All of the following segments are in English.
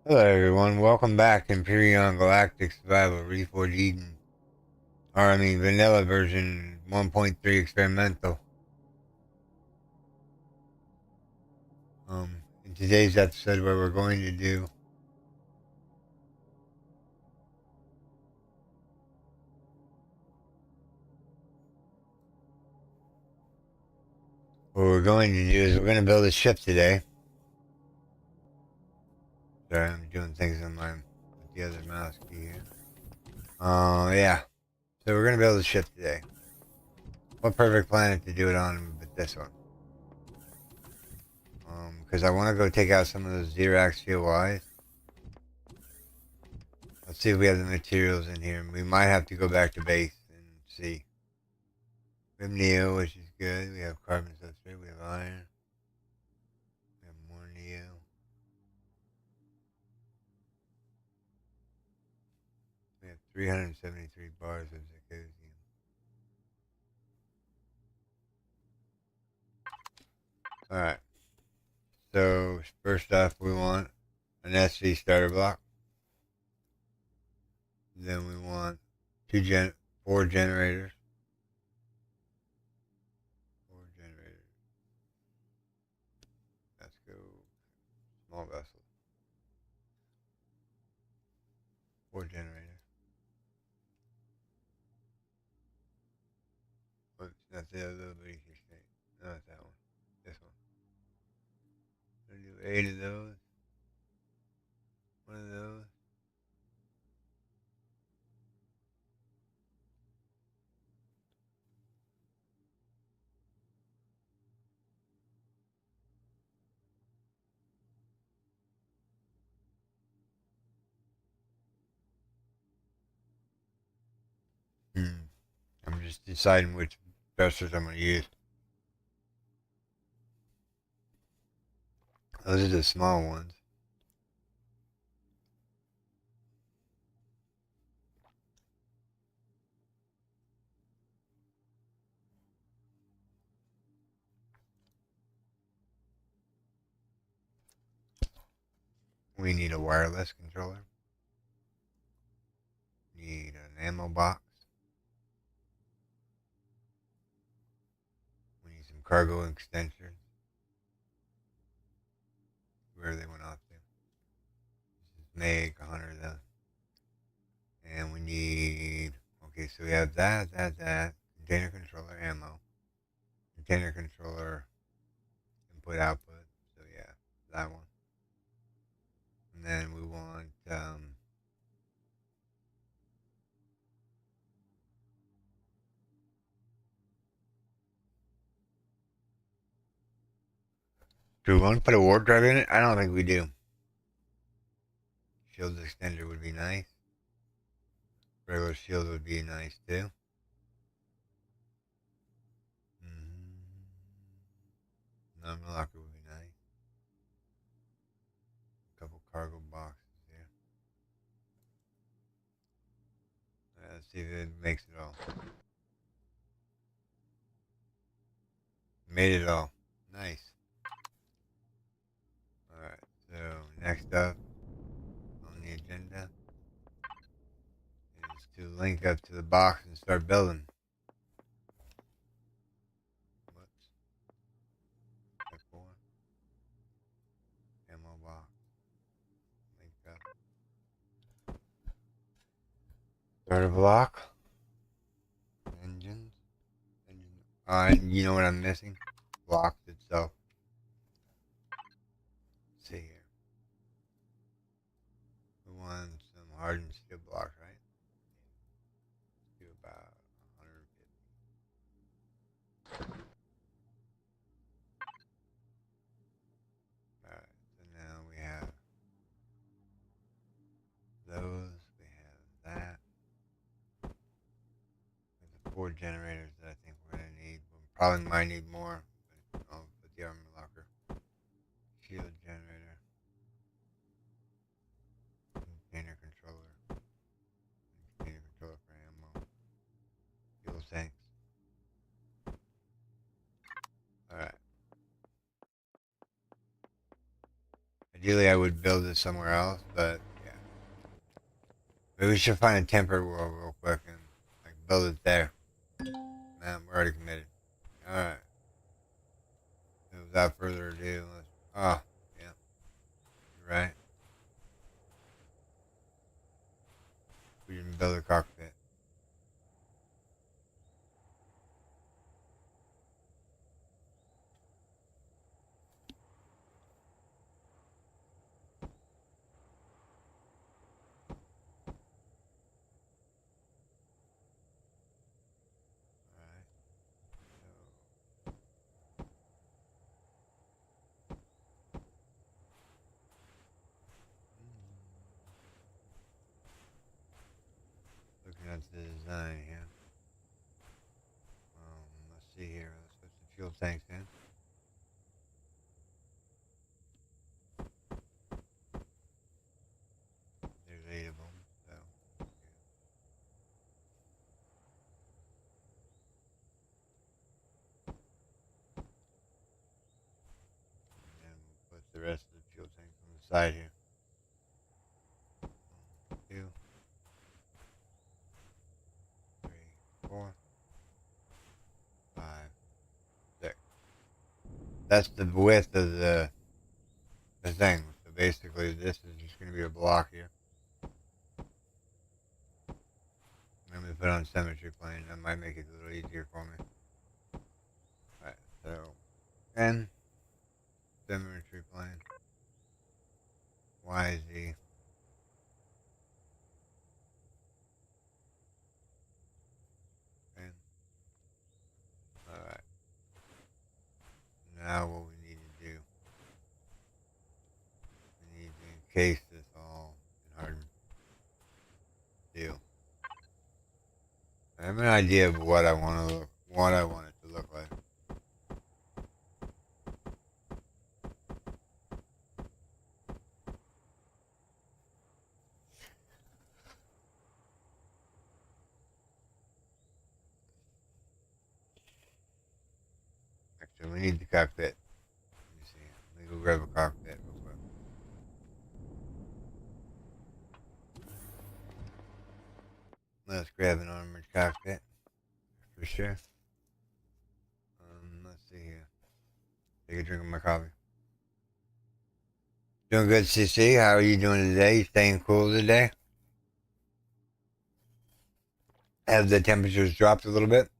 Hello everyone, welcome back to Empyrion Galactic Survival Reforged Eden. Vanilla version 1.3 experimental. In today's episode what we're going to do, is we're going to build a ship today. Sorry, I'm doing things on my, with the other mouse key here. Yeah. So we're going to build a ship today. What perfect planet to do it on but this one. Because I want to go take out some of those Xerax COIs. Let's see if we have the materials in here. We might have to go back to base and see. We have Neo, which is good. We have carbon substrate. We have iron. We have more Neo. We have 373 bars of zirconium. Alright. So, first off, we want an SV starter block. Then we want four generators. Four generators. Let's go. Small vessel. Four generators. Oops, that's the other little bitty state. No, that's that one. This one. We'll do 8 of those. One of those. I'm just deciding which thrusters I'm going to use. Those are the small ones. We need a wireless controller. Need an ammo box. We need some cargo extensions. Where they went off to. Just make 100 of them. And we need, okay, so we have that. Container controller ammo. Container controller input output. So yeah, that one. And then we want, do we want to put a warp drive in it? I don't think we do. Shield extender would be nice. Regular shield would be nice too. Non-locker would be nice. A couple cargo boxes here. Let's see if it makes it all. Made it all. Nice. Alright, so next up on the agenda is to link up to the box and start building. Whoops. F4. Ammo box. Link up. Starter block. Engines. You know what I'm missing? Blocks itself. Let's see here. We want some hardened steel blocks, right? Let's do about 150. Alright, so now we have those, we have that. There's the four generators that I think we're going to need. We probably might need more, but I'll put the armor locker. Shield generator. Container controller. Container controller for ammo. Fuel tanks. Alright. I Ideally, I would build it somewhere else, but yeah. Maybe we should find a temporary world real quick and like build it there. Man, we're already committed. Alright. Without further ado, let's. Oh, yeah. You're right. We didn't build a cockpit. Alright. So, looking at the design here. Let's see here. Let's put some fuel tanks in. There's 8 of them. So, and then we'll put the rest of the fuel tanks on the side here. 1, 2, 3, 4, 5, 6. That's the width of the thing. So basically, this is just going to be a block here. I'm going to put on symmetry plane. That might make it a little easier for me. Alright, so N symmetry plane. YZ. N. Alright. Now what we need to do. We need to encase this all in hardened steel. I have an idea of what I want it to look like. Actually, we need the cockpit. Let me see. Let me go grab a cockpit real quick. Let's grab an armored cockpit for sure. Let's see here. Take a drink of my coffee. Doing good, CC. How are you doing today? You staying cool today? Have the temperatures dropped a little bit?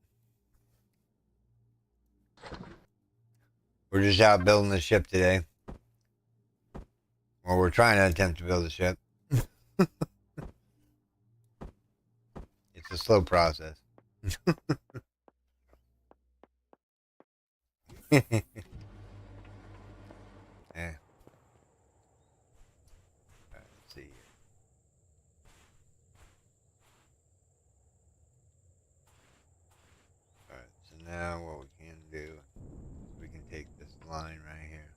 We're just out building the ship today. Well, we're trying to attempt to build a ship. It's a slow process. Yeah. Alright, let's see here. Alright, so now what we can do is we can take this line right here.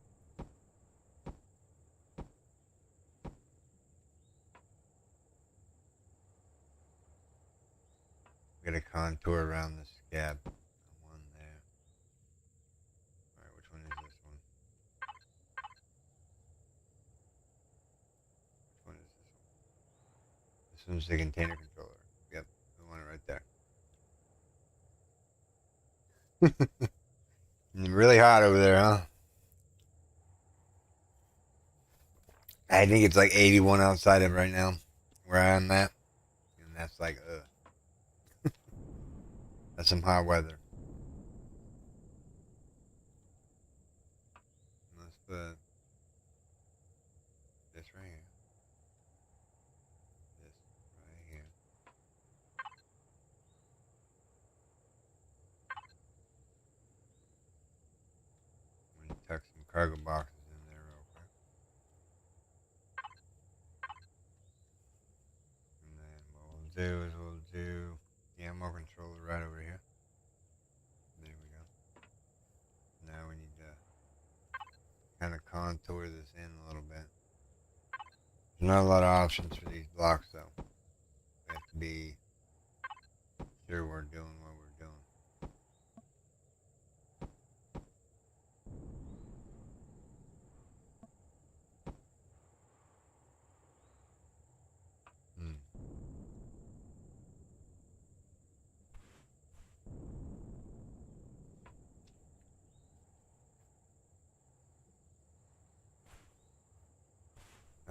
We're going to contour around the scab. One there. Alright, which one is this one? Which one is this one? This one's the container controller. Yep, the one right there. Really hot over there, huh? I think it's like 81 outside of right now, where I'm at. And that's like, that's some hot weather. Let's put this right here. This right here. I'm going to tuck some cargo boxes in there real quick. And then what we'll do is we'll do the ammo controller right over here. There we go. Now we need to kind of contour this in a little bit. There's not a lot of options for these blocks though. We have to be sure we're doing what we're doing.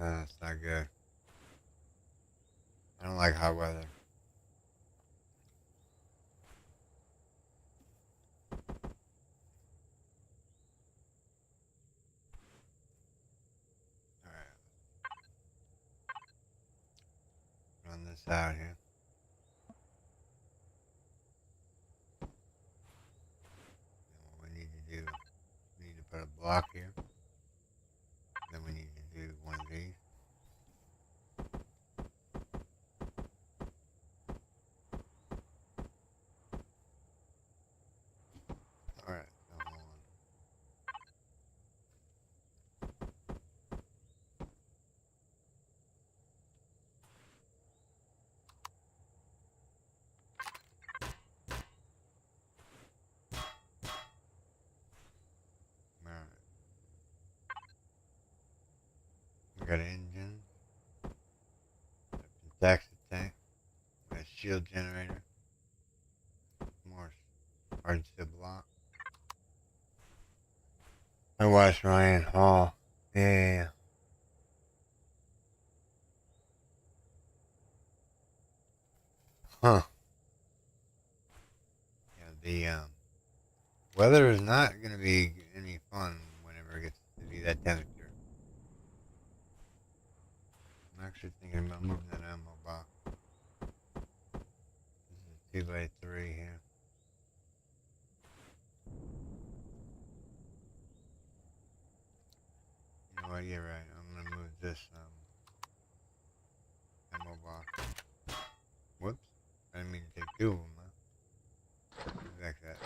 It's not good. I don't like hot weather. Alright, run this out here. And what we need to do, we need to put a block here. Then we need to do one of these. Alright, so hold on. Alright. We got an engine, a taxi tank, we got a shield generator, more hard to block. I watched Ryan Hall. Yeah. Huh. Yeah, the weather is not going to be any fun whenever it gets to be that temperature. I'm actually thinking about moving that ammo box. This is 2x3 here. You know what? You're right. I'm going to move this ammo box. Whoops. I didn't mean to take two of them, huh? Back that.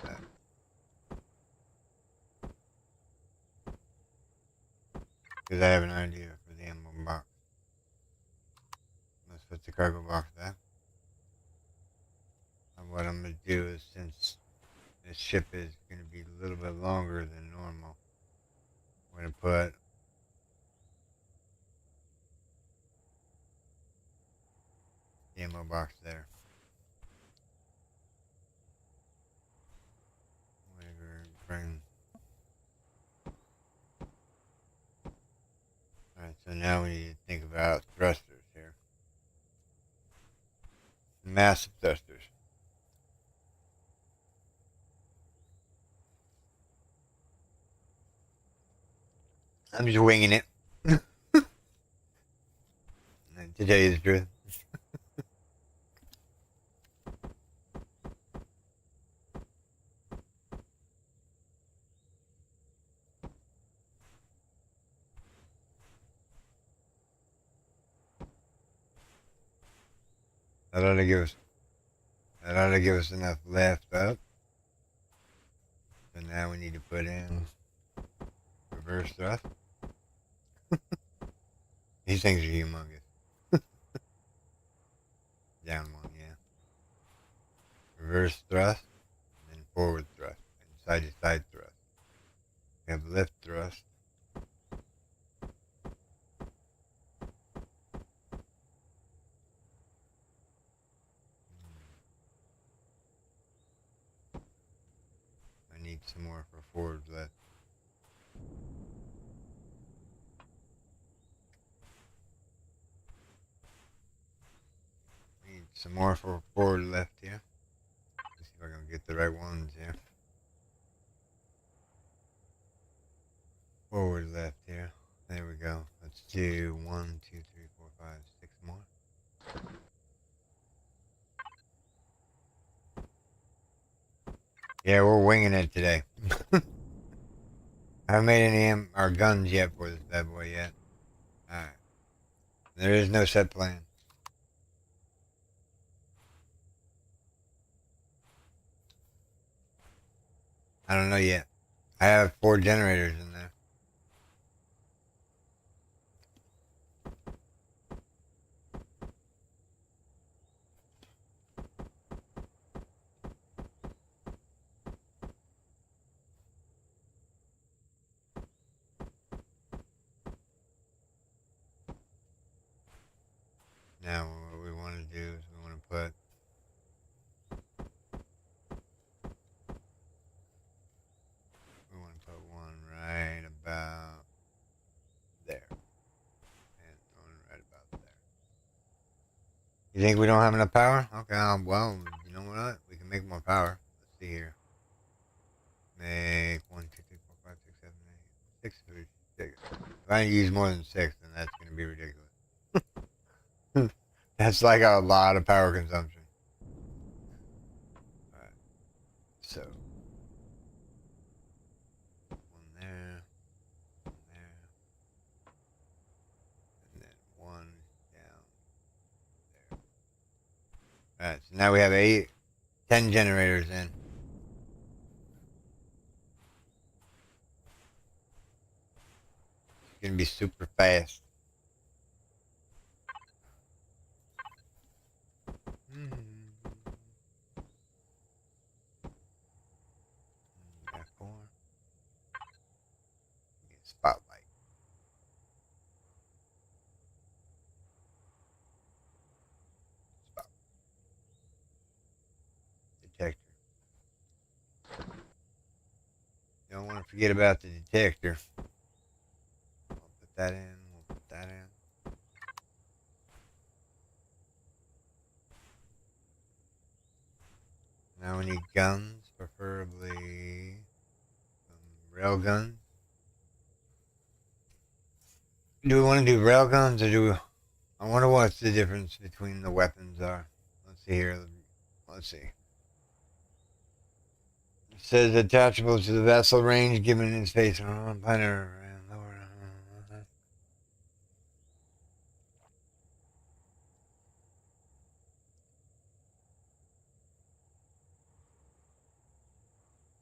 Because I have an idea for the ammo box. Let's put the cargo box back. And what I'm going to do is, since this ship is going to be a little bit longer than normal, I'm going to put the ammo box there. Bring. Alright, so now we need to think about thrusters here. Massive thrusters. I'm just winging it. To tell you the truth. That ought to give us enough left up. So now we need to put in reverse thrust. These things are humongous. Down one, yeah. Reverse thrust, and then forward thrust, and side to side thrust. We have lift thrust. I need some more for forward lift. Need some more for forward lift here. Let's see if I can get the right ones here. Forward lift here. There we go. Let's do 1, 2, 3, 4, 5, 6 more. Yeah, we're winging it today. I haven't made any our guns yet for this bad boy yet. Alright. There is no set plan. I don't know yet. I have 4 generators in there. Now, what we want to do is we want to put one right about there. And You think we don't have enough power? Okay, well, you know what? We can make more power. Let's see here. Make 1, 2, 3, 4, 5, 6, 7, 8, 6 food. If I use more than 6, then that's going to be ridiculous. That's like a lot of power consumption. Alright, so. One there, and then one down there. Alright, so now we have 10 generators in. It's going to be super fast. Got 4. Get spotlight. Spot. Detector. You don't want to forget about the detector. We'll put that in. We'll put that in. Now we need guns, preferably rail guns. Do we want to do rail guns or do we... I wonder what the difference between the weapons are. Let's see here. Let's see. It says attachable to the vessel range given in space on planet and lower.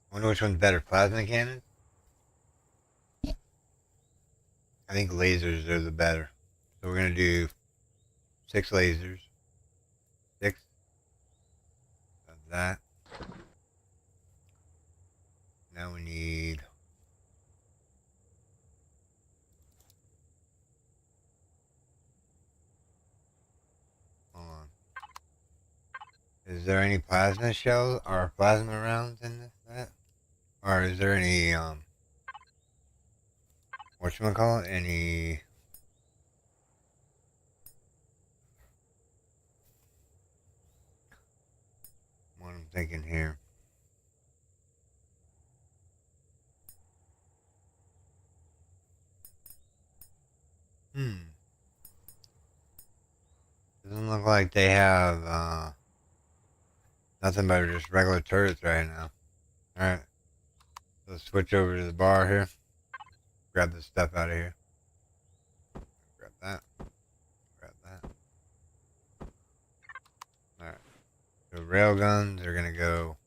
I wonder which one's better, plasma cannon? I think lasers are the better. So we're gonna do 6 lasers. 6 of that. Now we need... Hold on. Is there any plasma shells or plasma rounds in this set? Or is there any, whatchamacallit? Any... What I'm thinking here. Doesn't look like they have, nothing but just regular turrets right now. Alright. Let's switch over to the bar here. Grab this stuff out of here. Grab that. Grab that. Alright. So rail guns are gonna go.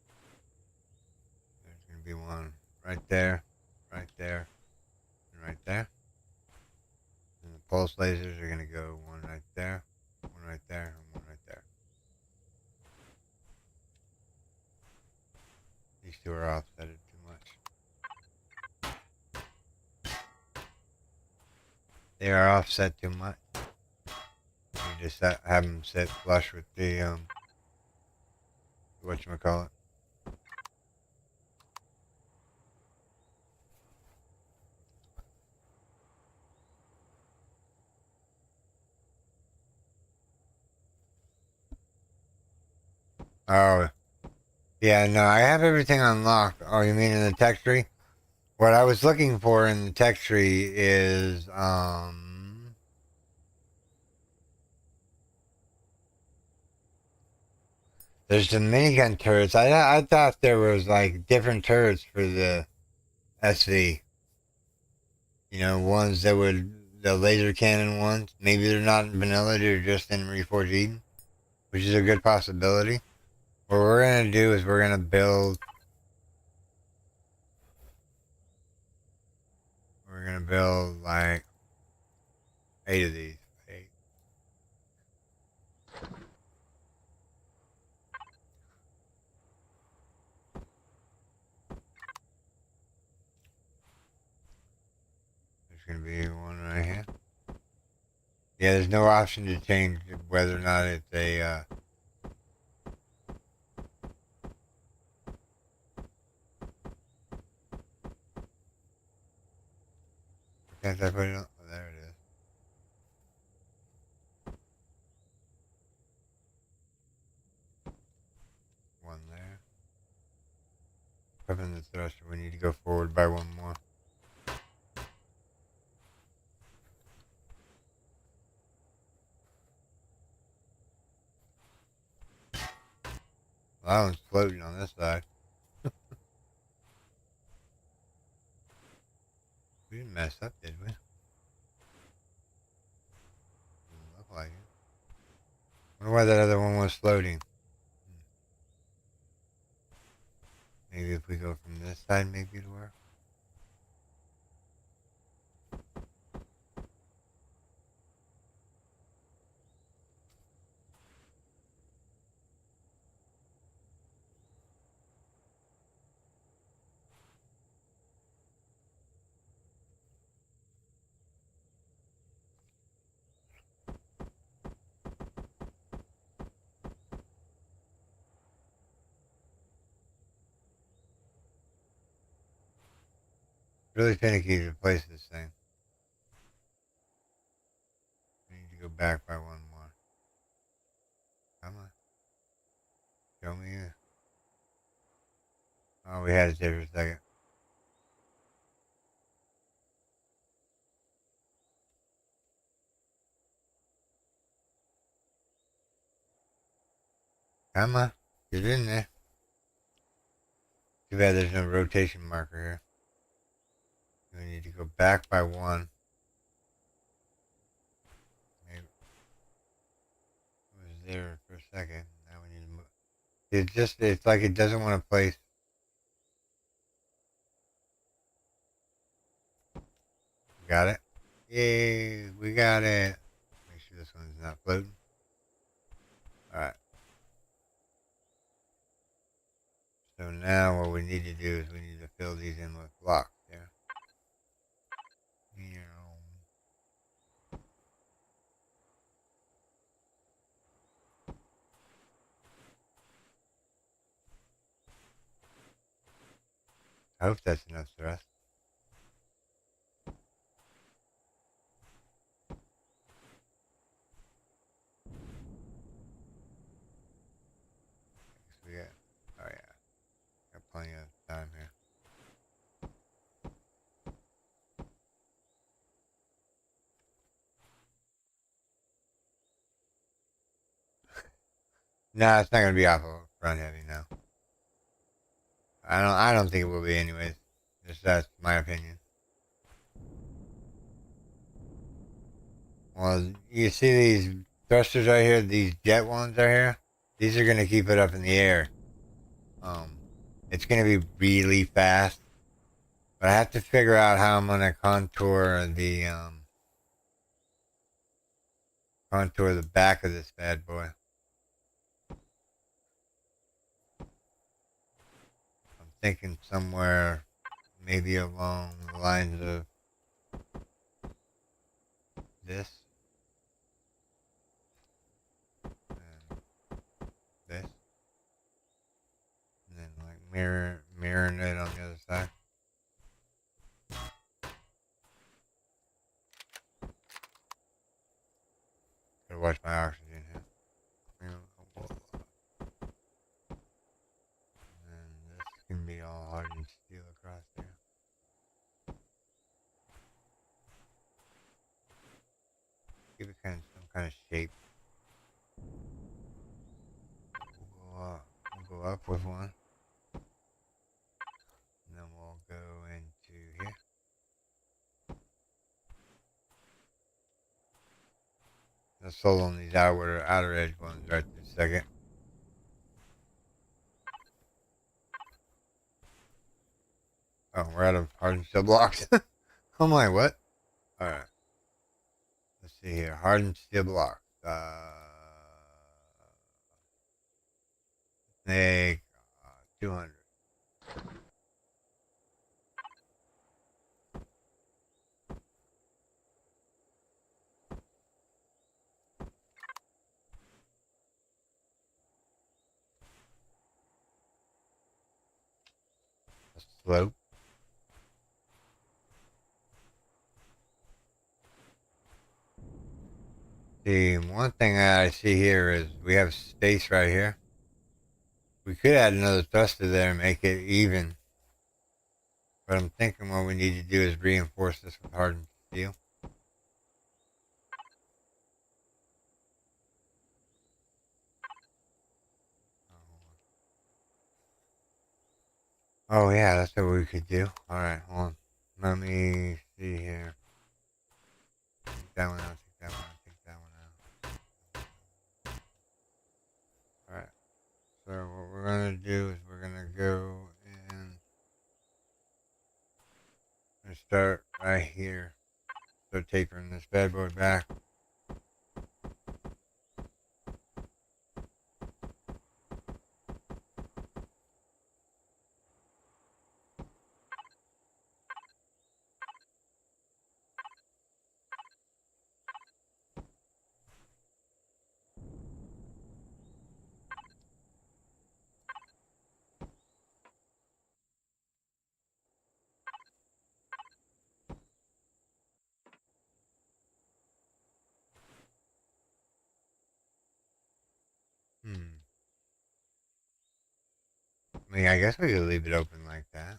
There's gonna be one right there, and right there. And the pulse lasers are gonna go one right there, and one right there. These two are offsetted too much. They are offset too much. You just have them sit flush with the whatchamacallit. Oh, yeah, no, I have everything unlocked. Oh, you mean in the tech tree? What I was looking for in the tech tree is, there's the minigun turrets. I thought there was, like, different turrets for the SV. You know, ones that would, the laser cannon ones. Maybe they're not in vanilla, they're just in Reforged Eden, which is a good possibility. What we're going to do is we're going to build, like, 8 of these. 8. There's going to be one right here. Yeah, there's no option to change whether or not it's a, can't I put it on? Oh, there it is. we need to go forward by one more. Well, that one's floating on this side. We didn't mess up, did we? Doesn't look like it. Wonder why that other one was floating. Maybe if we go from this side, maybe it'll work. Really finicky to replace this thing. We need to go back by one more. Come on. Show me you. Oh, we had it there for a second. Come on. Get in there. Too bad there's no rotation marker here. We need to go back by one. Maybe it was there for a second. Now we need to move. It's like it doesn't want to place. Got it? Yay, we got it. Make sure this one's not floating. Alright. So now what we need to do is we need to fill these in with blocks. Yeah. I hope that's enough thrust. We got, oh yeah, got plenty of time here. Nah, it's not gonna be off of front heavy now. I don't think it will be anyways. Just that's my opinion. Well, you see these thrusters right here, these jet ones right here? These are gonna keep it up in the air. It's gonna be really fast. But I have to figure out how I'm gonna contour the back of this bad boy. I'm thinking somewhere maybe along the lines of this and this, and then like mirroring it on the other side. Gotta watch my oxygen here. And this can be all hardened steel across there. Give it some kind of shape. We'll go up with one. And then we'll go into here. Let's hold on these outer edge ones right this second. Oh, we're out of hardened steel blocks. Oh my, what? Alright. Let's see here. Hardened steel blocks. Snake 200. Slope. See, one thing that I see here is we have space right here. We could add another thruster there and make it even. But I'm thinking what we need to do is reinforce this with hardened steel. Oh yeah, that's what we could do. Alright, hold on. Let me see here. Take that one out, take that one out, take that one out. Alright. So what we're gonna do is we're gonna go and start right here. So tapering this bad boy back. I mean, I guess we could leave it open like that.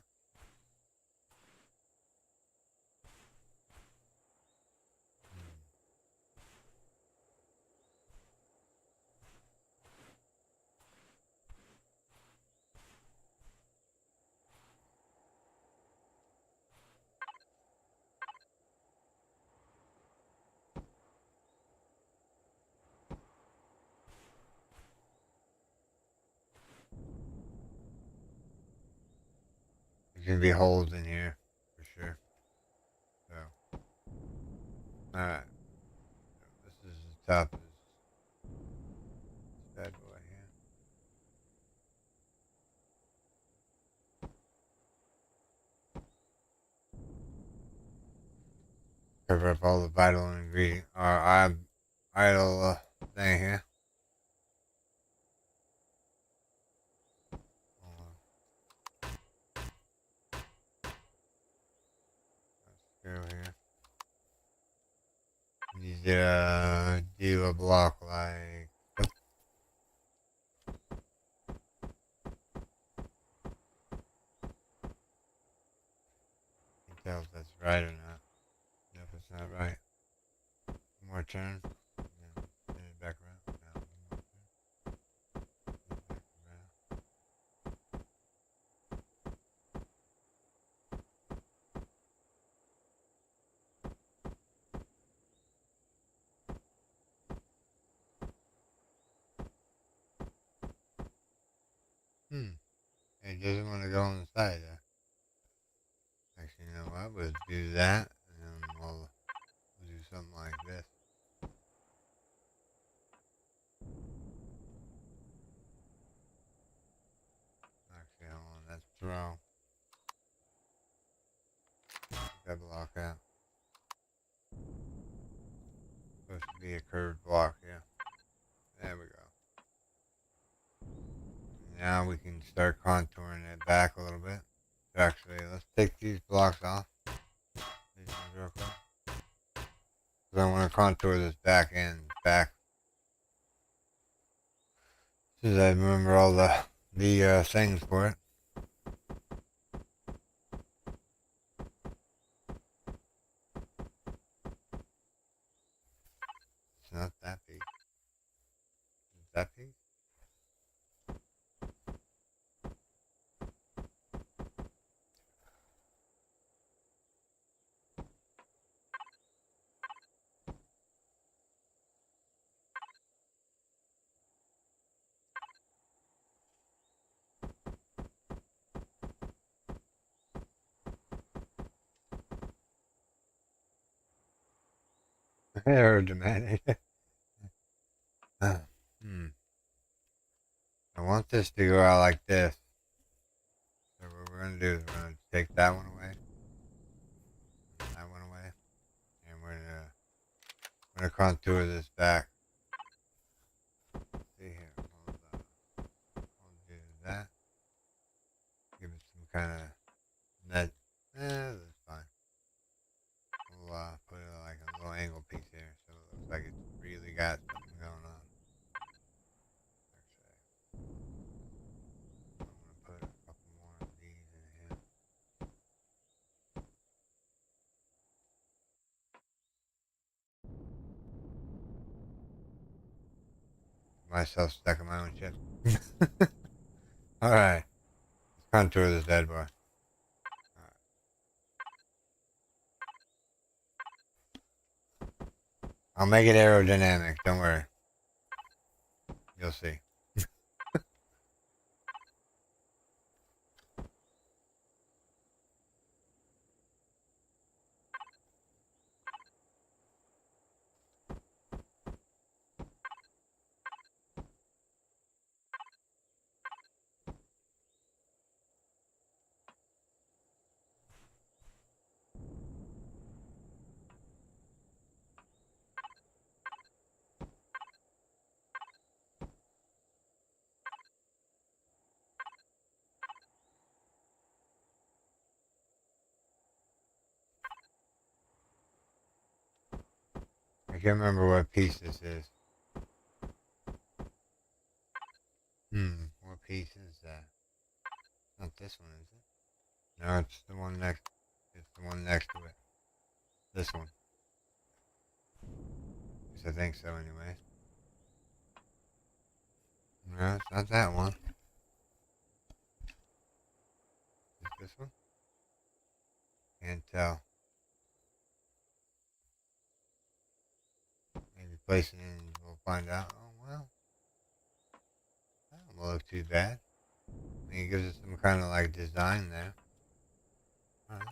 There's gonna be holes in here for sure. So, alright. So this is the top of this bad boy here. Cover up all the vital ingredient or idle thing here. Let's go here. Need to do a block like. Can't tell if that's right or not. No, if it's not right. One more turn. Yeah, turn it back around. No, one more turn. Back around. It doesn't want to go on the side there. Actually, you know what? We'll do that, and then we'll do something like this. Actually, hold on. That's wrong. Take that block out. Supposed to be a curved block, yeah. There we go. Now we can start contouring it back a little bit. Actually, let's take these blocks off. These ones real quick. Because I want to contour this back end back. As soon as I remember all the things for it. It's not that big. Is that big? Aerodynamic. hmm. I want this to go out like this. So what we're going to do is we're going to take that one away. That one away. And we're going to contour this back. See here. We'll do that. Give it some kind of net. That's fine. We'll put it like a little angle piece here so it looks like it's really got something going on. Actually, I'm going to put a couple more of these in here. myself stuck in my own shit. Alright. Let's contour this bad boy. I'll make it aerodynamic, don't worry. You'll see. I can't remember what piece this is. What piece is that? Not this one, is it? No, it's the one next. It's the one next to it. This one. At least I think so, anyways. No, it's not that one. Is this one? Can't tell. Maybe place it in, we'll find out. Oh, well. That don't look too bad. I mean, it gives us some kind of like design there. Alright.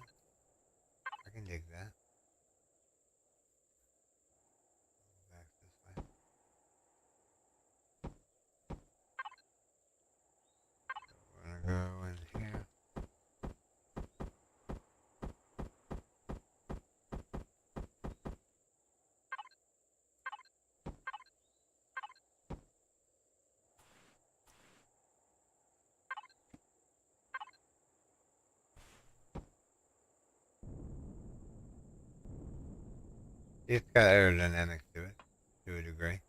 I can dig that. Back this way. We're gonna go in here. It's got aerodynamics to it, to a degree.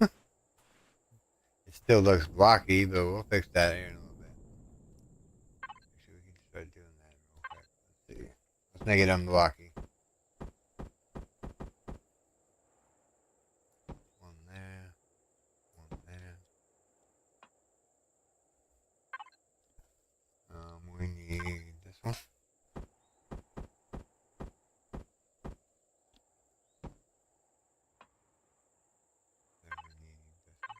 It still looks blocky, but we'll fix that here in a little bit. Actually, we can start doing that real quick. Let's see. Let's make it unblocky. One there. One there. We need this one. Then we need this one.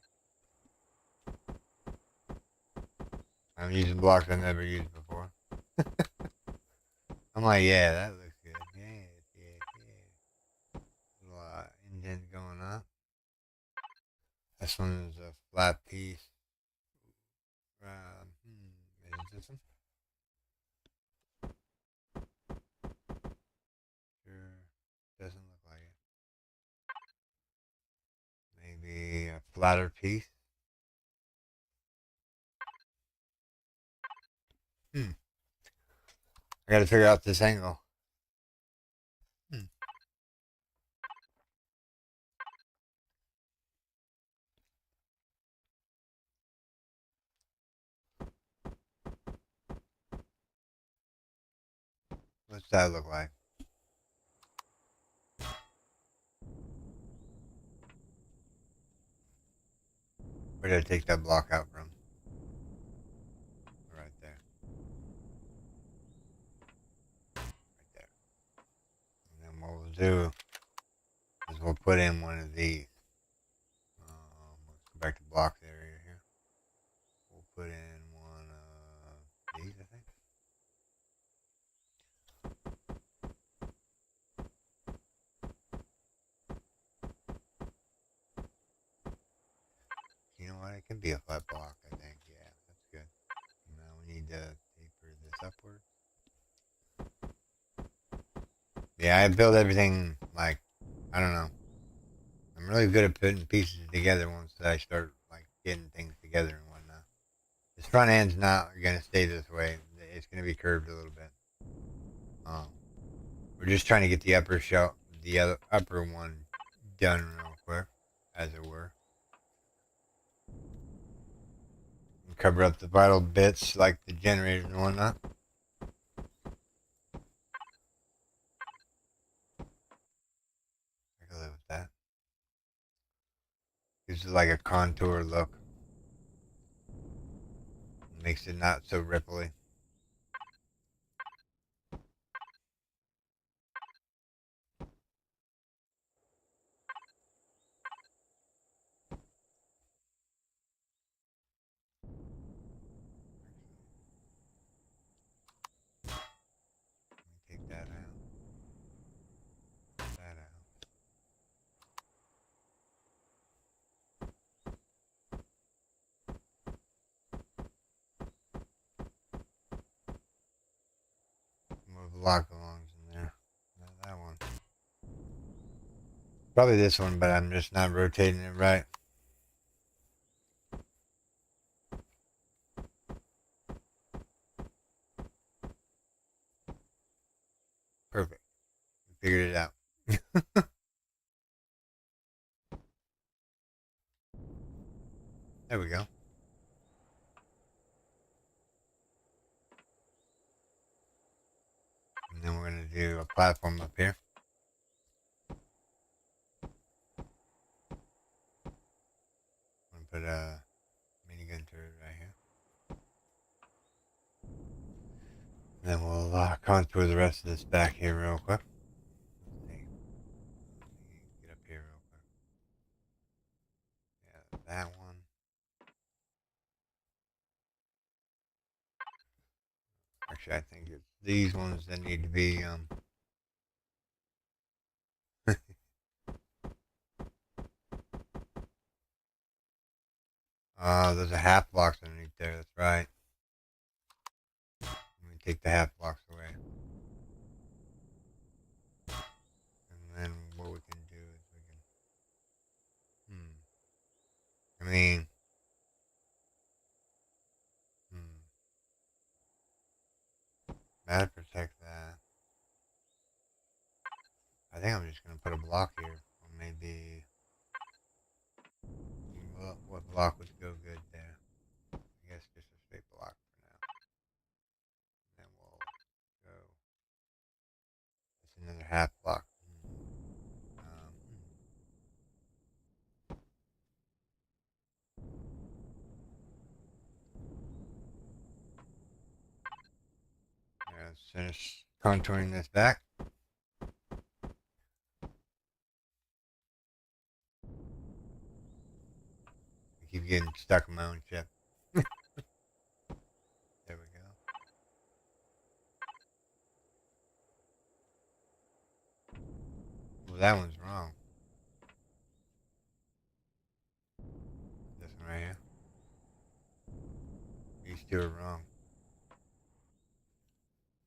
I'm using blocks I've never used before. I'm like, yeah, that looks good. Yeah. Little indent going up. This one is a flat piece. Is this one? Sure. Doesn't look like it. Maybe a flatter piece. I gotta figure out this angle. What's that look like? Where did I take that block out from? Right there. Right there. And then what we'll do is we'll put in one of these. Let's go back to blocks area here. We'll put in one of these, I think. You know what? It can be a flat block, I think. Yeah, that's good. Now we need to taper this upward. Yeah, I build everything like, I don't know. I'm really good at putting pieces together once I start like getting things together and whatnot. This front end's not gonna stay this way. It's gonna be curved a little bit. We're just trying to get the upper shell, the upper one done real quick, as it were. And cover up the vital bits like the generators and whatnot. I can live with that. Gives it like a contour look. Makes it not so ripply. Take that out. That out. More block belongs in there. Not that one. Probably this one, but I'm just not rotating it right. Perfect. We figured it out. There we go. And then we're going to do a platform up here. I'm going to put a minigun turret right here. And then we'll contour the rest of this back here real quick. Let's see. Let me get up here real quick. Yeah, that one. Actually, I think it's these ones that need to be there's a half blocks underneath there. That's right. Let me take the half blocks away. And then what we can do is we can, I mean, gotta protect that. I think I'm just gonna put a block here, or maybe, what block would go good there? I guess just a straight block for now. And then we'll go. It's another half block. Yeah, let's finish contouring this back. I keep getting stuck in my own chip. There we go. Well, that one's wrong. This one right here. These two are wrong.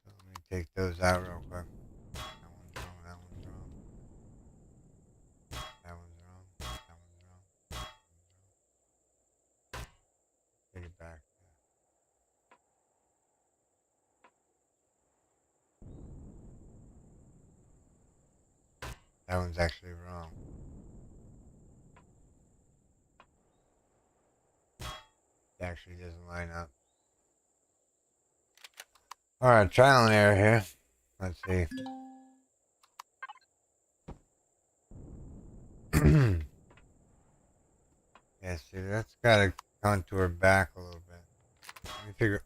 So let me take those out real quick. That one's wrong. That one's wrong. That one's wrong. That one's wrong. That one's wrong. Take it back. That one's actually wrong. It actually doesn't line up. Alright, trial and error here. Let's see. Yeah, see, that's gotta contour back a little bit. Let me figure.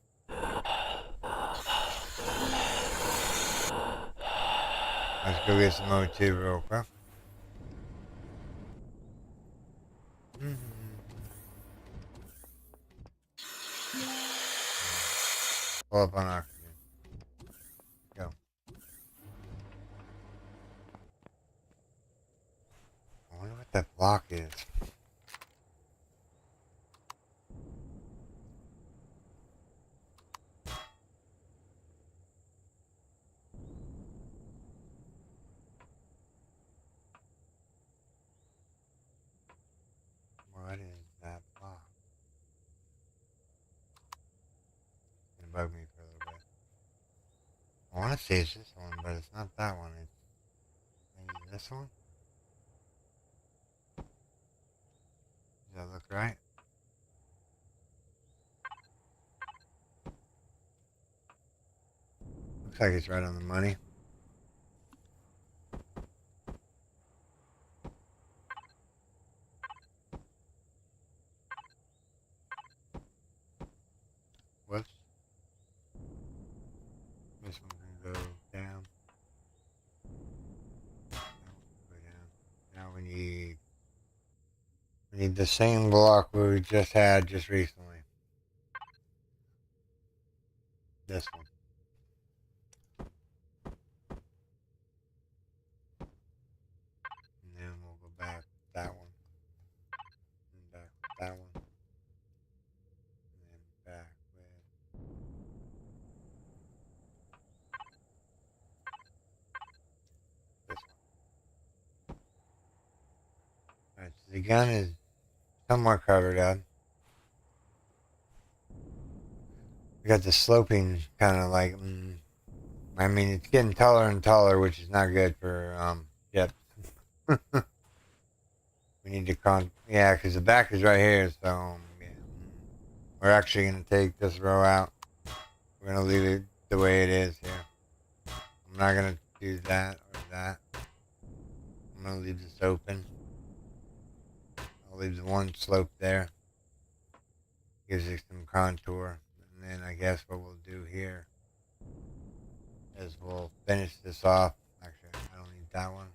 Let's go get some O2 real quick. Pull up on oxygen. Go. I wonder what that block is. What is that block? It's gonna bug me for a little bit. I want to say it's this one, but it's not that one. It's maybe this one. Does that look right? Looks like it's right on the money. Need the same block we just had just recently. This one. And then we'll go back that one. And back with that one. And then back with this one. Alright, so the gun is somewhat covered up. We got the sloping kind of like, I mean, it's getting taller and taller, which is not good for, yep. We need to yeah, because the back is right here, so, yeah. We're actually going to take this row out. We're going to leave it the way it is here. I'm not going to do that or that. I'm going to leave this open. I'll leave the one slope there. Gives it some contour. And then I guess what we'll do here is we'll finish this off. Actually, I don't need that one.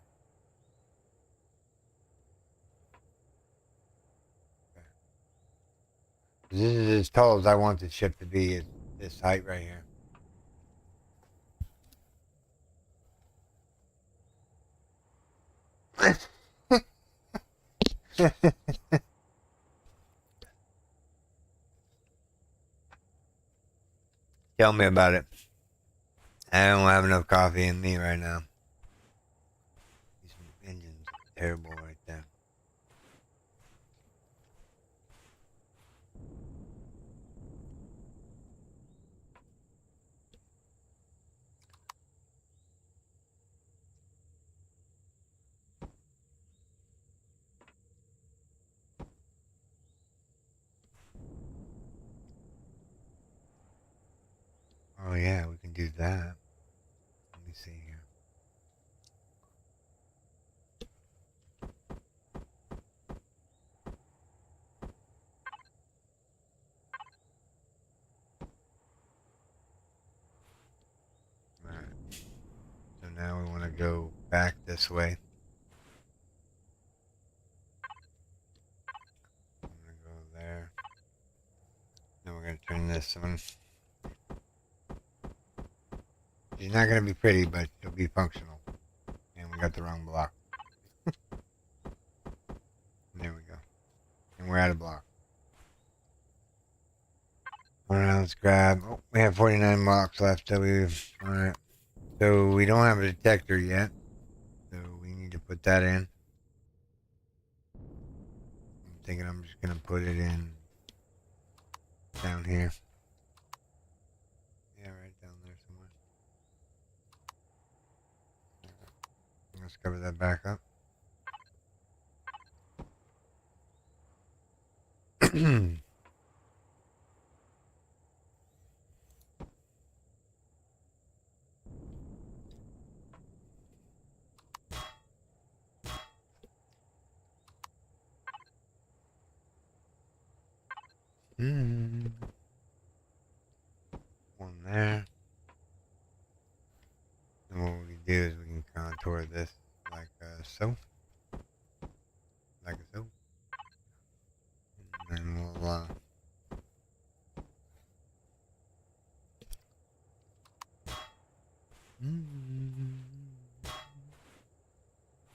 Okay. This is as tall as I want the ship to be, is this height right here. Tell me about it. I don't have enough coffee in me right now. These engines are terrible right there. Oh yeah, we can do that. Let me see here. Alright. So now we want to go back this way. I'm going to go there. Then we're going to turn this one. She's not going to be pretty, but she'll be functional. And we got the wrong block. There we go. And we're out of block. Alright, let's grab. Oh, we have 49 blocks left. So alright. So we don't have a detector yet. So we need to put that in. I'm thinking I'm just going to put it in down here. Yeah, right down there somewhere. Let's cover that back up. One there. And what we do is we can contour this like so. Like so. And then we'll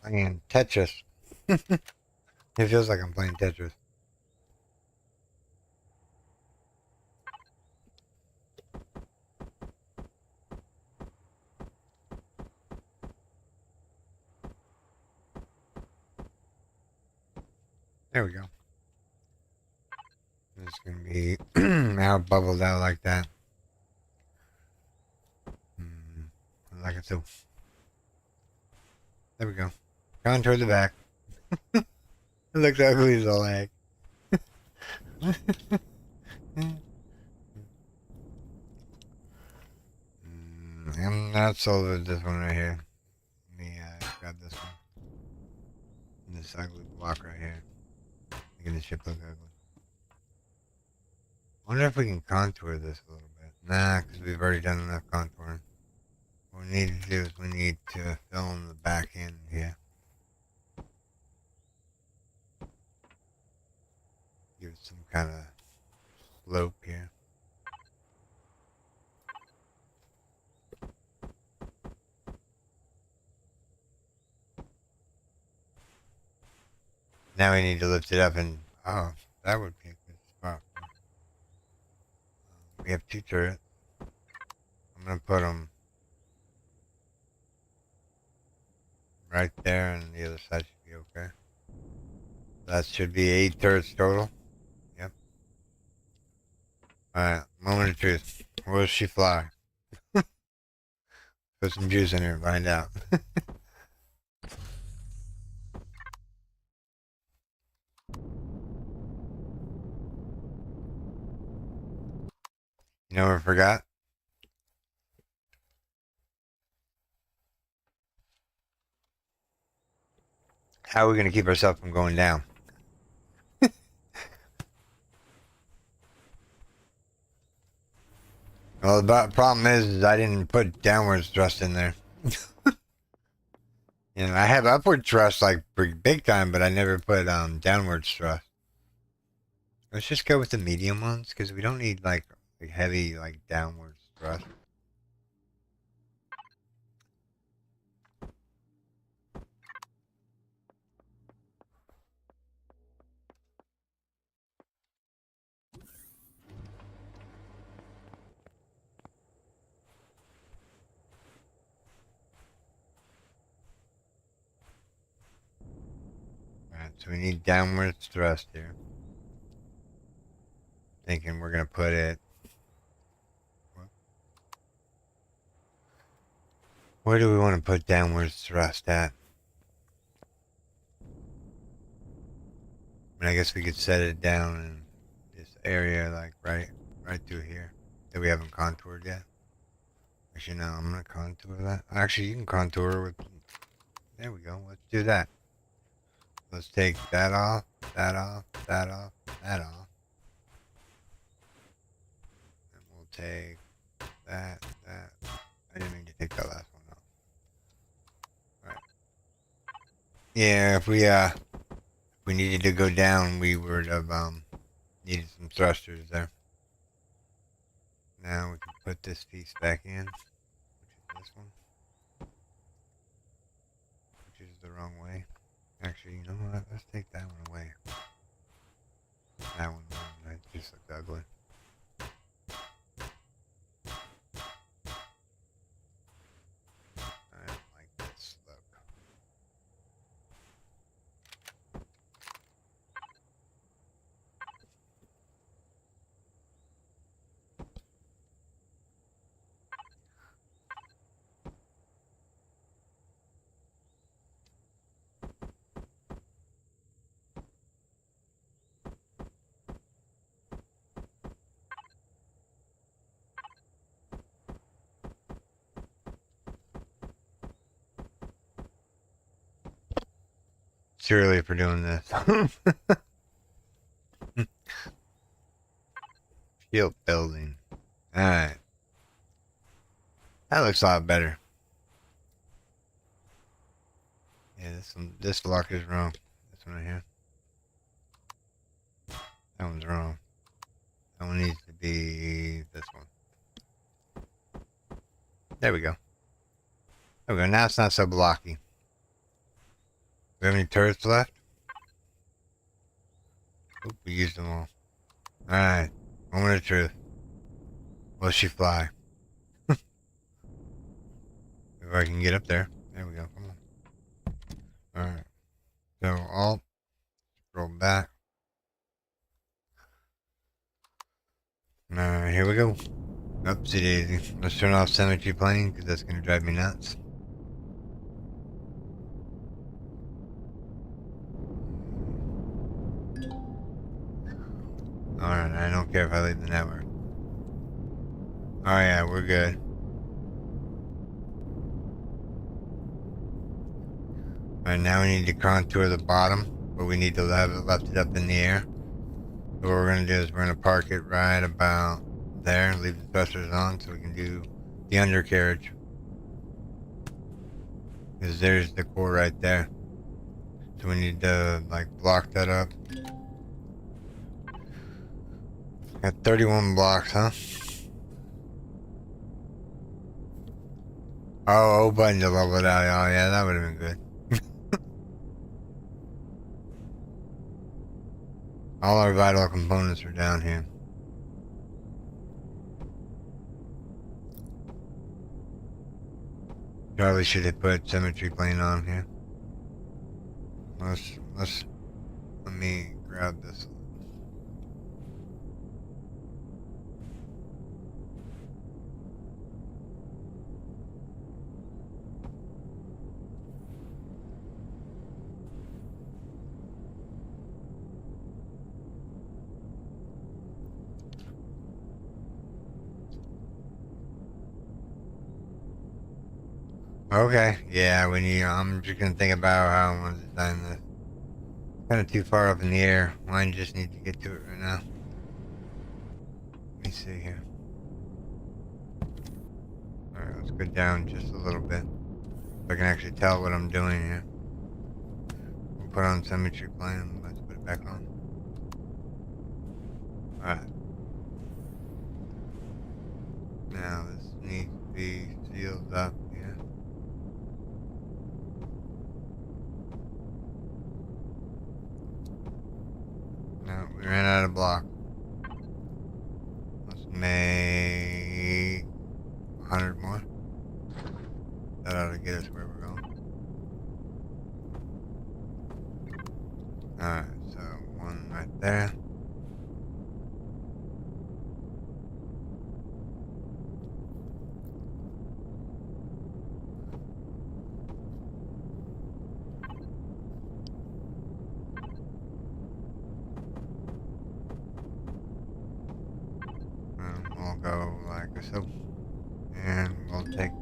playing Tetris. It feels like I'm playing Tetris. There we go. It's gonna be now bubbled out like that. Like it so. There we go. Contour the back. It looks ugly as a lag. I'm not sold with this one right here. Let me grab this one. This ugly block right here. Making the ship look ugly. Wonder if we can contour this a little bit. Nah, because we've already done enough contouring. What we need to do is we need to fill in the back end here. Now we need to lift it up and, oh, that would be a good spot. We have 2 turrets. I'm going to put them right there, and the other side should be okay. That should be 8 turrets total. Yep. Alright, moment of truth. Where does she fly? Put some juice in her and find out. You know what I forgot? How are we going to keep ourselves from going down? Well, the problem is I didn't put downwards thrust in there. You know, I have upward thrust like big time, but I never put downward thrust. Let's just go with the medium ones because we don't need like heavy like downward thrust. Alright, so we need downward thrust here. Thinking we're gonna put it. Where do we want to put downward thrust at? I mean, I guess we could set it down in this area, like right through here, that we haven't contoured yet. Actually, no, I'm gonna contour that. Actually, you can contour with. There we go. Let's do that. Let's take that off, that off, that off, that off. And we'll take that. I didn't mean to take that last one off. Right. Yeah, if we needed to go down, we would have needed some thrusters there. Now we can put this piece back in, which is this one, which is the wrong way. Actually, you know what? Let's take that one away. That one, that just looked ugly. I don't like this look. Surely for doing this. Shield building. Alright. That looks a lot better. Yeah, this lock is wrong. This one right here. That one's wrong. That one needs to be this one. There we go. There we go. Now it's not so blocky. Do we have any turrets left? Oop, we used them all. Alright. Moment of truth. Will she fly? If I can get up there. There we go. Come on. Alright. So, Alt. Scroll back. Alright, here we go. Oopsie daisy. Let's turn off symmetry planing because that's going to drive me nuts. Alright, I don't care if I leave the network. Oh yeah, we're good. Alright, now we need to contour the bottom, but we need to have it left it up in the air. So what we're going to do is we're going to park it right about there, leave the thrusters on so we can do the undercarriage. Because there's the core right there. So we need to like block that up. Got 31 blocks, huh? Oh, O button to level it out. Oh yeah, that would have been good. All our vital components are down here. Probably should have put symmetry plane on here. Let me grab this. Okay, yeah, I'm just gonna think about how I want to design this. Kind of too far up in the air. Mine just need to get to it right now. Let me see here. Alright, let's go down just a little bit. So I can actually tell what I'm doing here. We'll put on symmetry plane. Let's put it back on. Alright. Now this needs to be sealed up here. No, we ran out of block. Let's make 100 more. That ought to get us where we're going. Alright, so one right there. And we'll go like so. And we'll take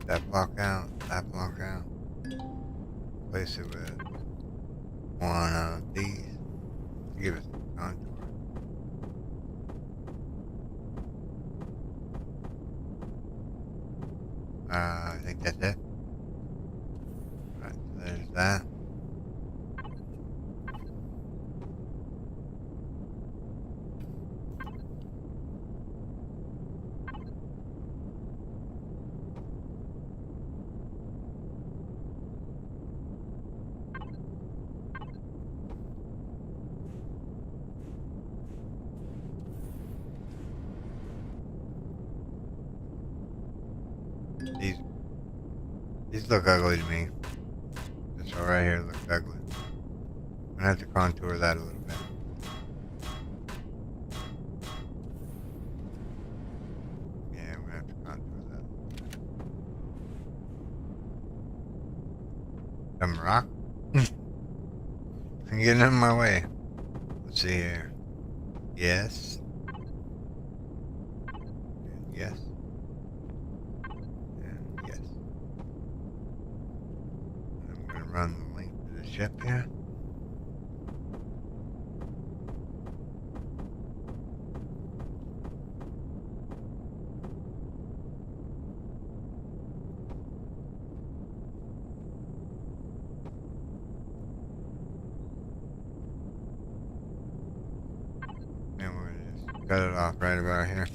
that block out, place it with one of these to give it some contour. I think that's it. Right, so there's that. These look ugly to me. This one right here looks ugly. I'm gonna have to contour that a little bit. Yeah, I'm gonna have to contour that. Some rock? I'm getting in my way. Let's see here. Yes. And yes. And yes. And I'm gonna run the length of the ship here. And we're gonna just cut it off right about here.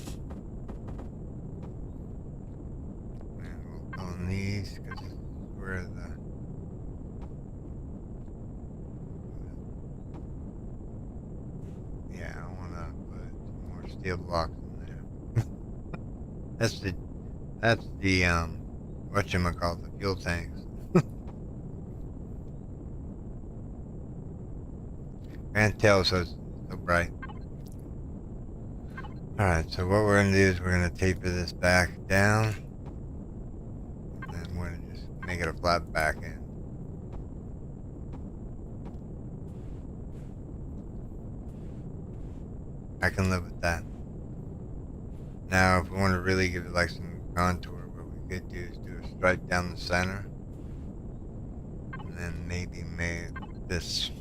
And we'll fill in these because this is where the I wanna put some more steel blocks in there. that's the whatchamacallit, the fuel tanks. Can't tell, so it's so bright. Alright, so what we're gonna do is we're gonna taper this back down. And then we're gonna just make it a flat back end. I can live with that. Now, if we want to really give it like some contour, what we could do is do a stripe down the center. And then maybe make this.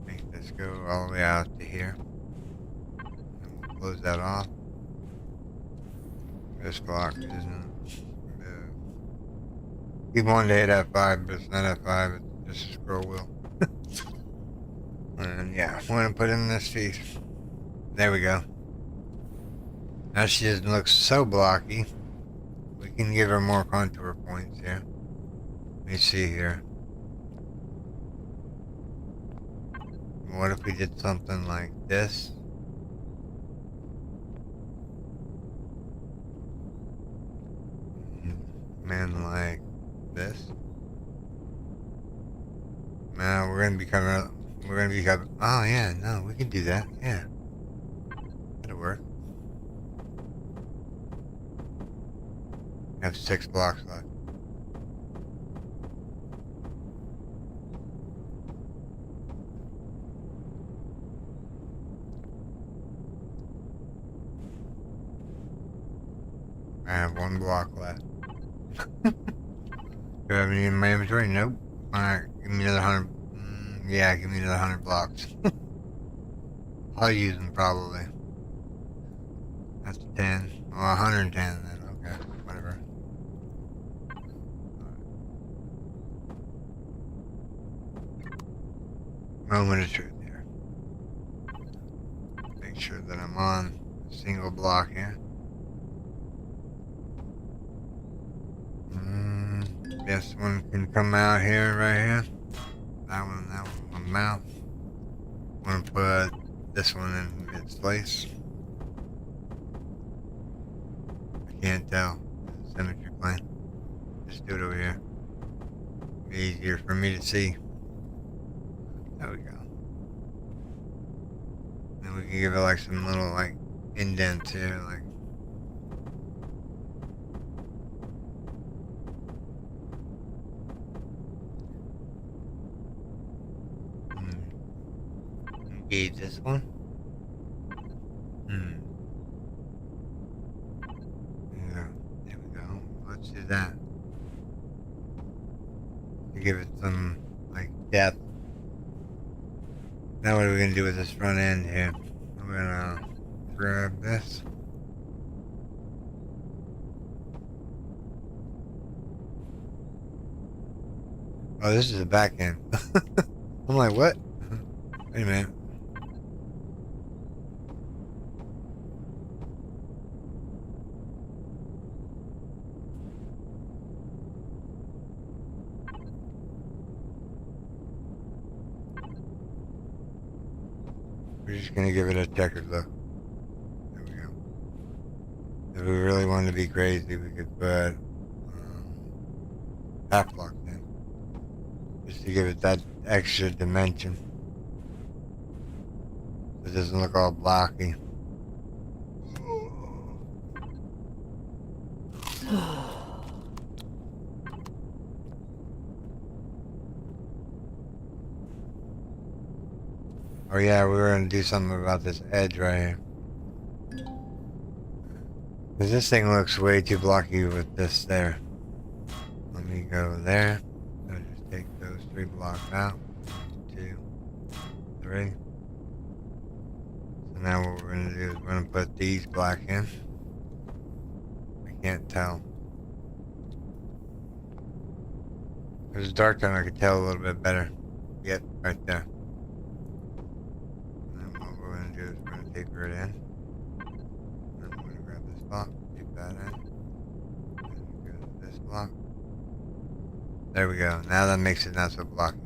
Make this go all the way out to here. And we'll close that off. This block isn't. Keep wanting to hit F5, but it's not F5, it's just a scroll wheel. And yeah, I'm gonna put in this piece. There we go. Now she doesn't look so blocky. We can give her more contour points here. Let me see here. What if we did something like this? Man, like this? No, we're gonna be coming. We're gonna be coming. Oh yeah, no, we can do that. Yeah, that'll work. I have 6 blocks left. I have 1 block left. Do I have any in my inventory? Nope. Alright, give me another 100. Yeah, give me another 100 blocks. I'll use them probably. That's 10. Well, 110 then. Okay, whatever. Moment of truth here. Make sure that I'm on a single block here. This one can come out here, right here. That one come out. I'm gonna put this one in its place. I can't tell. Symmetry plane. Just do it over here. Be easier for me to see. There we go. Then we can give it like some little like indents here, like. Engage this one. Yeah, there we go. Let's do that. To give it some like depth. Now what are we gonna do with this front end here? We're gonna grab this. Oh, this is the back end. I'm like, what? Wait a minute. We're just gonna give it a checkered look. There we go. If we really wanted to be crazy, we could put half blocks in. Just to give it that extra dimension. So it doesn't look all blocky. Oh yeah, we were gonna do something about this edge right here. Because this thing looks way too blocky with this there. Let me go there. So just take those 3 blocks out. 1, 2, 3. So now what we're gonna do is we're gonna put these black in. I can't tell. If it was dark time, I could tell a little bit better. Yep, right there. And then what we're gonna do is we're gonna taper it in. And I'm gonna grab this block, take that in. And go to this block. There we go. Now that makes it not so blocky.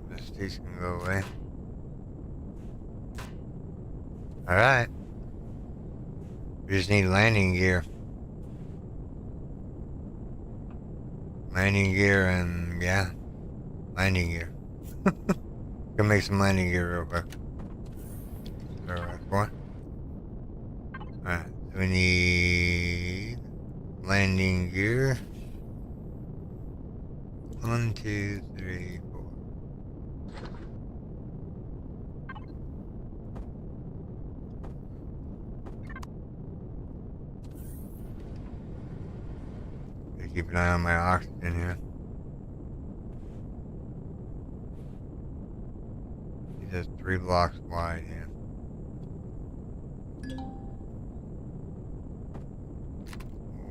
This piece can go away. Alright. We just need landing gear. Landing gear and, yeah. Landing gear. Gonna make some landing gear real quick. Alright, boy. Alright, so we need landing gear. 1, 2, 3, 4. Gotta keep an eye on my oxygen here. He's just 3 blocks wide here.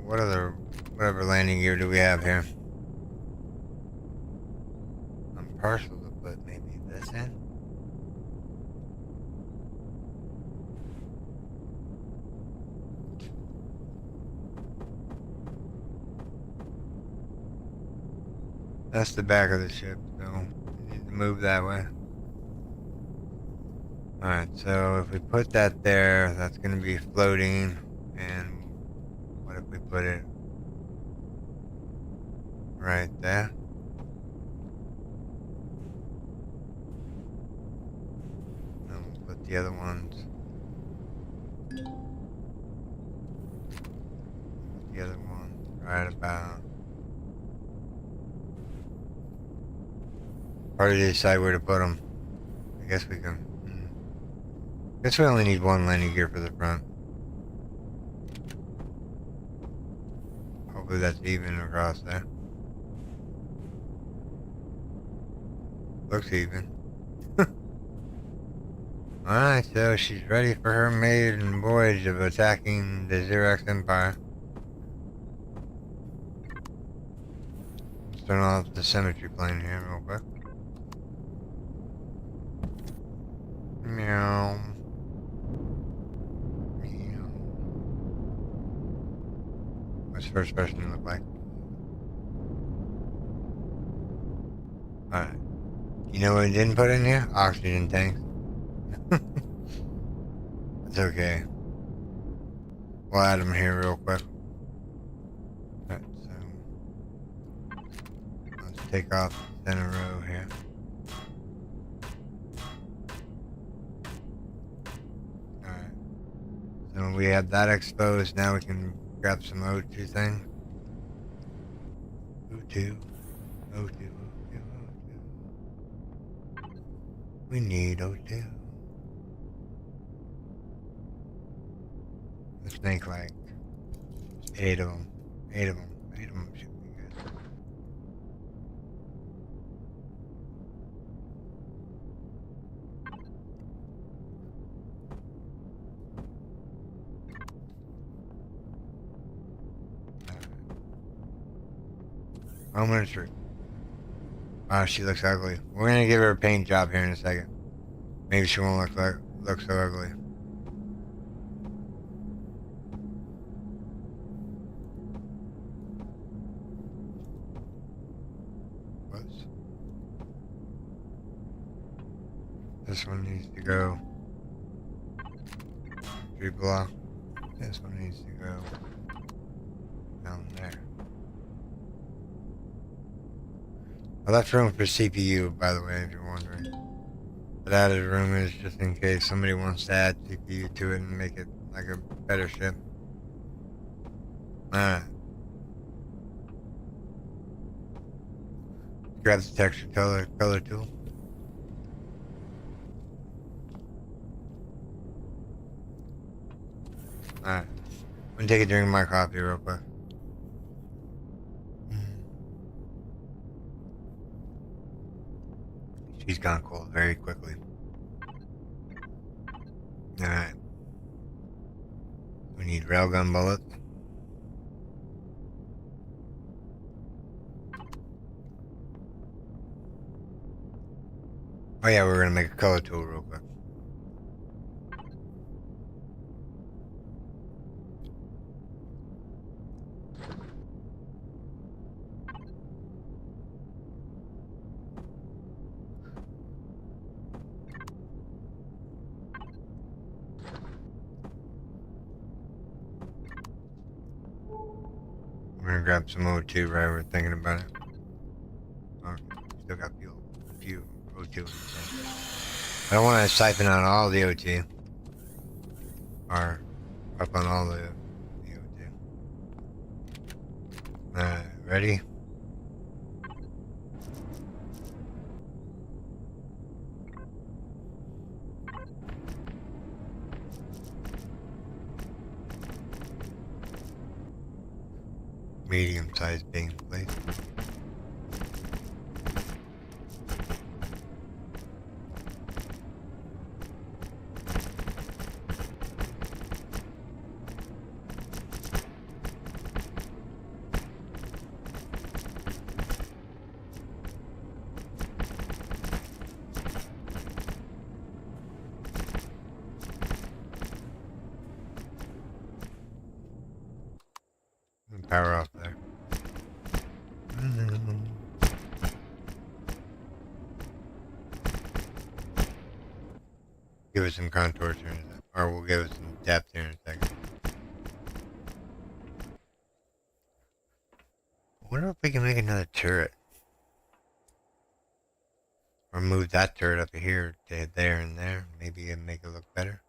Whatever landing gear do we have here? I'm partial to put maybe this in. That's the back of the ship, so we need to move that way. Alright, so if we put that there, that's going to be floating. And what if we put it right there? And we'll put the other ones. The other one right about. Hard to decide where to put them. I guess we can. Guess we only need one landing gear for the front. Hopefully that's even across there. Looks even. Alright, so she's ready for her maiden voyage of attacking the Xerox Empire. Let's turn off the symmetry plane here real quick. Meow. Meow. What's first person look like? Alright. You know what I didn't put in here? Oxygen tanks. It's okay. We'll add them here real quick. Alright, so let's take off the center row here. Alright. So we have that exposed. Now we can grab some O2 thing. O2. O2. O2. O2. We need O2. Let's make like 8 of them. 8 of them. 8 of them should be good. Moment of truth. Oh, she looks ugly. We're gonna give her a paint job here in a second. Maybe she won't look so ugly. Whoops. This one needs to go 3 block. This one needs to go down there. I left room for CPU, by the way, if you're wondering. But added room is just in case somebody wants to add CPU to it and make it like a better ship. Alright. Grab the texture color tool. Alright. I'm gonna take a drink of my coffee real quick. She's gone cold very quickly. Alright. We need railgun bullets. Oh yeah, we're gonna make a color tool real quick. We're gonna grab some O2 right we're thinking about it. Okay, still got a few O2 in the tank. I don't want to siphon out all the O2. Or up on all the O2. Alright, ready? Medium-sized being please. Power off there. give it some contours here in a second. Or we'll give it some depth here in a second. I wonder if we can make another turret. Or move that turret up here to there and there. Maybe it'd make it look better.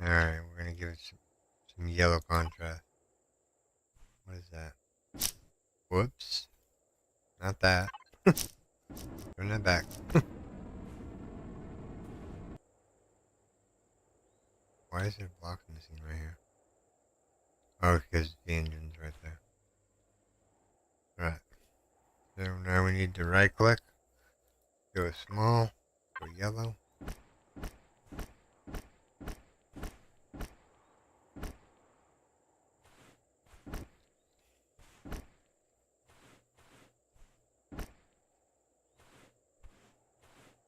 Alright, we're going to give it some yellow contrast. What is that? Whoops. Not that. Turn that back. Why is there blocks missing right here? Oh, because the engine's right there. Right. So now we need to right click. Go small. Go yellow.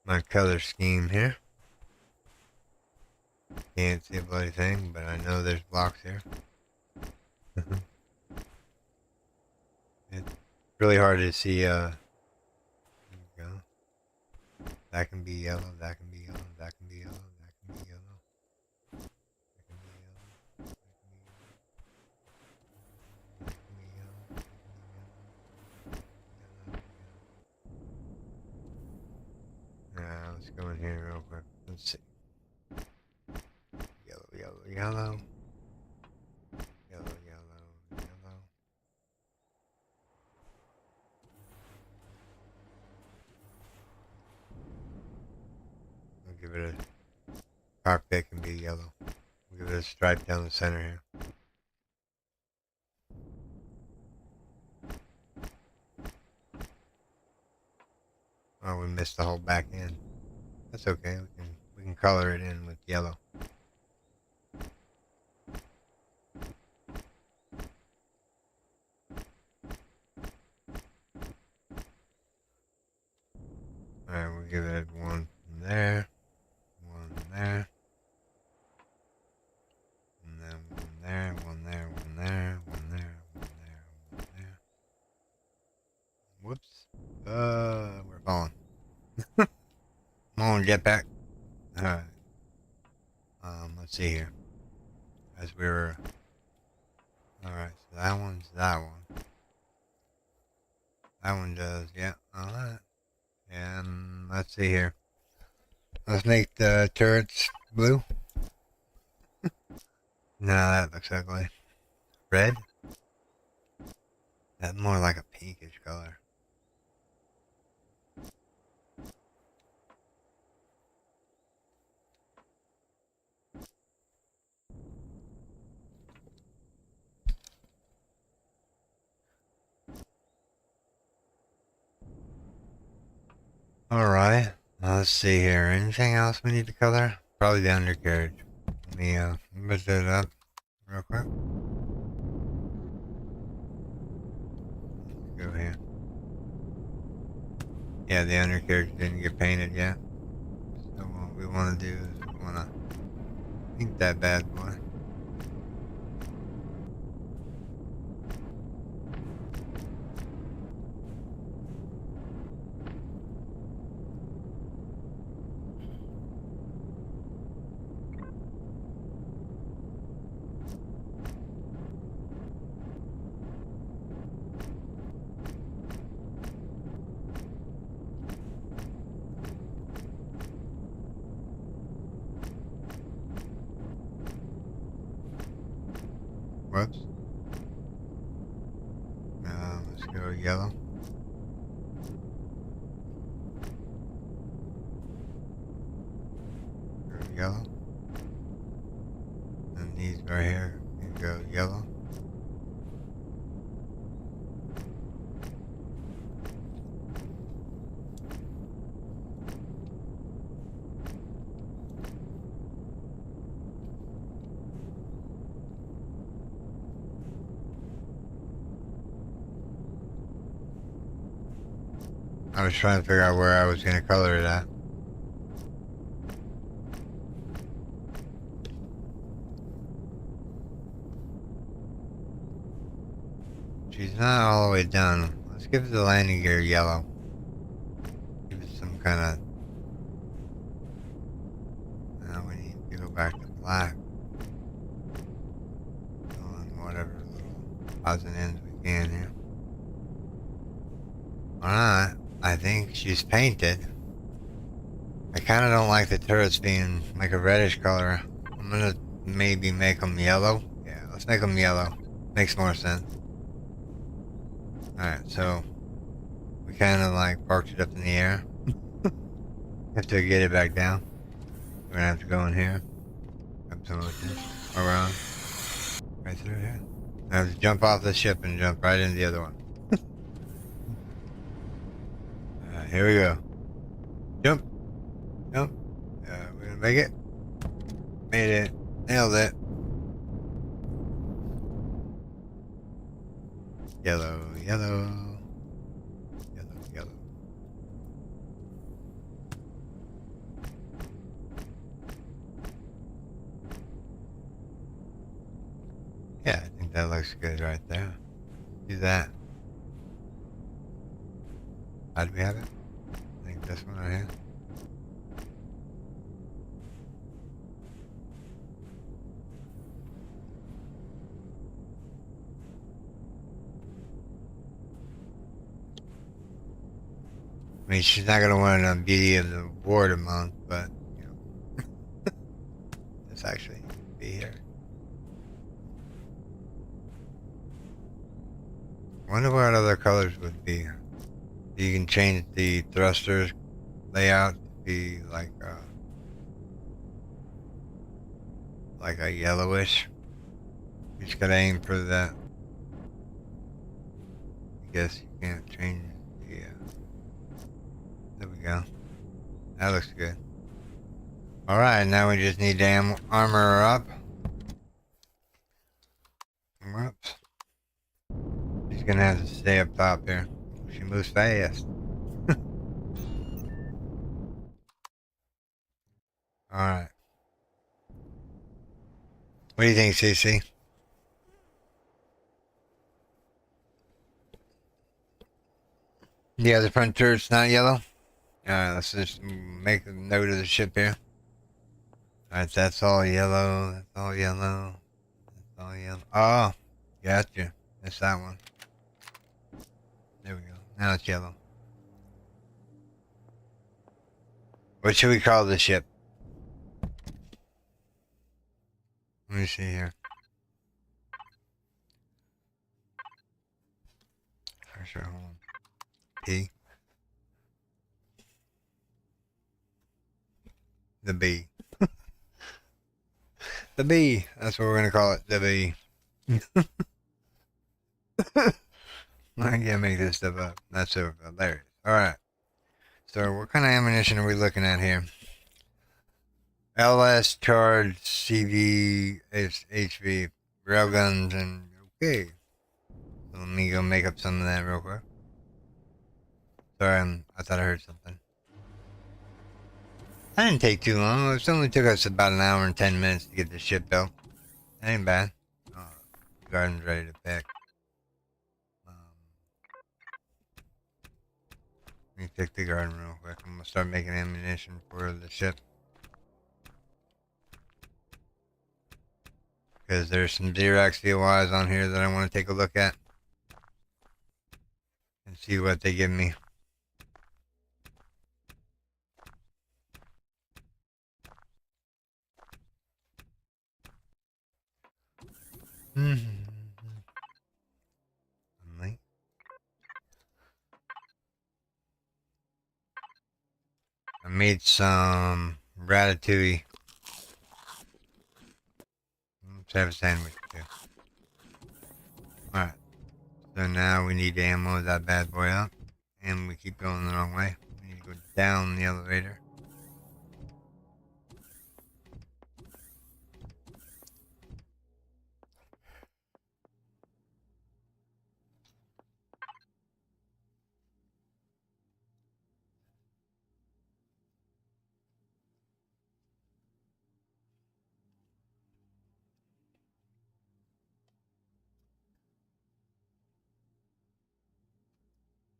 My color scheme here. Can't see a bloody thing, but I know there's blocks here. It's really hard to see, there you go. That can be yellow, that can be yellow, that can be yellow, that can be yellow. That can be yellow, that can be yellow, that can be yellow. Let's go in here real quick. Let's see. Yellow, yellow, yellow. Yellow, yellow, yellow. We'll give it a cockpit can be yellow. We'll give it a stripe down the center here. Oh, we missed the whole back end. That's okay. We can color it in with yellow. Alright, we'll give it one from there, one there, and then one there, one there, one there, one there, one there, one there. Whoops. We're falling. Come on, jetpack. Alright. Let's see here. As we were... Alright, so that one's that one. That one does, yeah, alright. And let's see here. Let's make the turrets blue. No, that looks ugly. Red? That's more like a pinkish color. Alright, let's see here. Anything else we need to color? Probably the undercarriage. Let me mix it up real quick. Go here. Yeah, the undercarriage didn't get painted yet. So what we want to do is we want to paint that bad boy. Whoops. Let's go yellow. Go yellow. And these right here can go yellow. I was trying to figure out where I was going to color it at. She's not all the way done. Let's give the landing gear yellow. Give it some kind of... Now we need to go back to black. On whatever little odds and ends we can here. Alright, I think she's painted. I kind of don't like the turrets being like a reddish color. I'm gonna maybe make them yellow. Yeah, let's make them yellow. Makes more sense. Alright, so we kind of like parked it up in the air. Have to get it back down. We're gonna have to go in here. Grab some of this. Around. Right through here. I have to jump off the ship and jump right into the other one. Alright, here we go. Jump. Jump. We're gonna make it. Made it. Nailed it. Yellow, yellow. Yellow, yellow. Yeah, I think that looks good right there. Do that. How do we have it? I think this one right here. I mean, she's not gonna win on Beauty of the Award month, but you know, this actually be here. Wonder what other colors would be. You can change the thrusters layout to be like a yellowish. You just gotta aim for that. I guess you can't change the. There we go. That looks good. All right, now we just need to armor her up. Whoops. She's gonna have to stay up top here. She moves fast. All right. What do you think, CC? Yeah, the front turret's not yellow. Alright, let's just make a note of the ship here. Alright, that's all yellow. That's all yellow. That's all yellow. Oh, gotcha. That's that one. There we go. Now it's yellow. What should we call the ship? Let me see here. Sure, hold on. P. The B. The B. That's what we're gonna call it. The B. I can't make this stuff up. That's so hilarious. Alright. So what kind of ammunition are we looking at here? LS charge CV HV railguns and okay. So let me go make up some of that real quick. Sorry, I thought I heard something. That didn't take too long. It only took us about an hour and 10 minutes to get the ship built. That ain't bad. Oh, garden's ready to pick. Let me pick the garden real quick. I'm gonna start making ammunition for the ship. Because there's some Xerox DOIs on here that I want to take a look at. And see what they give me. I made some ratatouille. Let's have a sandwich too. Alright. So now we need to ammo that bad boy up. And we keep going the wrong way. We need to go down the elevator.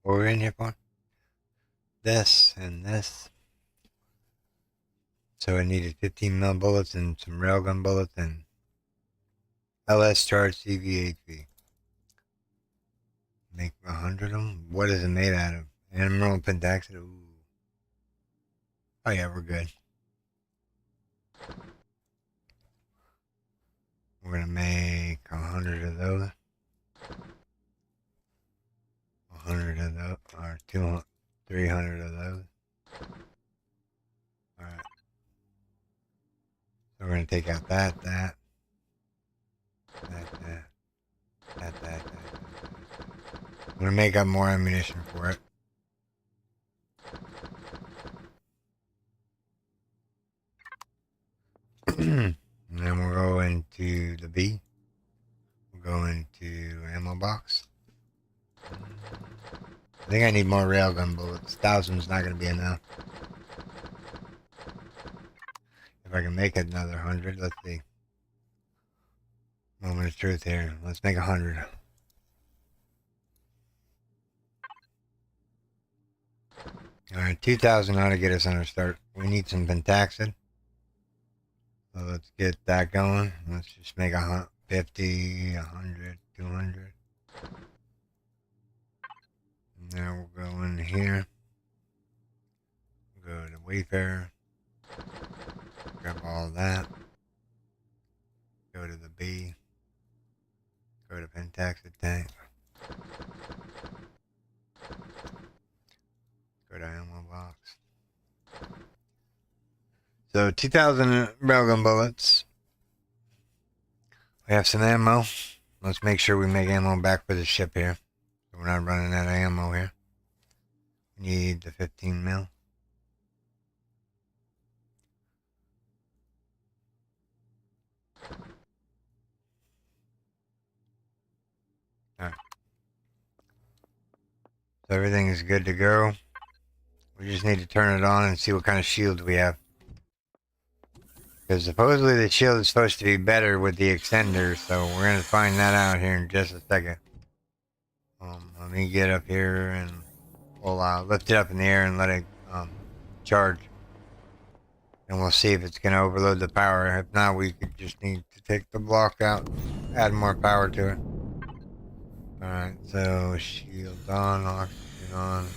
What we're in here for? This and this. So I needed 15 mil bullets and some railgun bullets and LS charge CVHV. Make 100 of them? What is it made out of? Emerald pentaxid? Ooh. Oh yeah, we're good. We're gonna make 100 of those. 100 of those, or 200, 300 of those. Alright. So we're gonna take out that. I'm gonna make up more ammunition for it. And then we'll go into the B. We'll go into ammo box. I think I need more railgun bullets. 1,000's not gonna be enough. If I can make it another 100, let's see. Moment of truth here. Let's make 100. Alright, 2,000 ought to get us on our start. We need some pentaxid. So let's get that going. Let's just make 50, 100, 200. Now we'll go in here. Go to Wayfarer. Grab all that. Go to the B. Go to pentaxid tank. Go to ammo box. So 2,000 railgun bullets. We have some ammo. Let's make sure we make ammo back for the ship here. So we're not running out of ammo here. We need the 15 mil. Alright. So everything is good to go. We just need to turn it on and see what kind of shield we have. Because supposedly the shield is supposed to be better with the extender, so we're going to find that out here in just a second. Let me get up here and we'll lift it up in the air and let it charge. And we'll see if it's going to overload the power. If not, we could just need to take the block out, add more power to it. Alright, so shield on, oxygen on.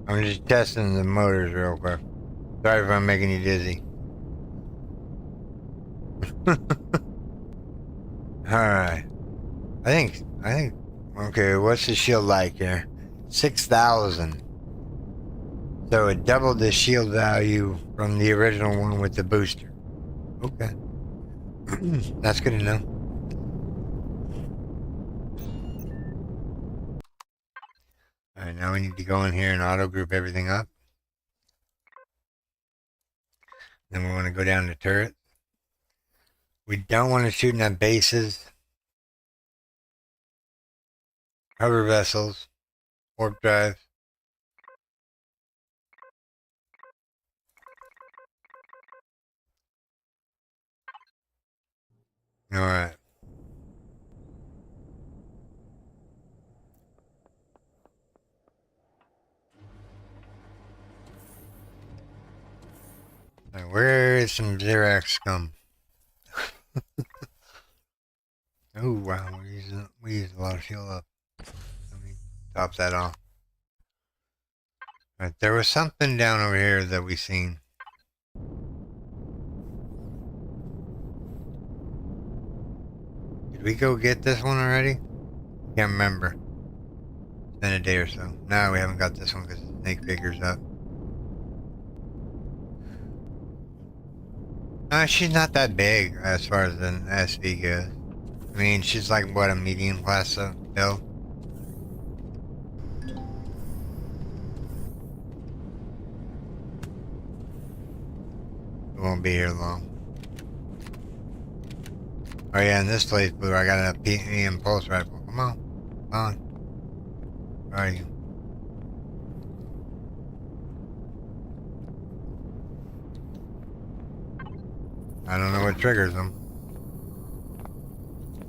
I'm just testing the motors real quick. Sorry if I'm making you dizzy. Alright. I think, okay, what's the shield like here? 6,000. So it doubled the shield value from the original one with the booster. Okay. That's good to know. Alright, now we need to go in here and auto group everything up. Then we want to go down to turret. We don't want to shoot at bases, hover vessels, warp drives. Alright. Now, where is some Xerax scum? Oh wow, we used a lot of fuel up. Let me top that off. Alright, there was something down over here that we seen. Did we go get this one already? Can't remember. It's been a day or so. No, we haven't got this one because the snake figure's up. She's not that big as far as an SV goes. I mean, she's like, what, a medium class build? won't be here long. Oh yeah, in this place, Blue, I got a PM pulse rifle. Come on. Come on. Where are you? I don't know what triggers them.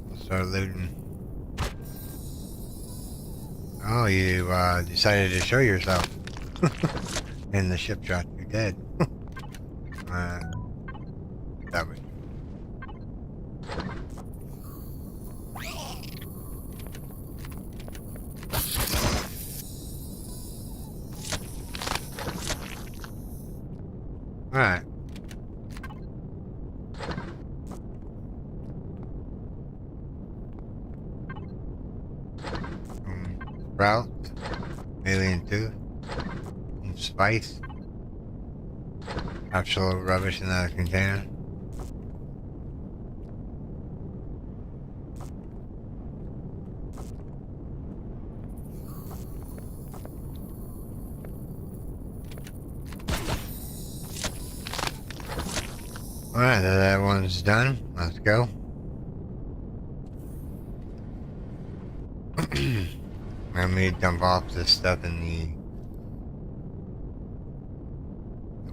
We'll start looting. Oh, you decided to show yourself. And the ship shot you dead. That was... Alright. Sprout. Alien tooth. Some spice. Absolute rubbish in that container. Alright, that one's done. Let's go. Let me dump off this stuff in the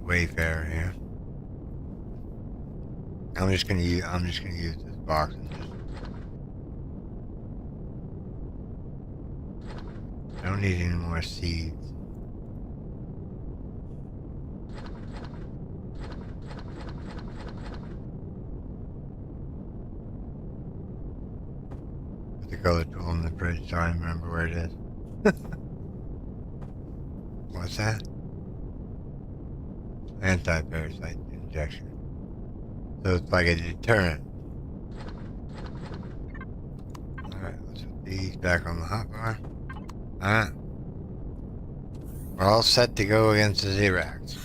Wayfarer here. I'm just gonna use this box and just... I don't need any more seeds. Put the color tool in the fridge so I remember where it is. What's that? Anti-parasite injection. So it's like a deterrent. Alright, let's put these back on the hotbar. Alright. We're all set to go against the Xerax.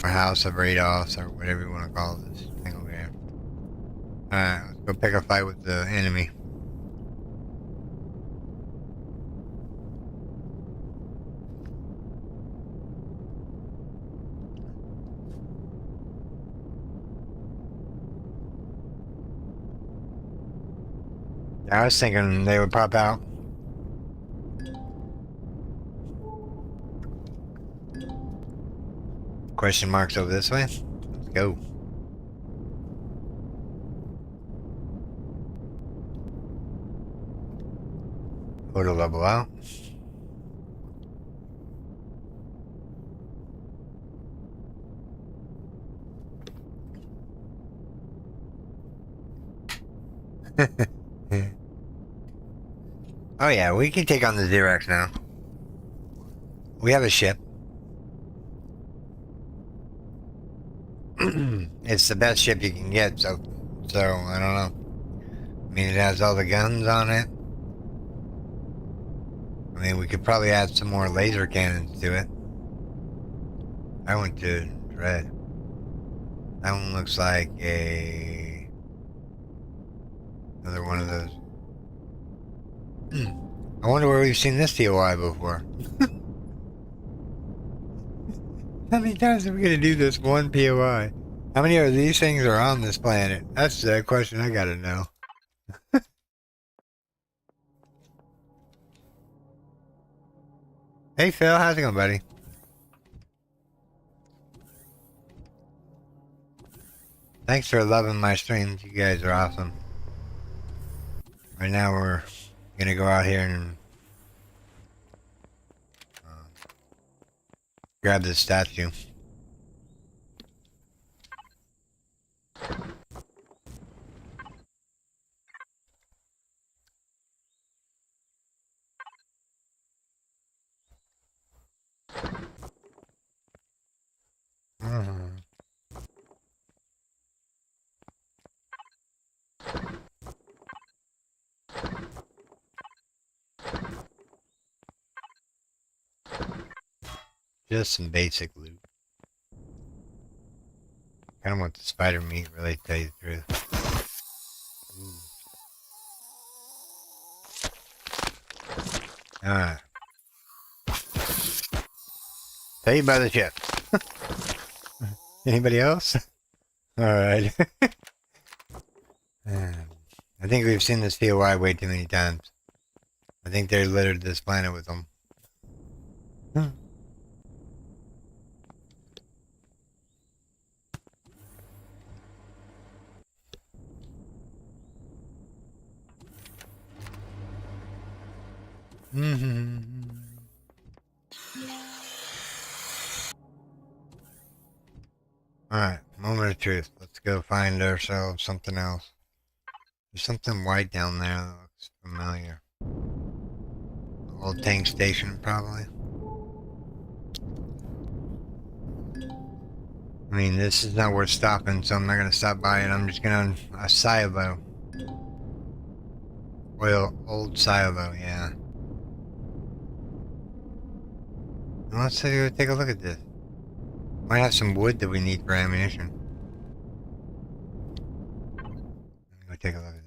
Or House of Rados, or whatever you want to call this thing over here. Alright, let's go pick a fight with the enemy. I was thinking they would pop out. Question marks over this way. Let's go. Photo level out. Oh yeah, we can take on the Xerax now. We have a ship. It's the best ship you can get, so I don't know. I mean, it has all the guns on it. I mean, we could probably add some more laser cannons to it. I went to Dread. That one looks like another one of those. I wonder where we've seen this DOI before. How many times are we gonna do this one POI? How many of these things are on this planet? That's the question I gotta know. Hey Phil, how's it going, buddy? Thanks for loving my streams. You guys are awesome. Right now we're gonna go out here and grab this statue. Just some basic loot. Kinda want the spider meat, really, to tell you the truth. Alright. Tell you about the ship. Anybody else? Alright. I think we've seen this POI way too many times. I think they littered this planet with them. Alright, moment of truth. Let's go find ourselves something else. There's something white down there that looks familiar. Old tank station, probably. I mean, this is not worth stopping, so I'm not going to stop by it. I'm just going to a silo. Old silo, yeah. Well, let's take a look at this. Might have some wood that we need for ammunition. Let me go take a look at this.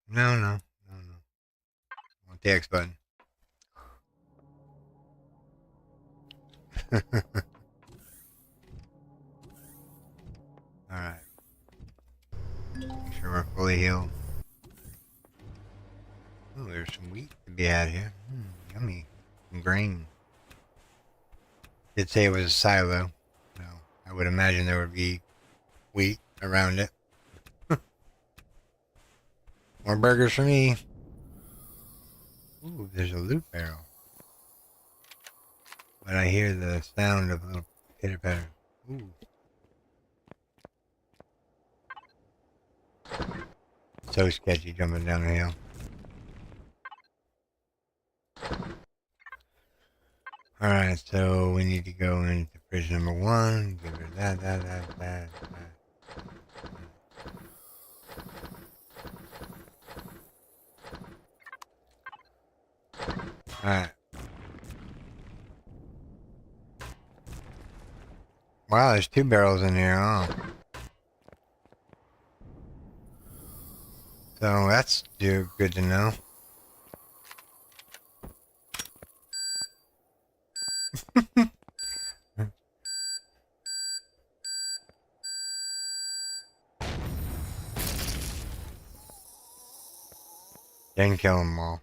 No. I want the X button. Alright. Make sure we're fully healed. Oh, there's some wheat to be had here. Yummy. Some grain. Did say it was a silo. So I would imagine there would be wheat around it. More burgers for me. Ooh, there's a loot barrel. But I hear the sound of a little pitter patter. Ooh. So sketchy jumping down the hill. Alright, so we need to go into fridge number 1. Give her that. Alright. Wow, there's 2 barrels in here, huh? So that's good to know. Didn't kill them all.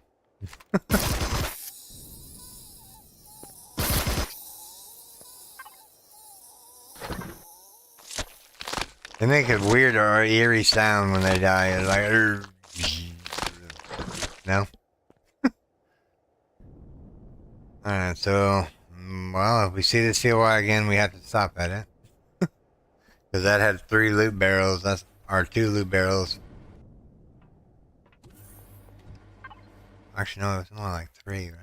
They make a weird or eerie sound when they die. It's like, no? Alright, so, well, if we see this COI again, we have to stop at it. Because that had 3 loot barrels. That's our 2 loot barrels. Actually, no, it's more like 3, right?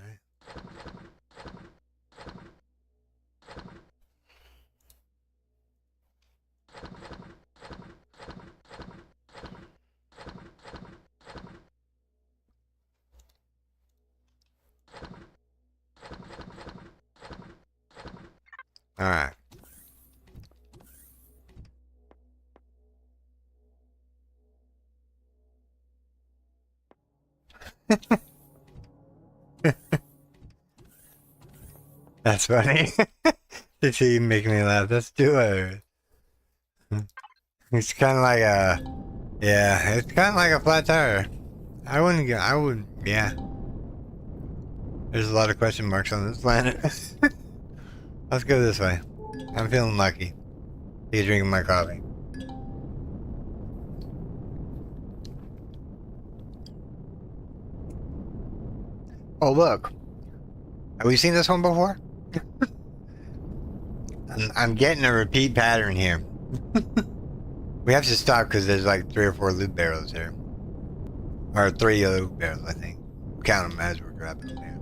Alright. That's funny. Did she make me laugh? That's too hilarious. It's kind of like a, yeah, it's kind of like a flat tire. Yeah. There's a lot of question marks on this planet. Let's go this way. I'm feeling lucky. He's drinking my coffee. Oh, look. Have we seen this one before? I'm getting a repeat pattern here. We have to stop because there's like 3 or 4 loot barrels here. Or 3 loot barrels, I think. Count them as we're grabbing them here.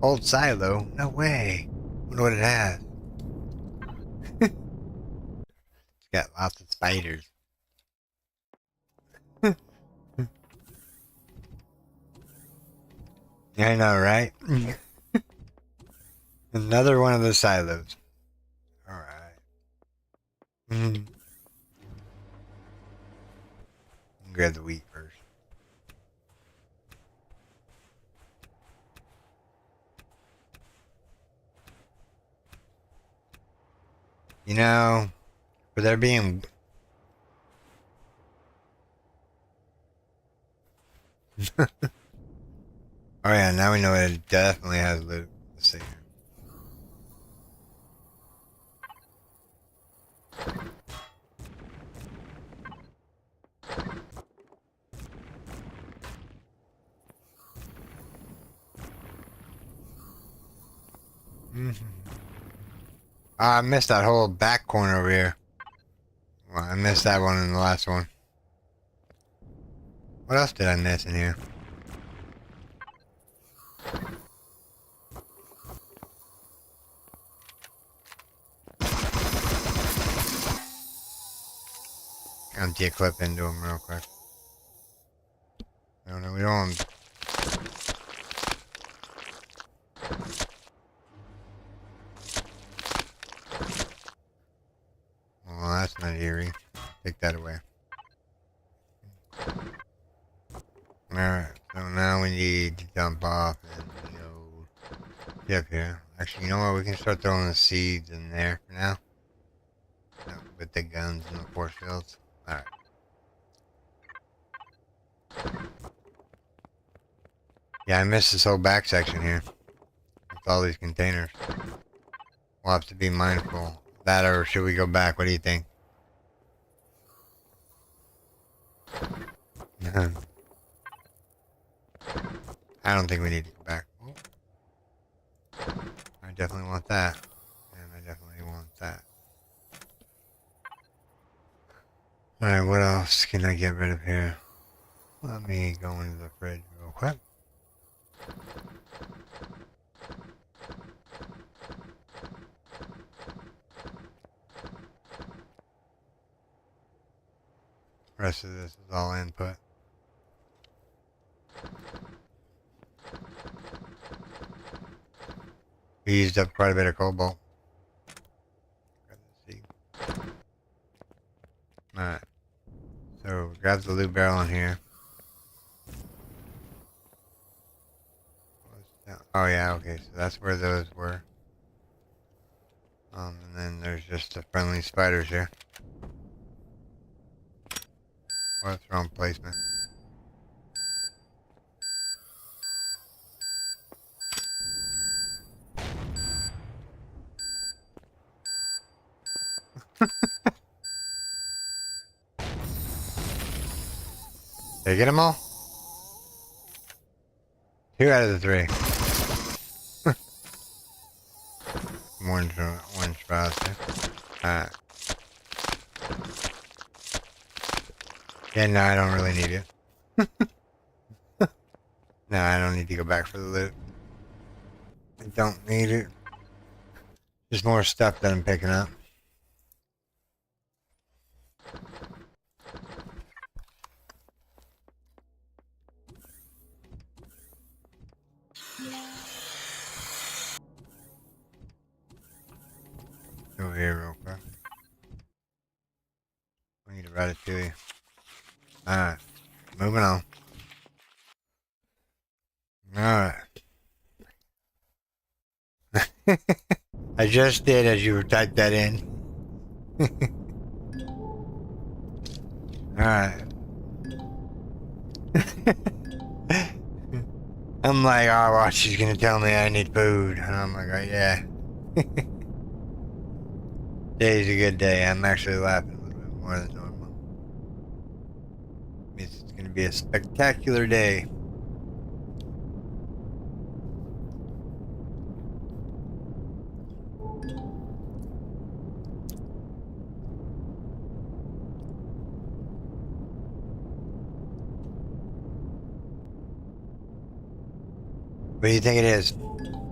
Old silo? No way. Wonder what it has. It's got lots of spiders. I know, right? Another one of the silos. Alright. Grab the wheat first. You know, for there being... Oh yeah, now we know it definitely has loot. Let's see here. I missed that whole back corner over here. Well, I missed that one in the last one. What else did I miss in here? Empty a clip into him real quick. No, we don't. Well, that's not eerie. Take that away. Alright, so now we need to dump off in the old ship here. Actually, you know what? We can start throwing the seeds in there for now. No, with the guns and the force fields. Alright. Yeah, I missed this whole back section here. With all these containers. We'll have to be mindful. That or should we go back? What do you think? I don't think we need to go back. Oh. I definitely want that. And I definitely want that. Alright, what else can I get rid of here? Let me go into the fridge real quick. Rest of this is all input. We used up quite a bit of cobalt. Alright. So grab the loot barrel in here. Oh yeah, okay, so that's where those were. And then there's just the friendly spiders here. What's wrong placement? Did I get them all? 2 out of the 3. Orange sprouts there. Alright. Yeah, no, I don't really need it. No, I don't need to go back for the loot. I don't need it. There's more stuff that I'm picking up. Over here real quick. We need a ratatouille. Alright. Moving on. Alright. I just did as you typed that in. Alright. I'm like, oh, well, she's gonna tell me I need food. And I'm like, oh, yeah. Today's a good day. I'm actually laughing a little bit more than normal. It's gonna be a spectacular day. What do you think it is?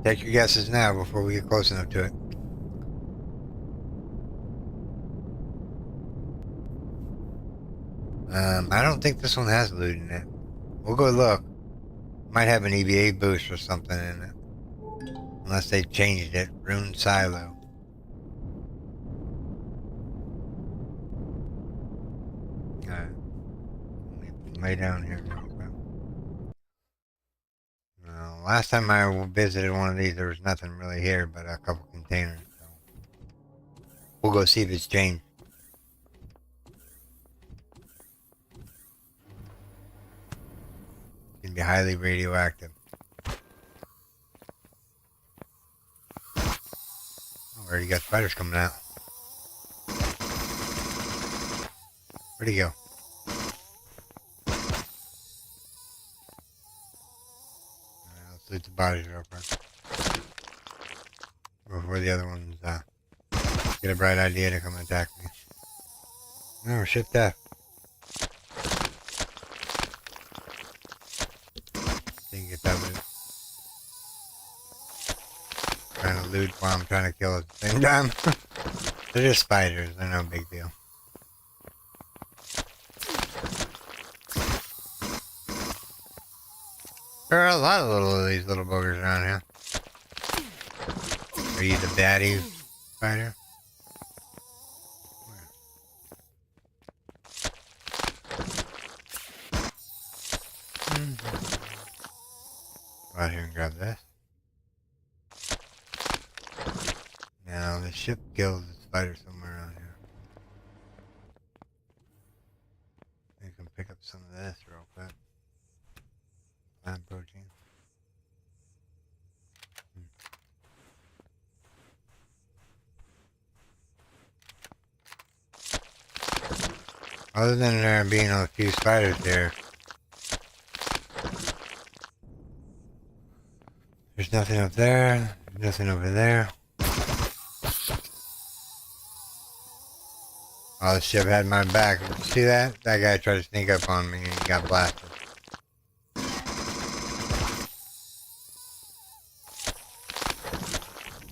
Take your guesses now before we get close enough to it. I don't think this one has loot in it. We'll go look. Might have an EVA boost or something in it. Unless they changed it. Rune Silo. Alright. Let me lay down here real quick. Last time I visited one of these, there was nothing really here but a couple containers. So. We'll go see if it's changed. It's gonna be highly radioactive. Oh, already got spiders coming out. Where'd he go? Let's loot the bodies real quick. Before the other ones get a bright idea to come attack me. No, shit that. Didn't get that loot. Trying to loot while I'm trying to kill at the same time. They're just spiders, they're no big deal. There are a lot of these little boogers around here. Are you the baddie spider? Go out here and grab this. Now the ship kills the spider somewhere around here. You can pick up some of this real quick. Plant protein. Other than there being a few spiders there, there's nothing up there, nothing over there. Oh, the ship had my back. Did you see that? That guy tried to sneak up on me and he got blasted.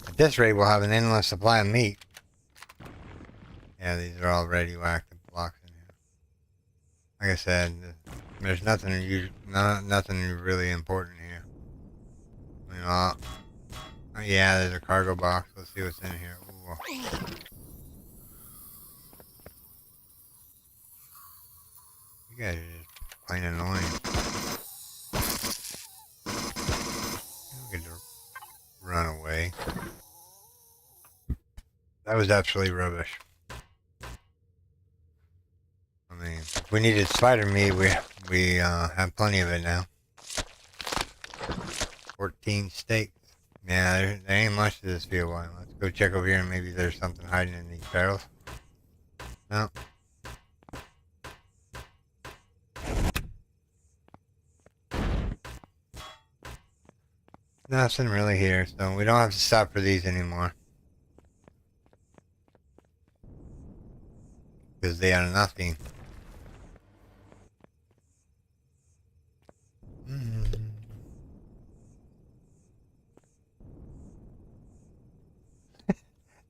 At this rate, we'll have an endless supply of meat. Yeah, these are all radioactive blocks in here. Like I said, there's nothing really important here. I mean, yeah, there's a cargo box. Let's see what's in here. Ooh. You guys are just plain annoying. You get to run away. That was absolutely rubbish. I mean, if we needed spider meat, we have plenty of it now. 14 steaks. Yeah, there ain't much to this field. Let's go check over here and maybe there's something hiding in these barrels. No. Nothing really here, so we don't have to stop for these anymore. Because they are nothing.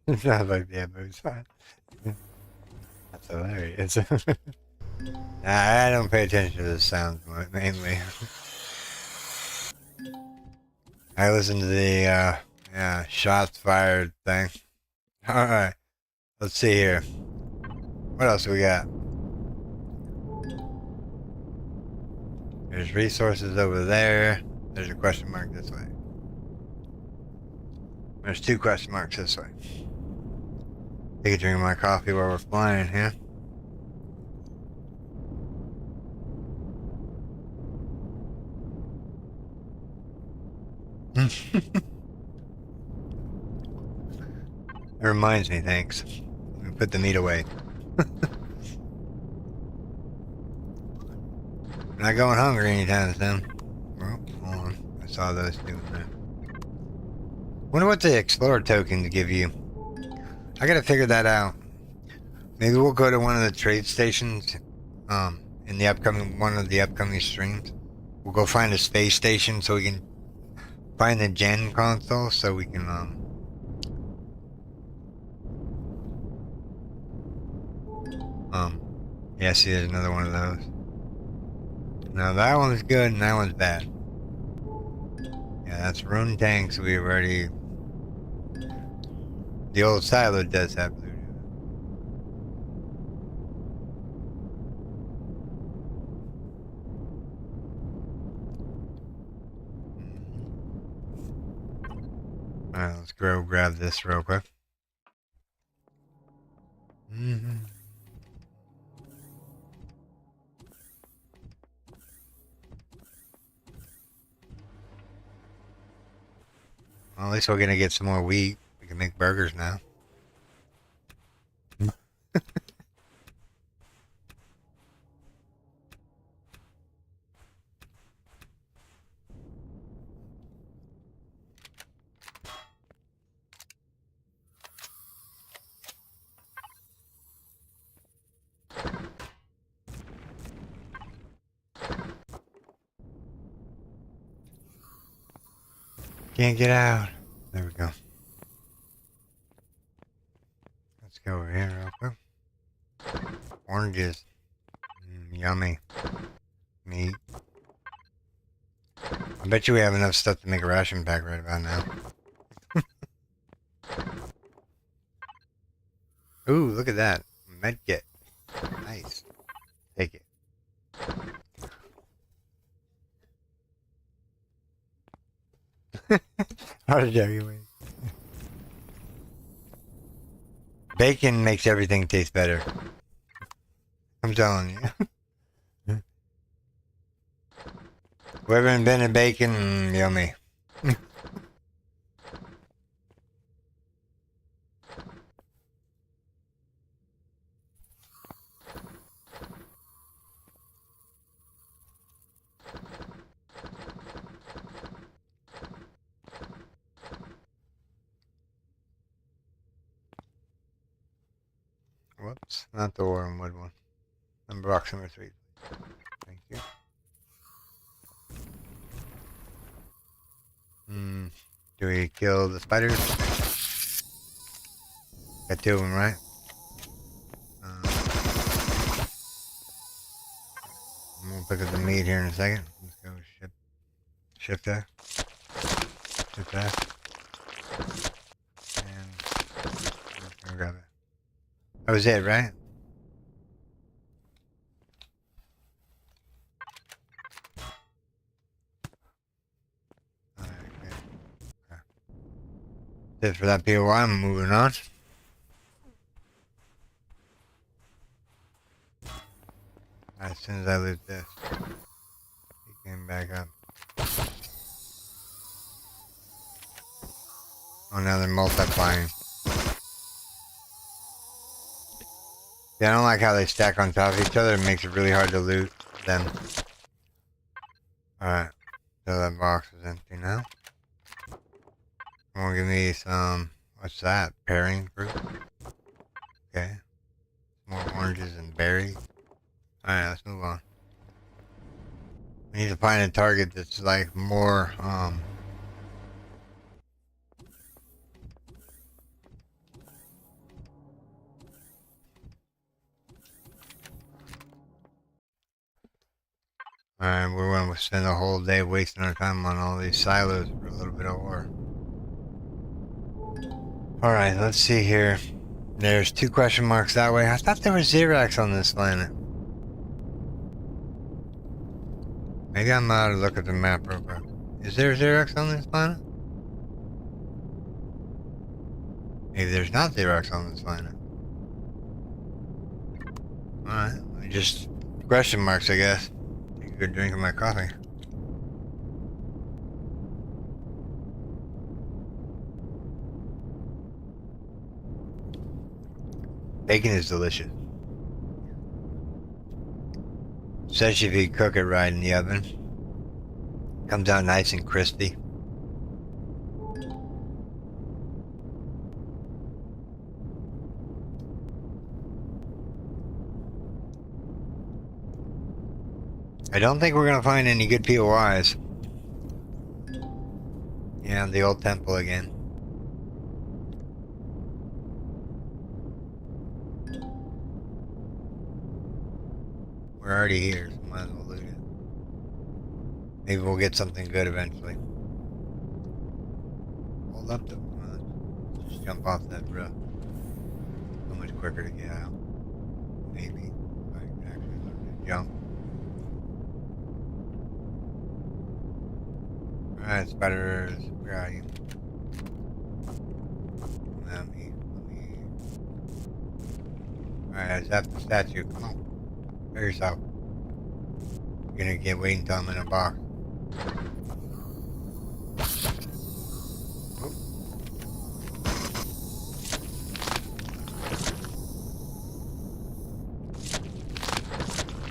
It's not like bamboo sign. That's hilarious. Nah, I don't pay attention to the sounds mainly. I listen to the shots fired thing. Alright. Let's see here. What else we got? There's resources over there. There's a question mark this way. There's 2 question marks this way. Take a drink of my coffee while we're flying here. It reminds me, thanks. Let me put the meat away. I'm not going hungry anytime soon. Oh, hold on. I saw those 2 in there. Wonder what the Explorer token to give you. I gotta figure that out. Maybe we'll go to one of the trade stations in the one of the upcoming streams. We'll go find a space station so we can find the gen console so we can yeah, see, there's another one of those. Now that one's good and that one's bad. Yeah, that's rune tanks. We've already. The old silo does have blue. Alright, let's go grab this real quick. Mm-hmm. Well, at least we're gonna get some more wheat. We can make burgers now. Can't get out. There we go. Let's go over here real quick. Oranges. Yummy. Meat. I bet you we have enough stuff to make a ration pack right about now. Ooh, look at that. Medkit. Nice. Take it. How did you win? Bacon makes everything taste better. I'm telling you. Whoever invented bacon, yummy. Whoops, not the ore and wood one. Box number 3. Thank you. Do we kill the spiders? Got 2 of them, right? I'm gonna pick up the meat here in a second. Let's go shift that. Shift that. And I'm just gonna grab it. That was it, right? Alright, good. Okay. That's it for that POI. I'm moving on. As soon as I lose this, he came back up. Oh, now they're multiplying. Yeah, I don't like how they stack on top of each other. It makes it really hard to loot them. Alright, so that box is empty now. I'm gonna give me some, what's that? Pairing fruit? Okay. More oranges and berries. Alright, let's move on. We need to find a target that's like more, Alright, we're gonna spend the whole day wasting our time on all these silos for a little bit of ore. Alright, let's see here. There's 2 question marks that way. I thought there was Xerox on this planet. Maybe I'm out to look at the map real quick. Is there Xerox on this planet? Maybe there's not Xerox on this planet. Alright, just question marks, I guess. Take a good drink of my coffee. Bacon is delicious. Especially if you cook it right in the oven. Comes out nice and crispy. I don't think we're gonna find any good POIs. Yeah, the old temple again. We're already here, so might as well loot it. Maybe we'll get something good eventually. Hold up though. Just jump off that roof. So much quicker to get out. Maybe. I can actually learn to jump. Alright, spiders. Where are you? Let me. Alright, that's after the statue. Come on. Show yourself. You're gonna get waiting until I'm in a box. Oh.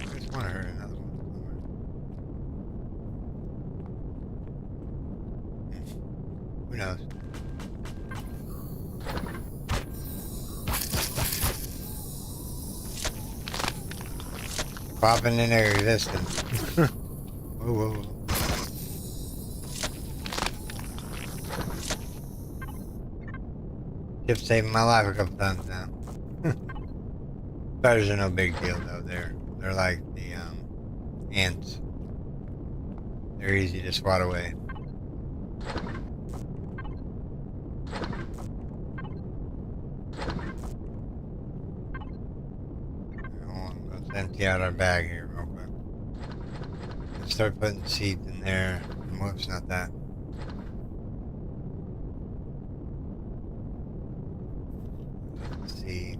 I just want to hurt another one. Who knows? Popping in their existence. Whoa, whoa, whoa. Ship saving my life a couple times now. Spiders are no big deal though. They're like the ants. They're easy to swat away. Let's empty out our bag here real quick. Let's start putting seeds in there. Whoops, not that. Seed.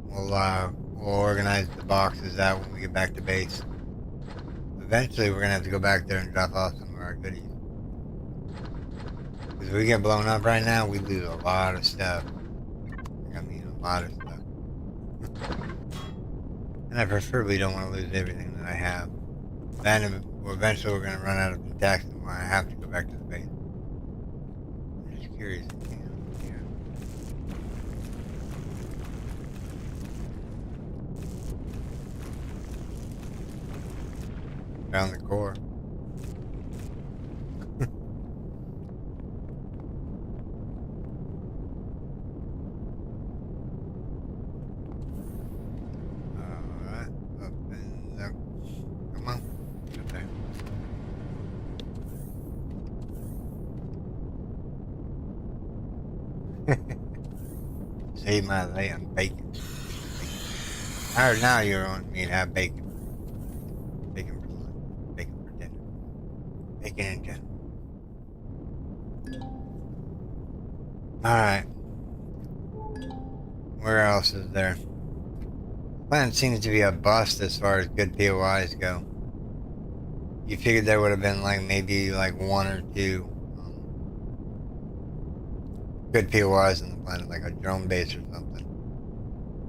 We'll organize the boxes out when we get back to base. Eventually, we're gonna have to go back there and drop off some of our goodies. Because if we get blown up right now, we lose a lot of stuff. I mean, a lot of stuff. And I preferably don't want to lose everything that I have. Then eventually we're gonna run out of attacks and I have to go back to the base. I'm just curious. Found the core. Alright, up and up. Come on. Get there. Save my lay on bacon. I heard now you're on me to have bacon. Bacon for lunch. Bacon for dinner. Bacon in general. Alright. Where else is there? Planet seems to be a bust as far as good POIs go. You figured there would have been like maybe like one or two good POIs on the planet, like a drone base or something.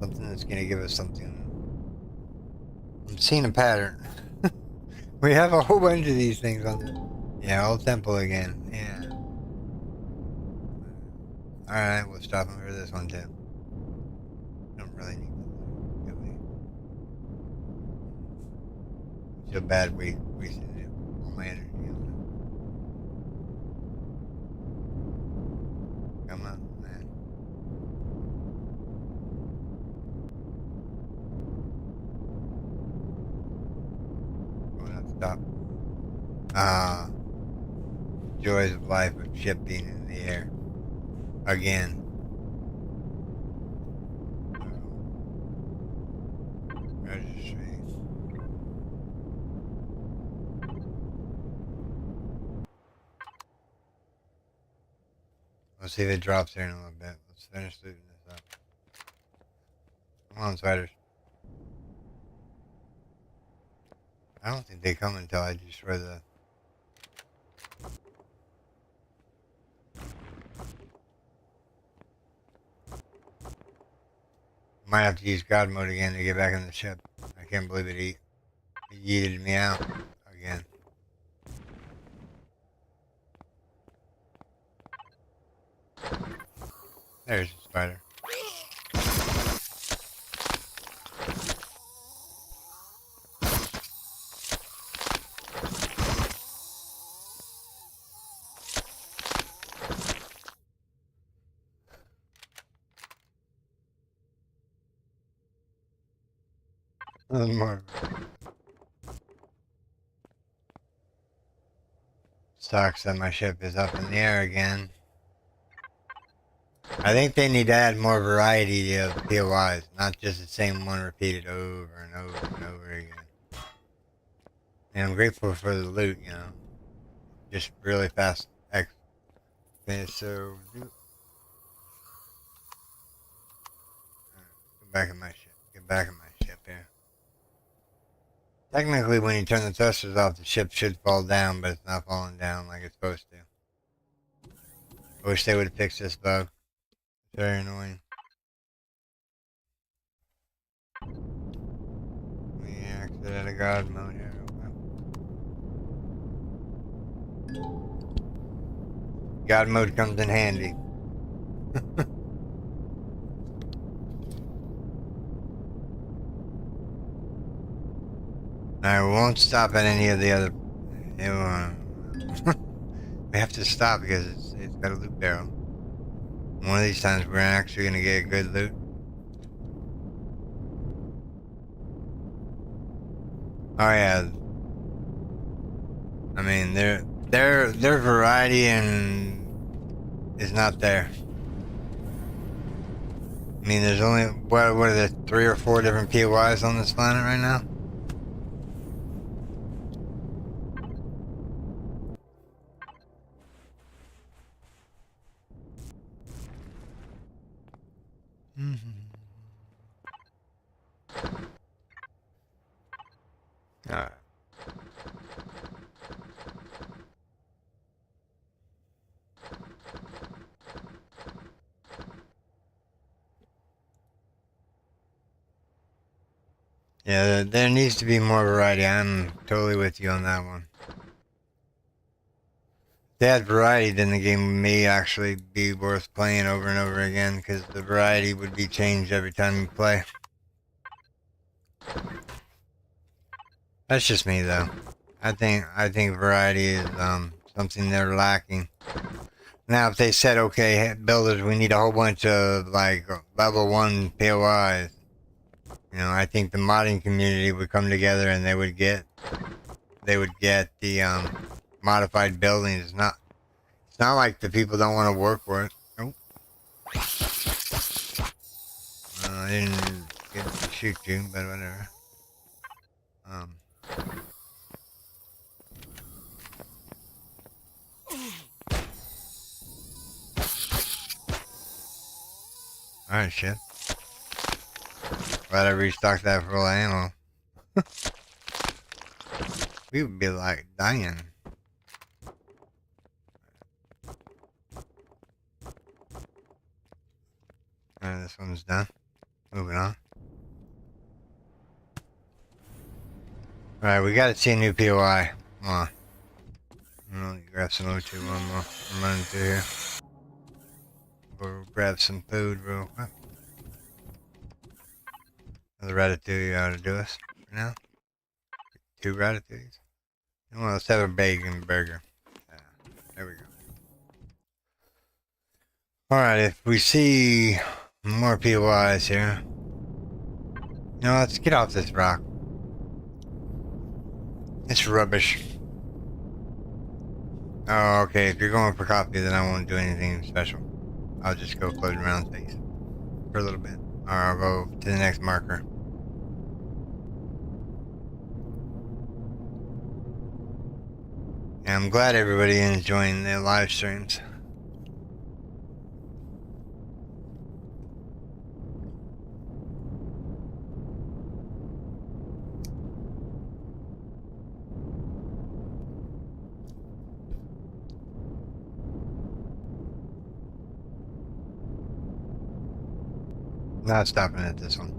Something that's gonna give us something. I'm seeing a pattern. We have a whole bunch of these things on the... Yeah, old temple again. Yeah. Alright, we'll stop him for this one too. Don't really need to, do we? Feel bad wasting all my energy on it. Come on, man. Going up top. Joys of life of ship being in the air. Again. Registry. Let's see if it drops here in a little bit. Let's finish looting this up. Come on, spiders. I don't think they come until I destroy the... Might have to use God mode again to get back in the ship. I can't believe it yeeted me out again. There's a spider. Nothing more. Sucks that my ship is up in the air again. I think they need to add more variety of POIs, not just the same one repeated over and over and over again. And I'm grateful for the loot, you know. Just really fast X. So back in my ship. Get back in my ship here. Technically, when you turn the thrusters off, the ship should fall down, but it's not falling down like it's supposed to. I wish they would fix this bug. It's very annoying. We exit out of God mode here. God mode comes in handy. Alright, we won't stop at any of the other... we have to stop because it's got a loot barrel. One of these times we're actually going to get good loot. Oh yeah. I mean, their variety and is not there. I mean, there's only, what are there, 3 or 4 different POIs on this planet right now? Alright. Yeah, there needs to be more variety. I'm totally with you on that one. If they had variety, then the game may actually be worth playing over and over again, because the variety would be changed every time you play. That's just me, though. I think variety is something they're lacking. Now, if they said, okay, builders, we need a whole bunch of like level 1 POIs, you know, I think the modding community would come together and they would get the modified buildings. It's not like the people don't want to work for it. Nope. I didn't get to shoot you, but whatever. Alright, shit. Glad I restocked that full of ammo. We would be like dying. Alright, this one's done. Moving on. Alright, we gotta see a new POI. Come on. Grab some O2 one more. I'm running through here. We'll grab some food real quick. Another ratatouille ought to do us for now. 2 ratatouilles. Well, let's have a bacon burger. Yeah, there we go. Alright, if we see more POIs here. You know, let's get off this rock. It's rubbish. Oh, okay, if you're going for coffee, then I won't do anything special. I'll just go floating around space for a little bit. Or I'll go to the next marker. And I'm glad everybody is enjoying the live streams. Not stopping at this one.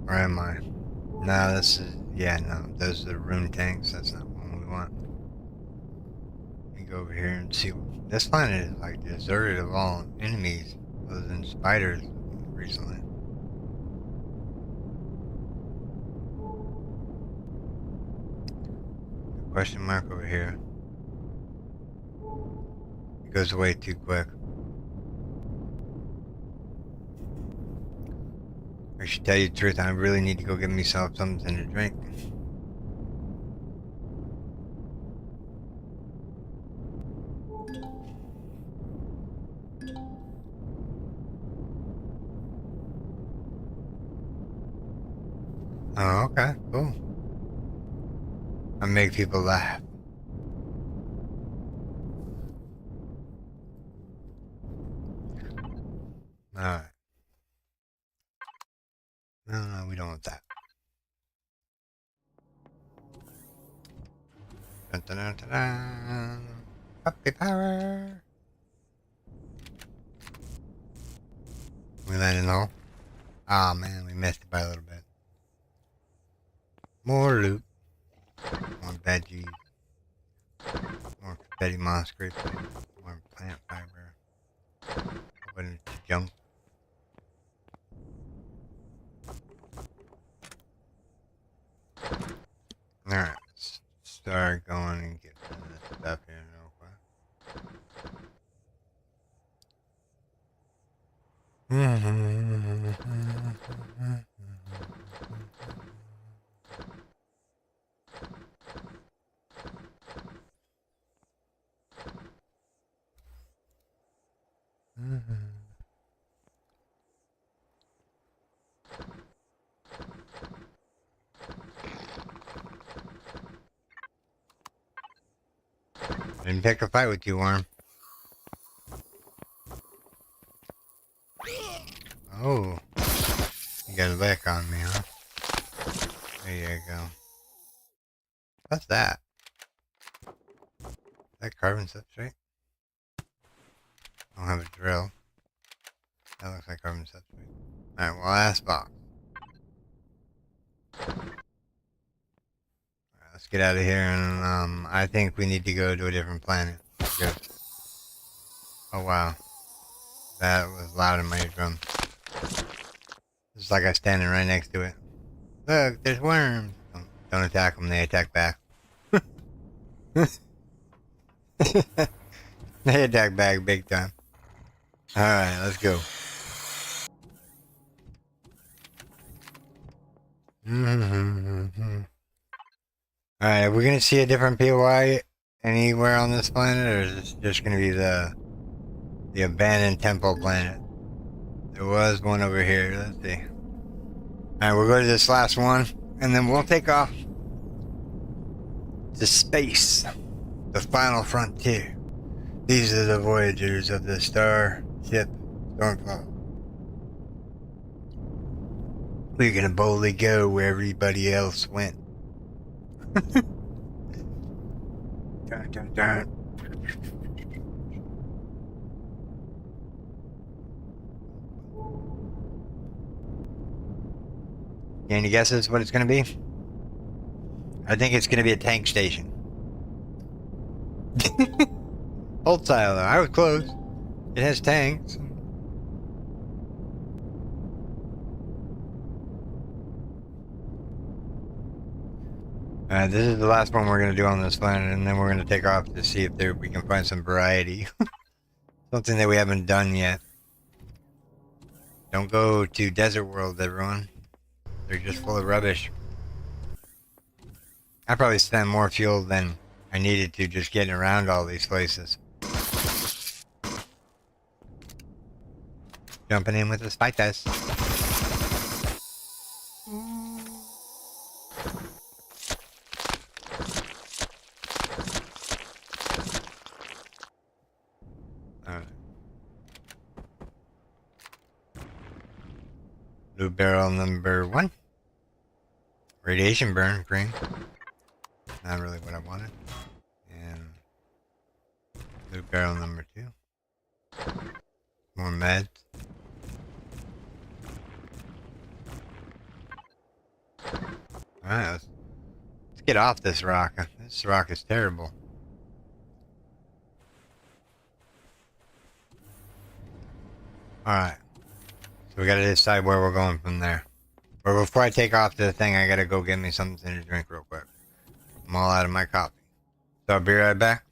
Where am I? No, this is, yeah, no, those are the rune tanks. That's not what we want. Let me go over here and see. This planet is like deserted of all enemies other than spiders recently. Question mark over here. It goes away too quick. I should tell you the truth, I really need to go get myself something to drink. Oh, okay, cool. I make people laugh. Alright. we don't want that. Dun, dun, dun, dun, dun. Puppy power. We landed in the hole. Ah, man, we missed it by a little bit. More loot. More veggies. More confetti moss scrape. More plant fiber. A bunch of junk. Alright, let's start going and get some of this stuff here real quick. Didn't pick a fight with you, Worm. Oh, you got a lick on me, huh? There you go. What's that? Is that carbon substrate? I don't have a drill. That looks like carbon substrate. Alright, well, last box. Alright, let's get out of here, and I think we need to go to a different planet. Good. Oh wow, that was loud in my eardrum. It's like I was standing right next to it. Look, there's worms. Don't attack them; they attack back. They attack back big time. All right, let's go. All right, are we gonna see a different POI anywhere on this planet, or is this just gonna be the abandoned temple planet? There was one over here. Let's see. Alright, we'll go to this last one, and then we'll take off to space. The final frontier. These are the voyagers of the starship Stormfall. We're gonna boldly go where everybody else went. Dun, dun, dun. Any guesses what it's gonna be? I think it's gonna be a tank station. Old style though, I was close. It has tanks. Alright, this is the last one we're gonna do on this planet, and then we're gonna take off to see if we can find some variety. Something that we haven't done yet. Don't go to Desert World, everyone. They're just full of rubbish. I probably spent more fuel than I needed to just getting around all these places. Jumping in with the spy test. Alright. Blue barrel number 1. Radiation burn, green. Not really what I wanted. And blue barrel number 2. More meds. Alright, let's get off this rock. This rock is terrible. Alright. So we gotta decide where we're going from there. But before I take off to the thing, I gotta go get me something to drink real quick. I'm all out of my coffee. So I'll be right back.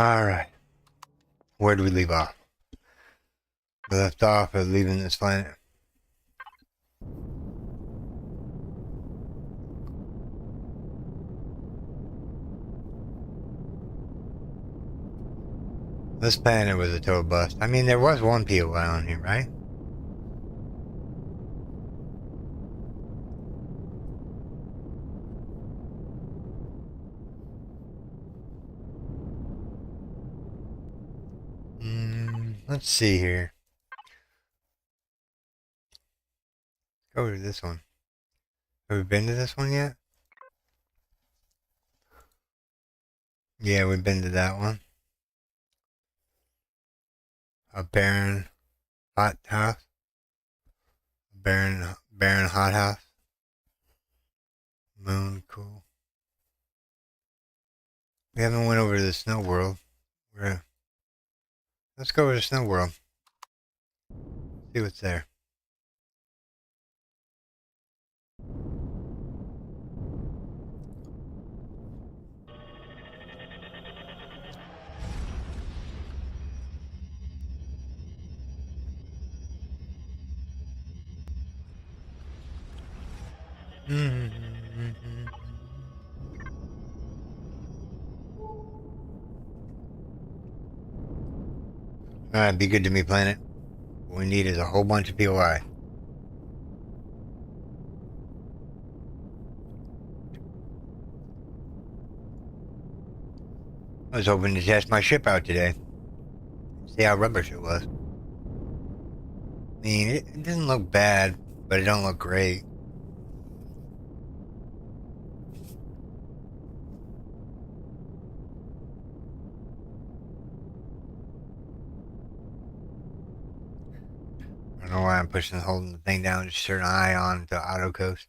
Alright. Where do we leave off? We left off at leaving this planet. This planet was a total bust. I mean, there was one POI on here, right? Let's see here. Go to this one. Have we been to this one yet? Yeah, we've been to that one. A barren hot house. Barren hot house. Moon, cool. We haven't went over to the snow world. Let's go over to snow world. See what's there. Alright, be good to me, planet. What we need is a whole bunch of POI. I was hoping to test my ship out today. See how rubbish it was. I mean, it doesn't look bad, but it don't look great. I don't know why I'm holding the thing down, just turn an eye on to auto coast.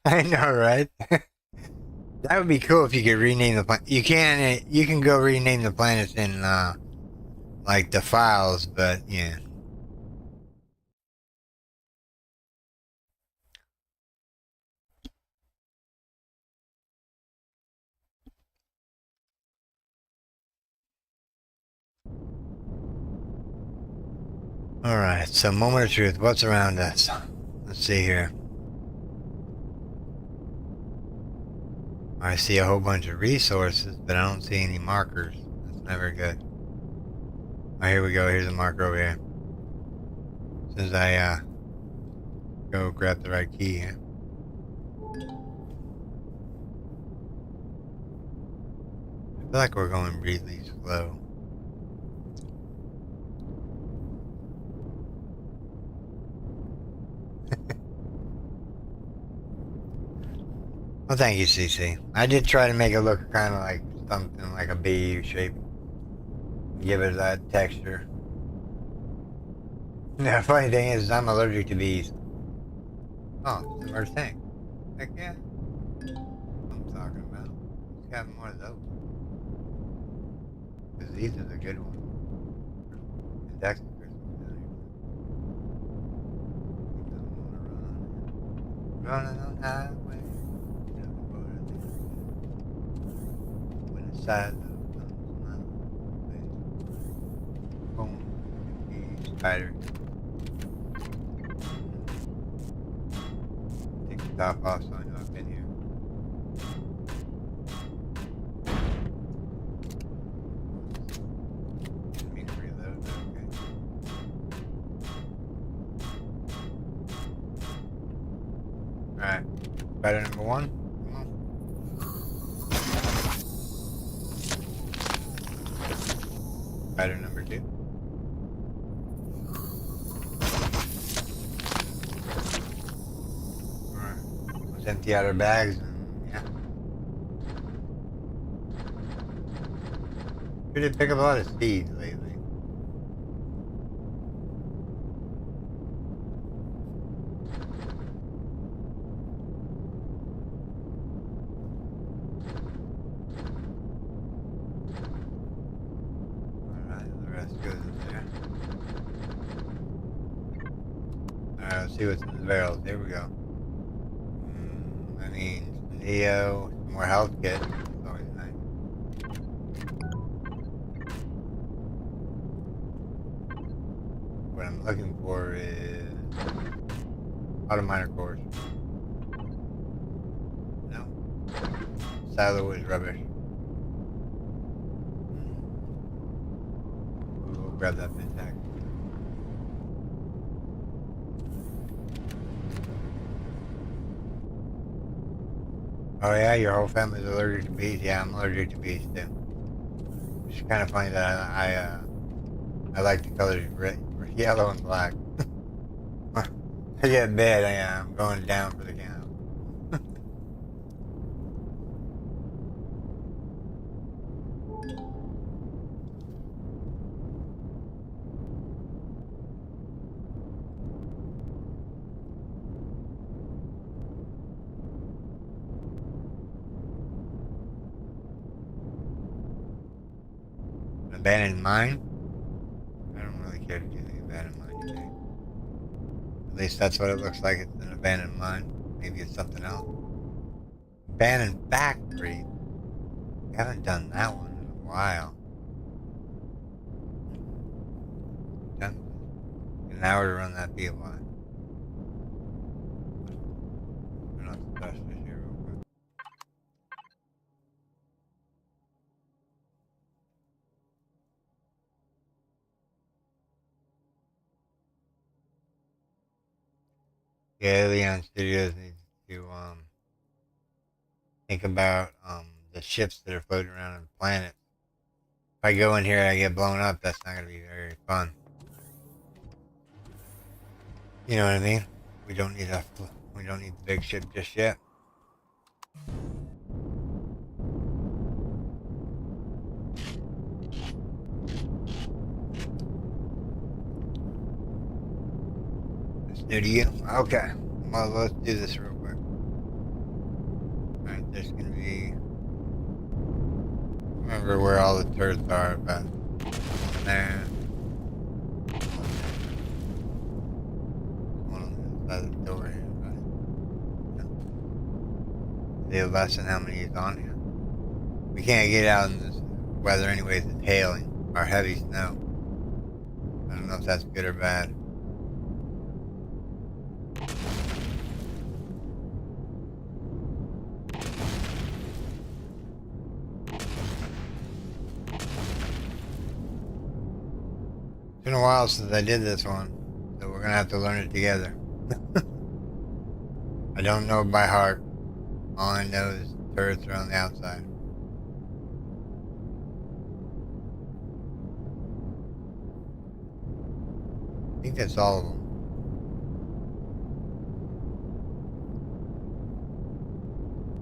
I know, right? That would be cool if you could rename the planet. You can go rename the planets in, like the files, but yeah. Alright, so moment of truth. What's around us? Let's see here. I see a whole bunch of resources, but I don't see any markers. That's never good. Oh, here we go. Here's a marker over here. As soon as I go grab the right key here. I feel like we're going really slow. Well, thank you, CC. I did try to make it look kind of like something like a bee shape. Give it that texture. The funny thing is, I'm allergic to bees. Oh, similar thing. Heck yeah. I'm talking about. Let's have more of those. Because these are the good ones. And that's the crystals down here. Keep them on the run. Running on highway. When the side load comes my way. Boom. Spider. Take the top off so I know I've been here. Didn't mean to reload, but okay. Alright. Spider number one. Come on. Spider number two. Alright. Let's empty out our bags and yeah. Sure did pick up a lot of speed lately. Alright, let's see what's in the barrels. Here we go. I mean, Neo, more health kit. That's always nice. What I'm looking for is auto miner cores. No. Silo is rubbish. We'll grab that pentac. Oh yeah, your whole family's allergic to bees. Yeah, I'm allergic to bees too. It's kind of funny that I like the colors red, yellow, and black. I get bad. I'm going down for the count. An abandoned mine? I don't really care to do the abandoned mine today. At least that's what it looks like. It's an abandoned mine. Maybe it's something else. Abandoned factory. We haven't done that one in a while. Done an hour to run that BOI. Turn off the test this here real quick. Yeah, Leon Studios needs to think about the ships that are floating around on the planet. If I go in here and I get blown up, that's not gonna be very fun. You know what I mean? We don't need the big ship just yet. It's new to you? Okay. Well, let's do this real quick. Alright, there's gonna be... Remember where all the turrets are, but... One there. One on the other side of the door here, right? The lesson how many is on here. We can't get out in this weather anyways. It's hailing or heavy snow. I don't know if that's good or bad. It's been a while since I did this one, so we're gonna have to learn it together. I don't know by heart. All I know is turrets are on the outside. I think that's all of them.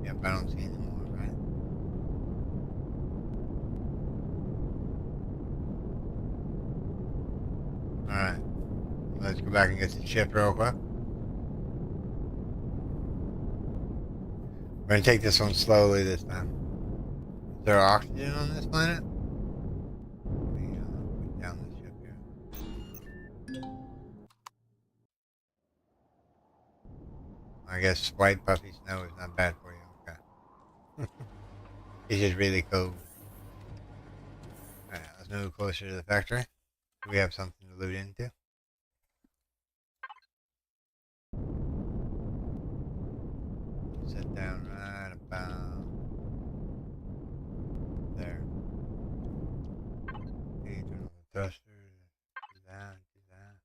Yep, I don't see any more, right? Alright. Let's go back and get the ship real quick. We're gonna take this one slowly this time. Is there oxygen on this planet? Let me put down the ship here. I guess white puffy snow is not bad for you. Okay. It's just really cold. Alright, let's move closer to the factory. Do we have something to loot into? Sit down right about there. Okay, turn on the thrusters. Do that, do that.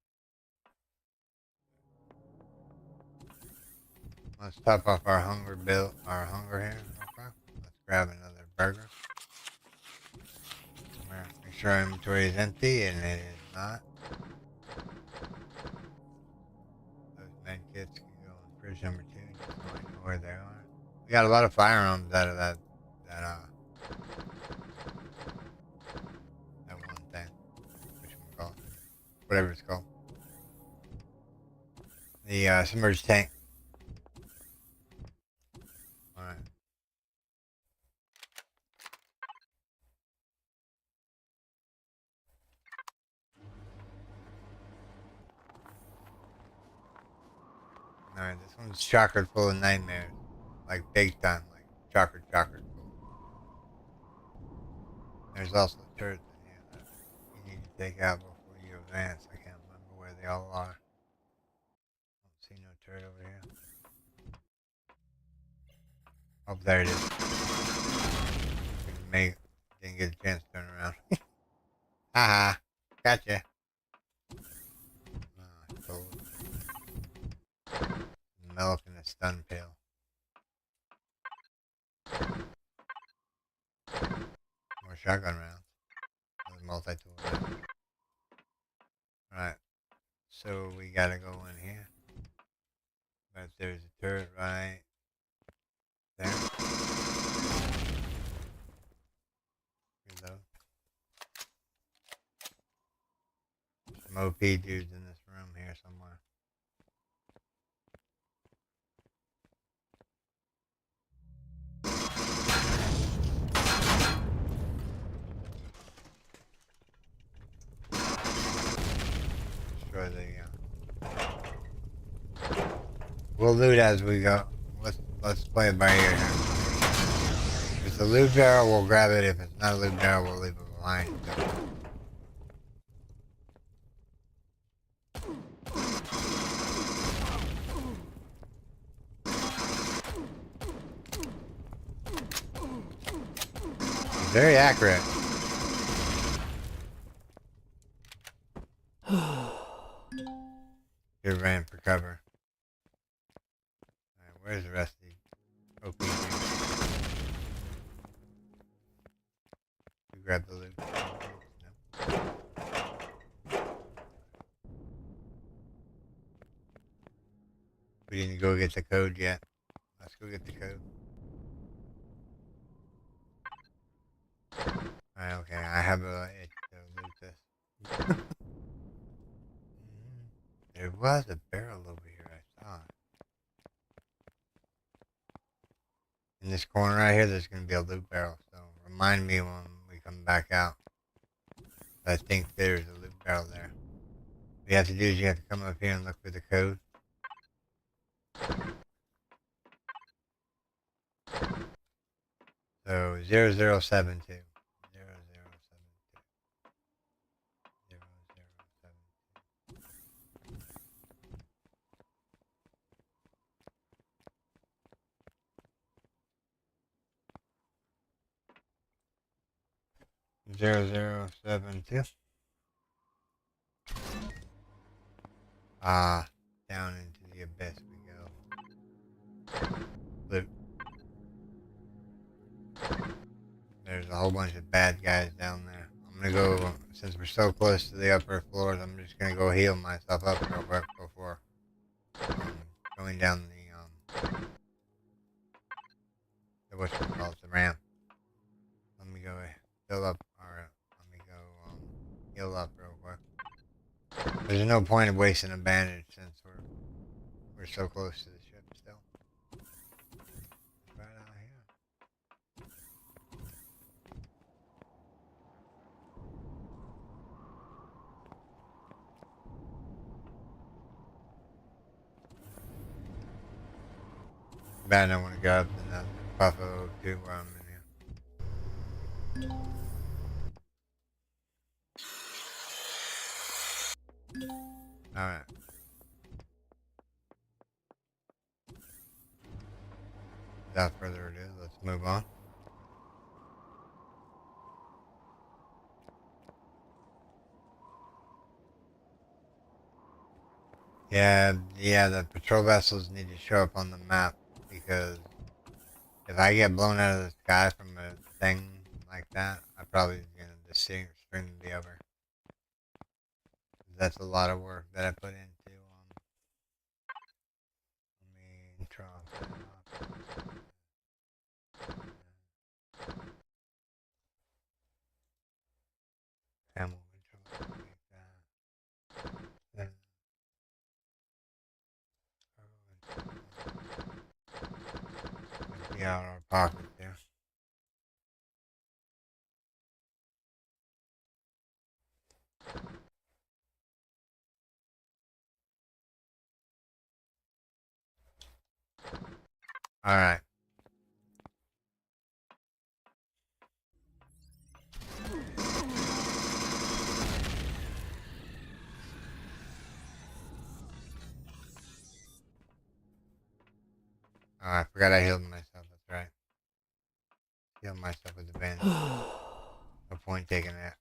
Let's top off our hunger here. Okay. Let's grab another burger. Make sure our inventory is empty, and it is not. Those med kits can go in fridge number 2, just so I know where they are. We got a lot of firearms out of that one thing. Which one called? Whatever it's called. The submerged tank. Alright. Alright, this one's chocolate full of nightmares. Like big time, like chocolate full. There's also turrets in here that you need to take out before you advance. I can't remember where they all are. Don't see no turret over here. Oh, there it is. Didn't get a chance to turn around. Haha, gotcha. Oh, milk in a stun pail. More shotgun rounds. Another multi-tool round. Right, so we gotta go in here. But there's a turret right there. Reload. Some OP dudes in this room here somewhere. Destroy the. We'll loot as we go. Let's play it by ear here. If it's a loot barrel, we'll grab it. If it's not a loot barrel, we'll leave it behind. Very accurate. Good ran for cover. Alright, where's the rest of the OP dudes? You grab the loot. No. We didn't go get the code yet. Let's go get the code. Alright, okay, I have a itch to loot this. There was a barrel over here, I saw it. In this corner right here, there's going to be a loot barrel, so remind me when we come back out. I think there's a loot barrel there. What you have to do is you have to come up here and look for the code. So 0072. 0072. Ah, down into the abyss we go. Loot. There's a whole bunch of bad guys down there. I'm gonna go, since we're so close to the upper floors, I'm just gonna go heal myself up real quick before going down the ramp. Let me go fill up, or let me go heal up real quick. There's no point of wasting a bandage since we're so close to the ship still. Right out here. Bad I want to go up to the Buffalo too where I'm in here. Alright. Without further ado, let's move on. Yeah, the patrol vessels need to show up on the map because if I get blown out of the sky from a thing like that, I probably gonna the stream will be over. That's a lot of work that I put into. Let me try. Ammo control. Like that. Empty out our pocket there. Alright. Oh, I forgot I healed myself. That's right. Healed myself with the bandage. No point taking that.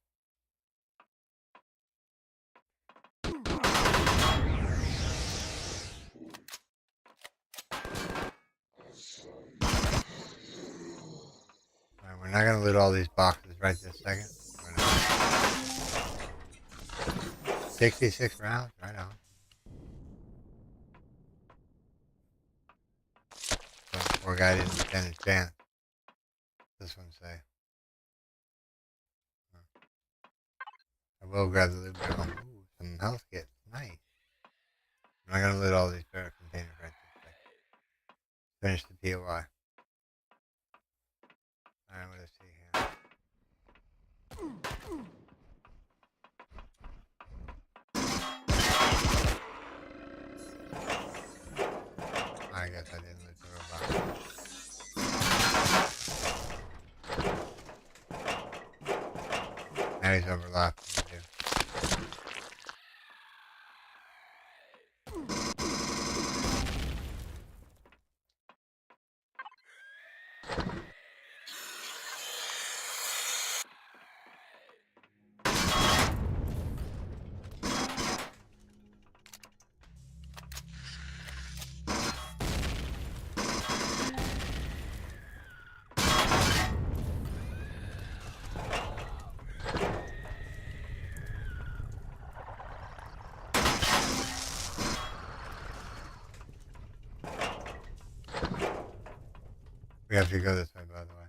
Alright, we're not gonna loot all these boxes right this second. We're gonna 66 rounds, right on. So, poor guy didn't stand a chance. This one say. I will grab the loot barrel. Ooh, some health kits. Nice. I'm not gonna loot all these barrel containers right this second. Finish the POI. Alright, let's see here. I guess I didn't loot the robot. Now he's overlapping. We have to go this way, by the way.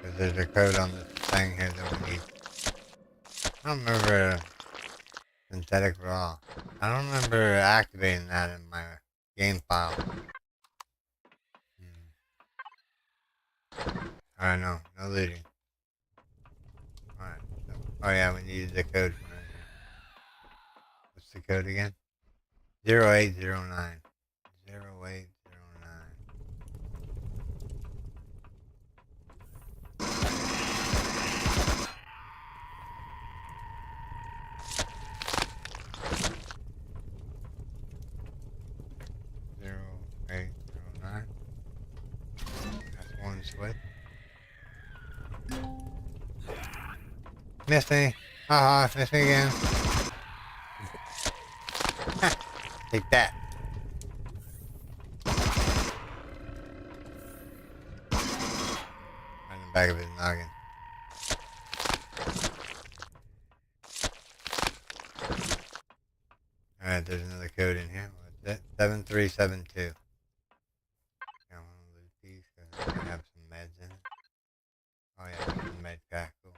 Because there's a code on this thing here that we need. I don't remember synthetic raw. I don't remember activating that in my game file. Alright, no looting. Alright. So, oh yeah, we needed the code from right here. What's the code again? 0809. 0809. Zero eight zero nine. That's one switch. Missed me. Haha, missed me again. Take that. Right in the back of his noggin. Alright, there's another code in here. What's it? 7372. I want to loot these because I have some meds in it. Oh yeah, some med pack. Cool.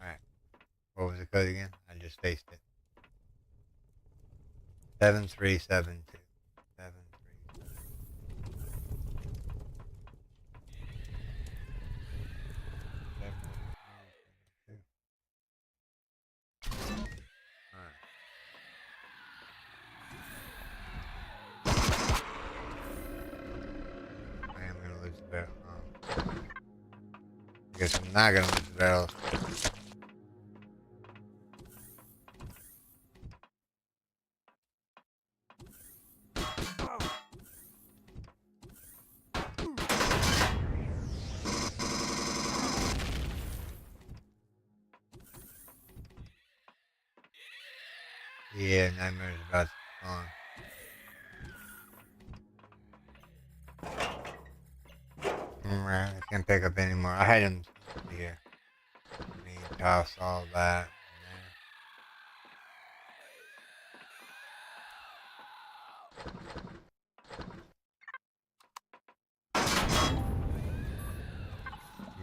Alright. What was the code again? I just faced it. 7372. 7372. Alright. I am gonna lose the barrel. I guess I'm not gonna lose the barrel. Yeah, nightmare's about to spawn. I can't pick up anymore items here. Me toss all that in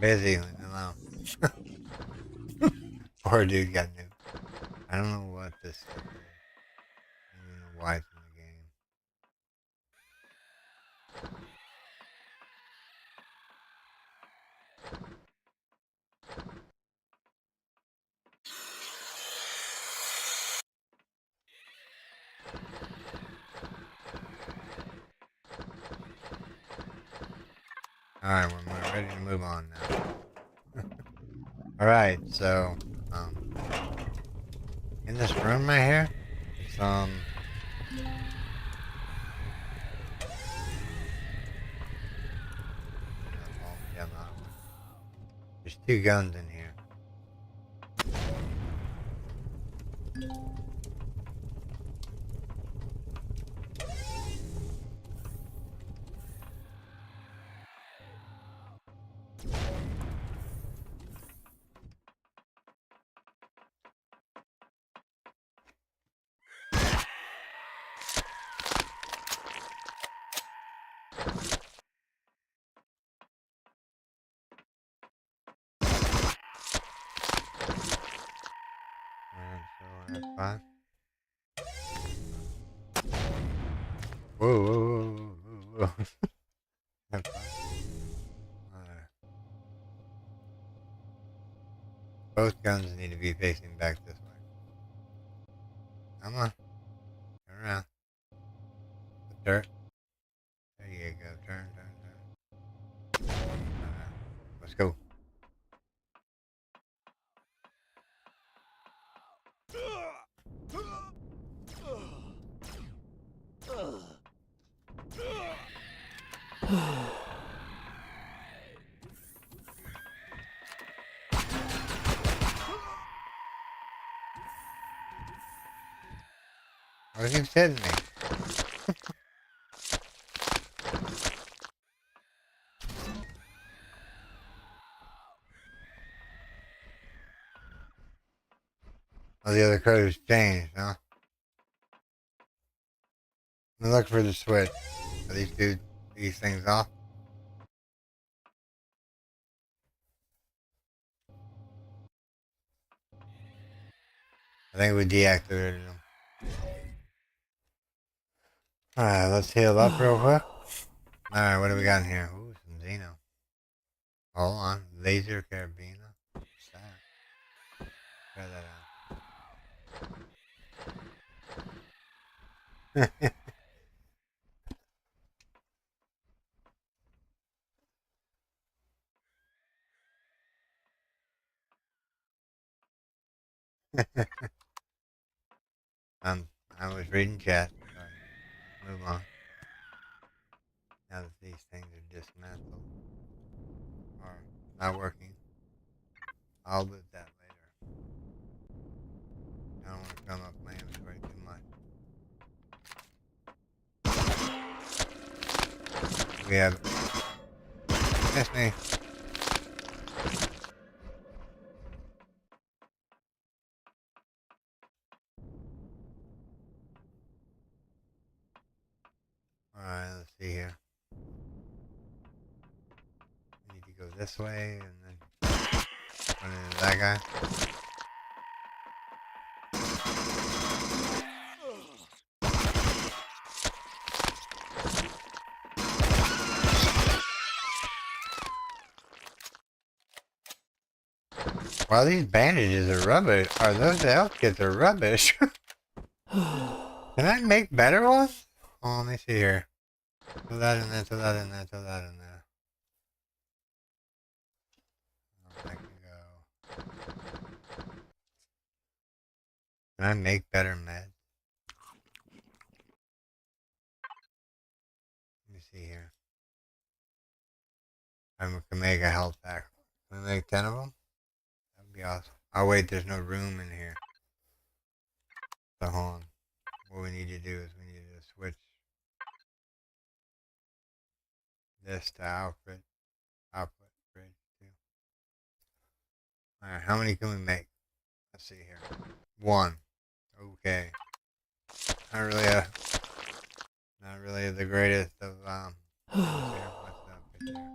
there. Busy, leave me alone. Poor dude got nuked. I don't know what this is. I don't even know why it's in the game. Alright, we're ready to move on now. Alright, so, in this room right here, there's two guns in here. So that's fine. Whoa, whoa, whoa, whoa, whoa. That's fine. Alright. Both guns need to be facing back this way. Come on. Turn around. The dirt. There you go. Turn, turn, turn. Let's go. Why do you keep hitting me? Oh, the other color's changed, huh? I'm looking for the switch. Are these things off? I think we deactivated them. Alright, let's heal up real quick. Alright, what do we got in here? Ooh, some Xeno. Hold on. Laser carabiner. What's that? Try that out. I was reading chat. Sorry. Move on. Now that these things are dismantled or not working, I'll do that later. I don't want to come up my inventory too much. We have. Miss me. Alright, let's see here. We need to go this way and then run into that guy. Well, these bandages are rubbish. Are those health kits are rubbish? Can I make better ones? Oh, let me see here. Throw that in there, throw that in there, throw that in there. Oh, I can go. Can I make better meds? Let me see here. I can make a health pack. Can I make 10 of them? That'd be awesome. Oh wait, there's no room in here. So hold on. What we need to do is we need to switch this to output bridge too. Alright, how many can we make? Let's see here. One. Okay. Not really the greatest of here, what's up right there?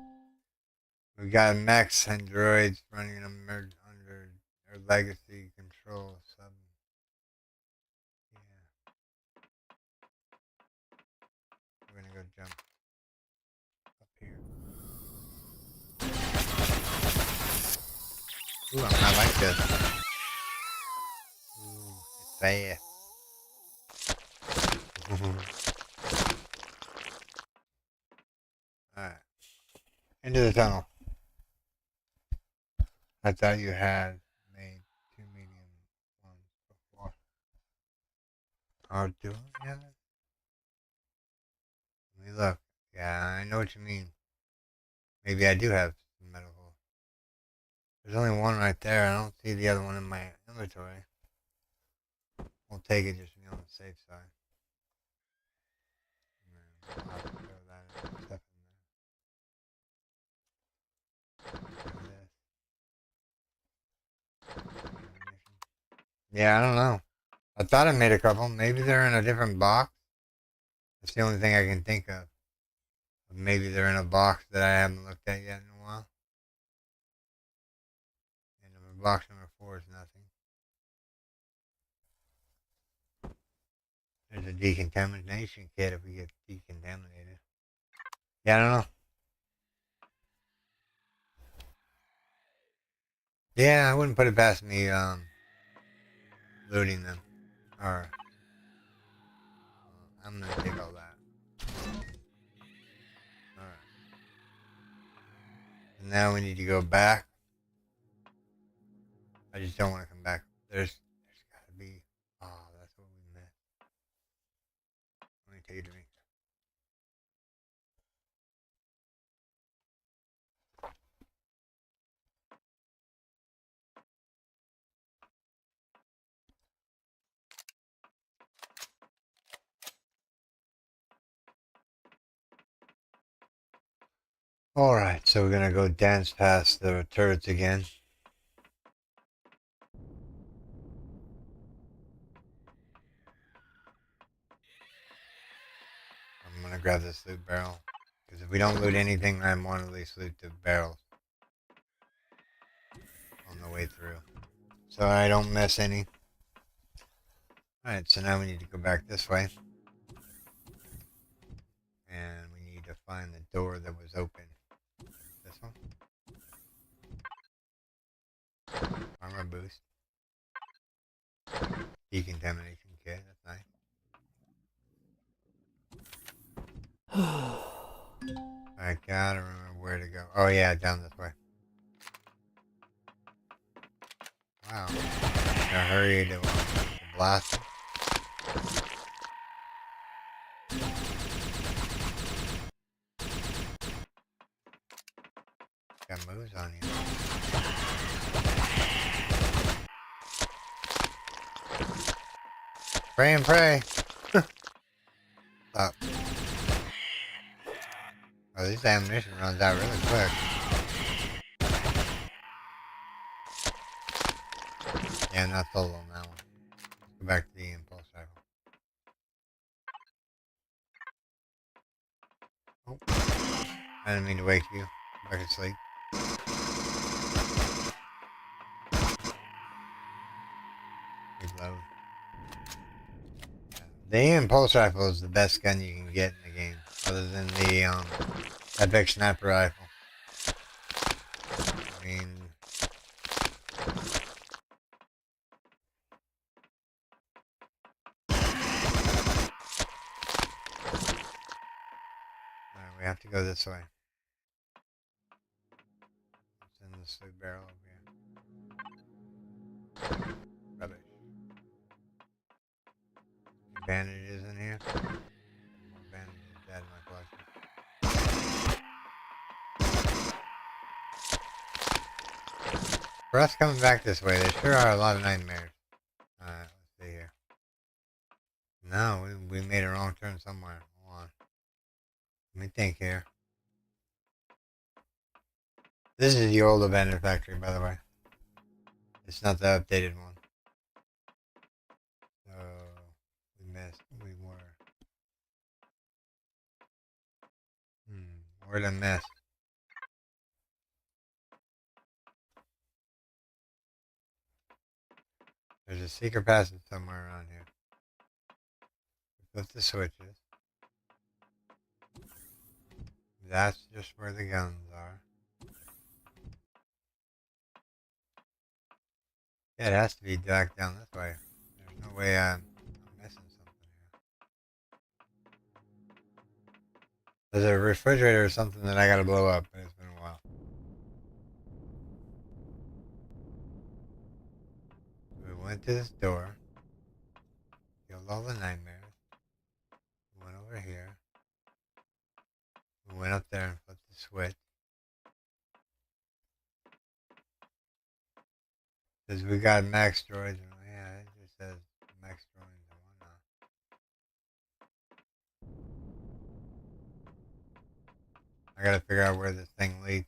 We got mechs and droids running them under their legacy control sub. Yeah. We're gonna go jump up here. Ooh, I like this. Ooh, it's fast. Alright. Into the tunnel. I thought you had made 2 medium ones before. Oh, do I? Yeah. Let me look. Yeah, I know what you mean. Maybe I do have some medical. There's only one right there. I don't see the other one in my inventory. We'll take it just to be on the safe side. And then we'll have to throw that stuff in there. Yeah, I don't know. I thought I made a couple. Maybe they're in a different box. That's the only thing I can think of. Maybe they're in a box that I haven't looked at yet in a while. And box number 4 is nothing. There's a decontamination kit if we get decontaminated. Yeah, I don't know. Yeah, I wouldn't put it past me looting them. Or I'm gonna take all that. Alright. And now we need to go back. I just don't want to come back. There's gotta be. Oh, that's what we missed. Let me take a drink. Alright, so we're gonna go dance past the turrets again. I'm gonna grab this loot barrel. Because if we don't loot anything, I want to at least loot the barrels on the way through. So I don't miss any. Alright, so now we need to go back this way. And we need to find the door that was open. This one? Armor boost. Decontamination kit, that's nice. I gotta remember where to go. Oh yeah, down this way. Wow. In a hurry to blast. Got moves on you. Pray and pray. Stop. Oh, this ammunition runs out really quick. Yeah, I'm not sold on that one. Let's go back to the impulse rifle. Oh. I didn't mean to wake you. Go back to sleep. Reload. The impulse rifle is the best gun you can get in the game, other than the epic sniper rifle. I mean, alright, we have to go this way. What's in this loot barrel over here? Rubbish. Bandages in here. More bandages to add to my collection. For us coming back this way, there sure are a lot of nightmares. Alright, let's see here. No, we made a wrong turn somewhere. Hold on. Let me think here. This is the old abandoned factory, by the way. It's not the updated one. So, we missed. We were. Where'd I miss? There's a secret passage somewhere around here. Flip the switches. That's just where the guns are. Yeah, it has to be back down this way. There's no way I'm missing something here. There's a refrigerator or something that I gotta blow up, but it's been a while. to this door. Killed all the nightmares. We went over here. We went up there and flipped the switch. Says we got max droids. And yeah, it just says max droids and whatnot. I gotta figure out where this thing leads.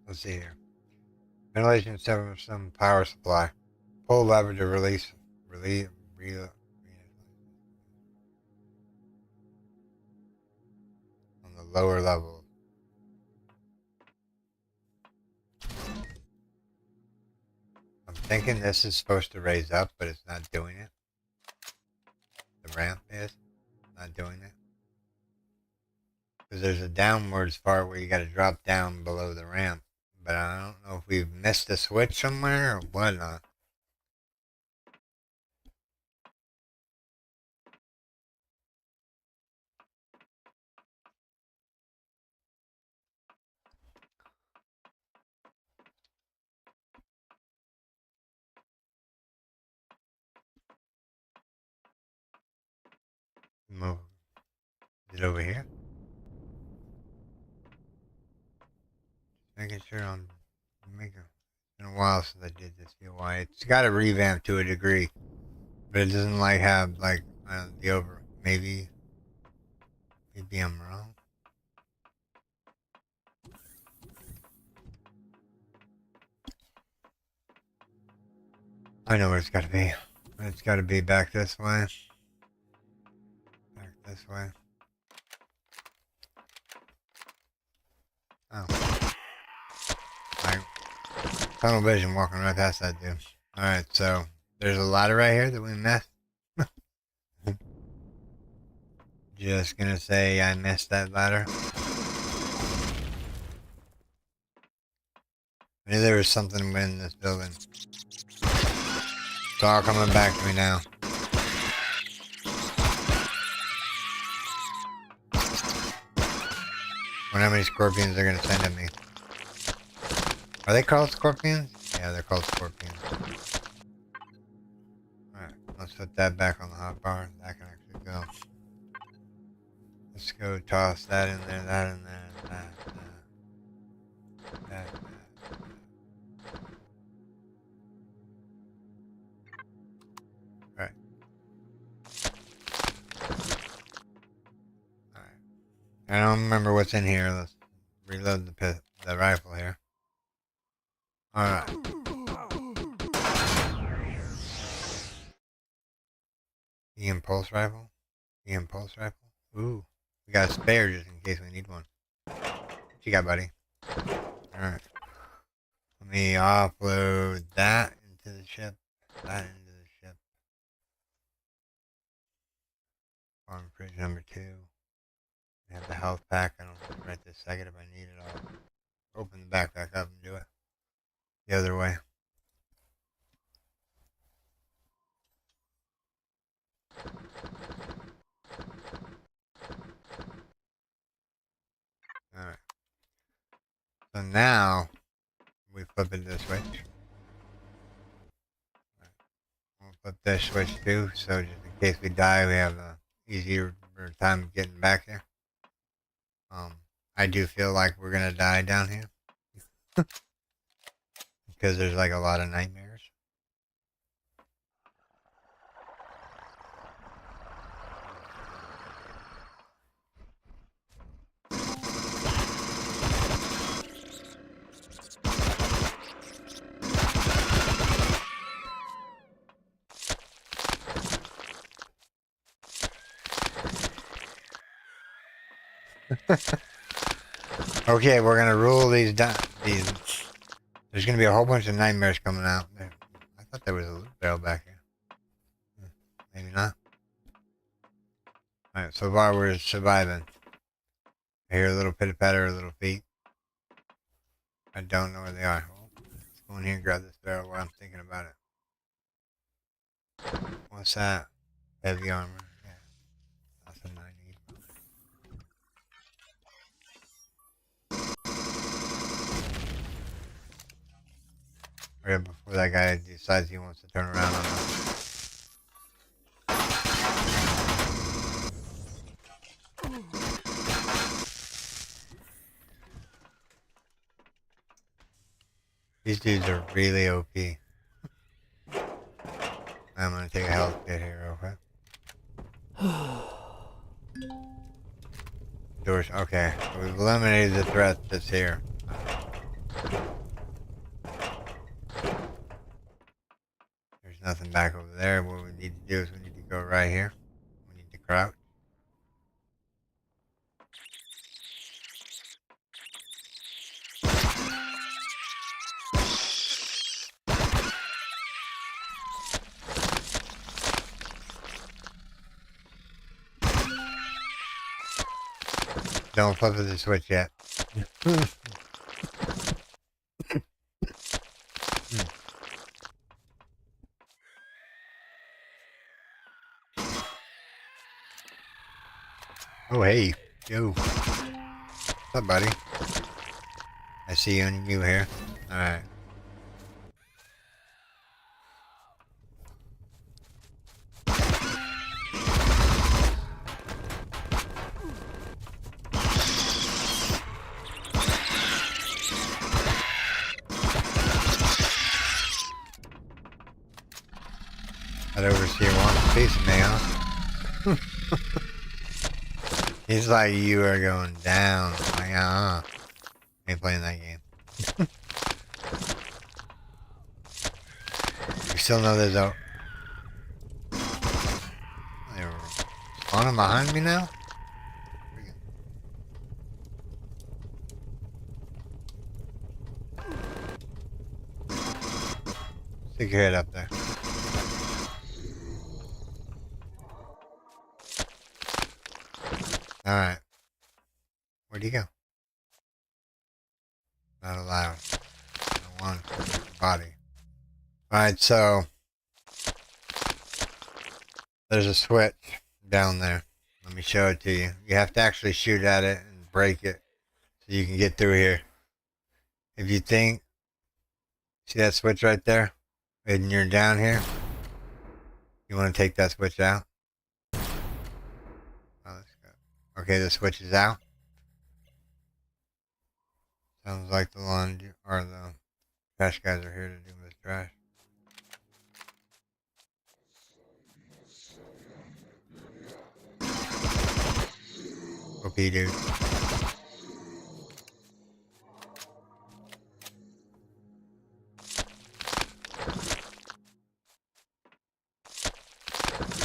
Let's see here. Ventilation seven some power supply. Pull lever to release on the lower level. I'm thinking this is supposed to raise up, but it's not doing it. The ramp is not doing it. Because there's a downwards part where you got to drop down below the ramp. But I don't know if we've missed a switch somewhere or whatnot. Move. Is it over here? Making sure I'm making. It's been a while since I did this UI. It's got a revamp to a degree, but it doesn't like have like the over. Maybe I'm wrong. I know where it's got to be. It's got to be back this way. Back this way. Oh. Like, tunnel vision walking right past that dude. Alright, so there's a ladder right here that we missed. Just gonna say I missed that ladder. Maybe there was something in this building. It's all coming back to me now. I wonder how many scorpions they're gonna send at me. Are they called scorpions? Yeah, they're called scorpions. Alright, let's put that back on the hotbar. That can actually go. Let's go toss that in there, that in there, that. Alright. Alright. I don't remember what's in here. Let's reload the rifle here. Alright. The impulse rifle? The impulse rifle? Ooh. We got a spare just in case we need one. What you got, buddy? Alright. Let me offload that into the ship. That into the ship. Farm fridge number 2. We have the health pack. I don't know right this second if I need it. I'll open the backpack up and do it. The other way. Alright. So now we flip it this switch. We'll flip this switch too, so just in case we die, we have a easier time getting back here. I do feel like we're gonna die down here because there's like a lot of nightmares. Okay, we're gonna rule these down. There's gonna be a whole bunch of nightmares coming out. I thought there was a loot barrel back here. Maybe not. Alright, so far we're surviving. I hear a little pitter patter of little feet. I don't know where they are. Well, let's go in here and grab this barrel while I'm thinking about it. What's that? Heavy armor. Yeah, that's a 90. Right before that guy decides he wants to turn around on us. These dudes are really OP. I'm gonna take a health kit here real quick. Doors. Okay, so we've eliminated the threat that's here. There's nothing back over there. What we need to do is we need to go right here. We need to crouch. Don't flip the switch yet. Oh, hey. Yo. What's up, buddy? I see you and you here. Alright. That overseer wants a piece of me, huh? He's like, you are going down. I'm like, ain't playing that game. You still know there's a... They're spawning behind me now? Stick your head up there. Alright. Where'd he go? Not allowed. I want body. Alright, so there's a switch down there. Let me show it to you. You have to actually shoot at it and break it so you can get through here. If you think, see that switch right there? And you're down here, you want to take that switch out. Oh, let's go. Okay, the switch is out. Sounds like the laundry or the trash guys are here to do this trash. OP, dude.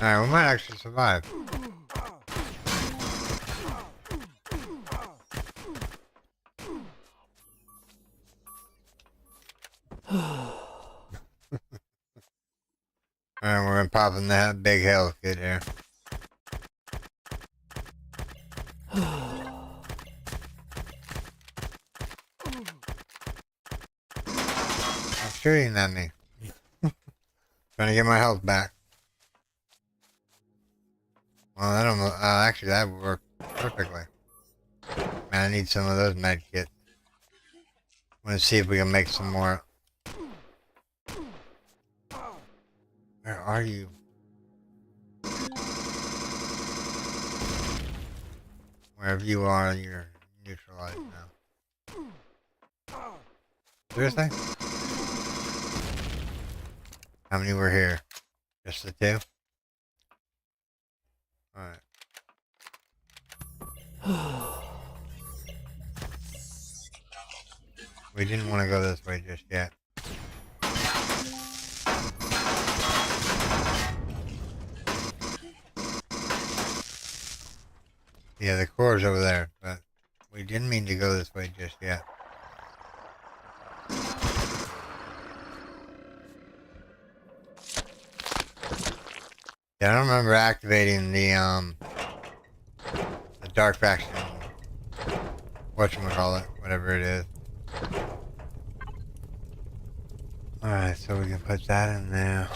Alright, we might actually survive. Alright, we're gonna pop in that big health kit here. Stop shooting at me. Trying to get my health back. Well, I don't know. Actually, that would work perfectly. Man, I need some of those med kits. I'm gonna see if we can make some more. Where are you? Wherever you are, you're neutralized now. Seriously? How many were here? Just the two? Alright. We didn't want to go this way just yet. Yeah, the core's over there, but we didn't mean to go this way just yet. Yeah, I don't remember activating the dark faction, whatchamacallit, whatever it is. Alright, so we can put that in there.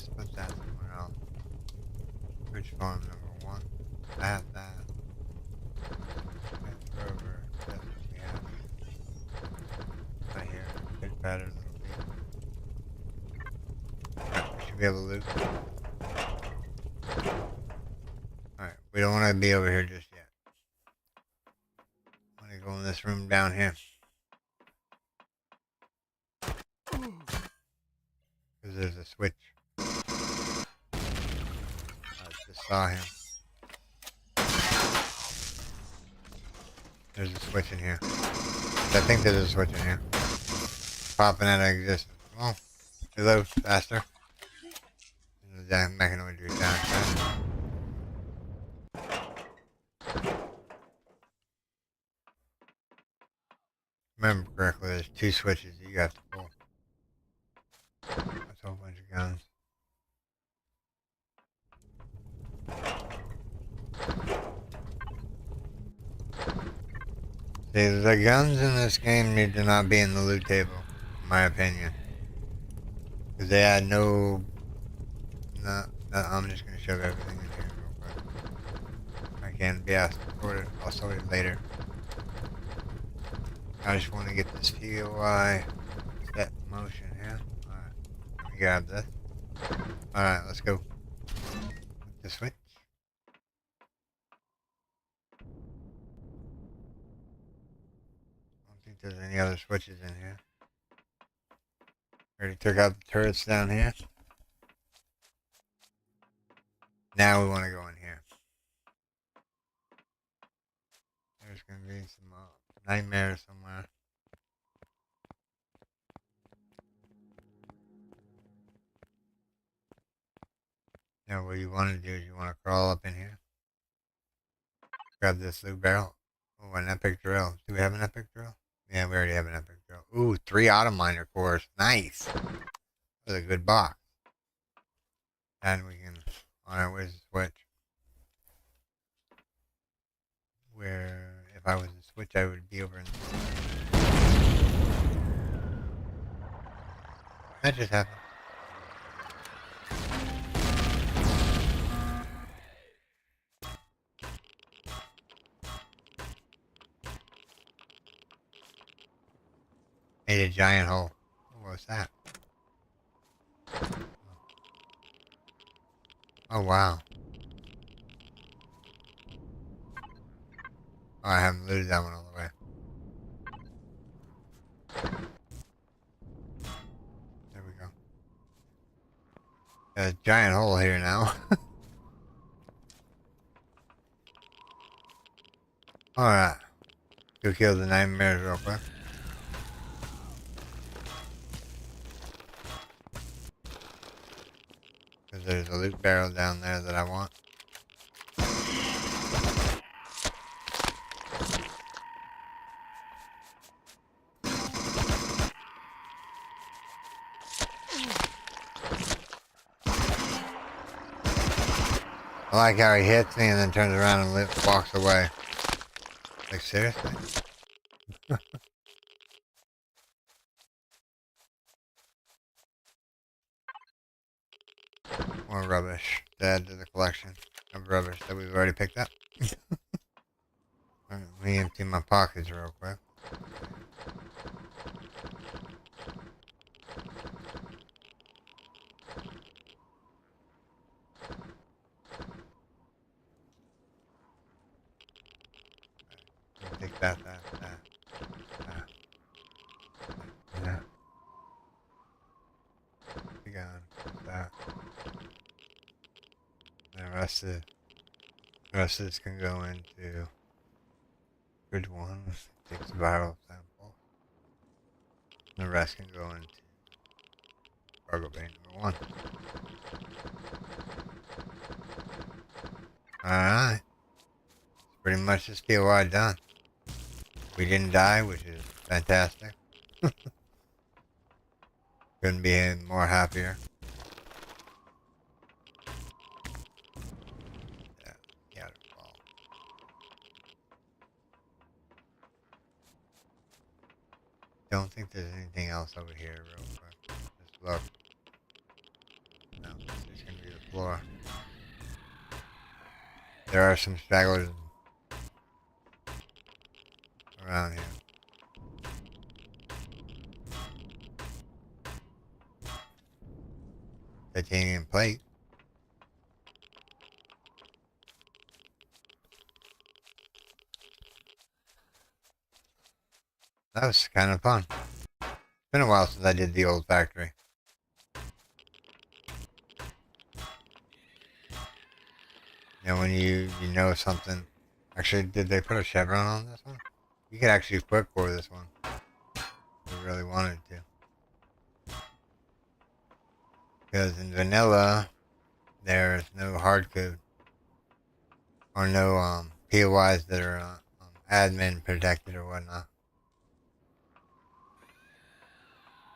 Let's put that somewhere else. Bridge farm number 1. That. Transfer over. That's what we have. Right here. Big pattern little beat. Alright, we should be able to loot. Alright, we don't want to be over here just yet. I want to go in this room down here. Because there's a switch. I just saw him. There's a switch in here. I think there's a switch in here. Popping out of existence. Oh, reload faster. The mechanoid you're down. Remember correctly, there's 2 switches that you have to pull. That's a whole bunch of guns. See, the guns in this game need to not be in the loot table, in my opinion. Because they had no, I'm just going to shove everything in here real quick. I can't be asked for it. I'll sort it later. I just want to get this POI set in motion here. Alright, let me grab this. Alright, let's go. The switch. I don't think there's any other switches in here. Already took out the turrets down here. Now we want to go in here. There's going to be some nightmares somewhere. Now what you want to do is you want to crawl up in here. Grab this loot barrel. Oh, an epic drill. Do we have an epic drill? Yeah, we already have an epic drill. Ooh, 3 auto miner cores. Nice. That's a good box. And we can... Alright, where's the switch? Where, if I was a switch, I would be over in... That just happened. Made a giant hole. What was that? Oh, wow. Oh, I haven't looted that one all the way. There we go. Got a giant hole here now. Alright. Go kill the nightmares real quick. Because there's a loot barrel down there that I want. I like how he hits me and then turns around and walks away. Like, seriously? More rubbish to add to the collection of rubbish that we've already picked up. Let me empty my pockets real quick. Take that. Yeah. Be gone. That. And the rest of this can go into bridge 1. Takes a viral sample. And the rest can go into cargo bay number 1. Alright. Pretty much this POI done. We didn't die, which is fantastic. Couldn't be any more happier. Yeah, well. Don't think there's anything else over here real quick. Just look. No. floor. There are some stragglers around here. Titanium plate. That was kind of fun. It's been a while since I did the old factory. You know, when you know something. Actually, did they put a chevron on this one? You could actually quick core this one. If you really wanted to. Because in vanilla, there's no hard code. Or no POIs that are admin protected or whatnot.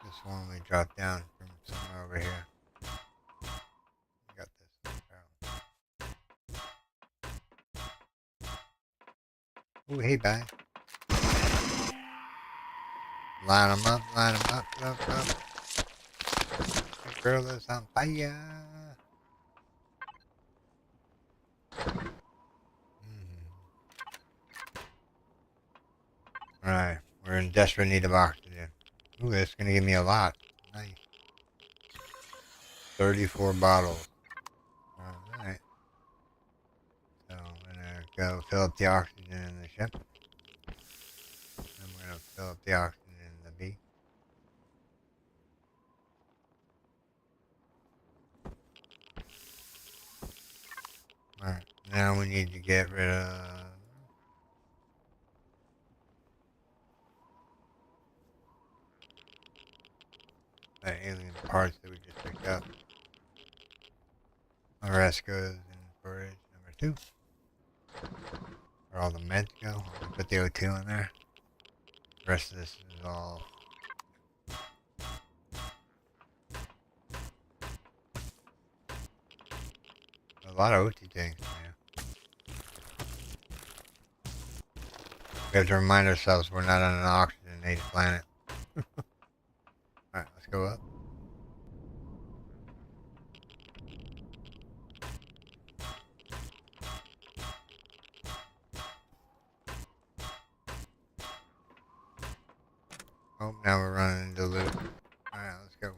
This one we dropped down from somewhere over here. Got this barrel. Ooh, hey, bye. Line them up, up. The girl is on fire. Alright, we're in desperate need of oxygen. Ooh, that's gonna give me a lot. Nice. 34 bottles. Alright. So I'm gonna go fill up the oxygen in the ship. And we're gonna fill up the oxygen in the B. Alright, now we need to get rid of the alien parts that we just picked up. The rest goes in storage number 2. Where all the meds go. I'll put the O2 in there. The rest of this is all a lot of OT tanks, man. We have to remind ourselves we're not on an oxygenated planet. Alright, let's go up. Oh, now we're running into loop. Alright, let's go.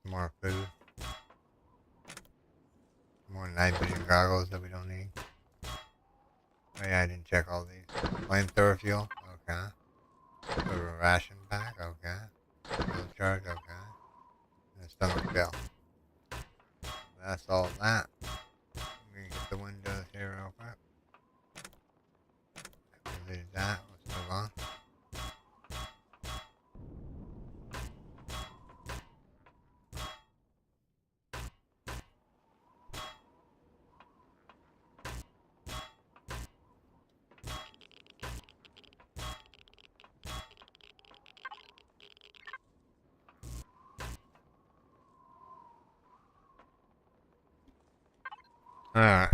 Some more food. Some more night vision goggles that we don't need. Oh yeah, I didn't check all these. Flamethrower fuel, okay. Put a ration pack, okay. Fuel charge, okay. And a stomach bell. That's all that. We're gonna get the windows here real quick. Delete that, let's move on. Alright.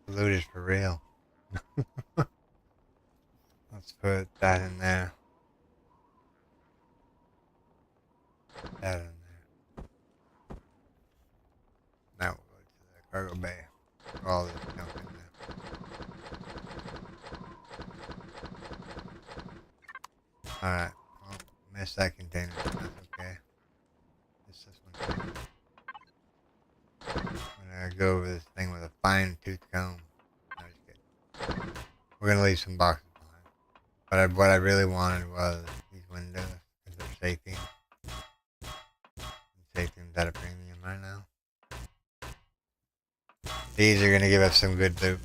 The loot is for real. Let's put that in there. That in there. Now we'll go to the cargo bay. Put all this junk in there. Alright. Well, missed that container. That's okay. It's this one. I'm gonna go over this thing with a fine tooth comb. No, just kidding. We're gonna leave some boxes behind. But what I really wanted was these windows because they're safety. Safety is at a premium right now. These are gonna give us some good loot.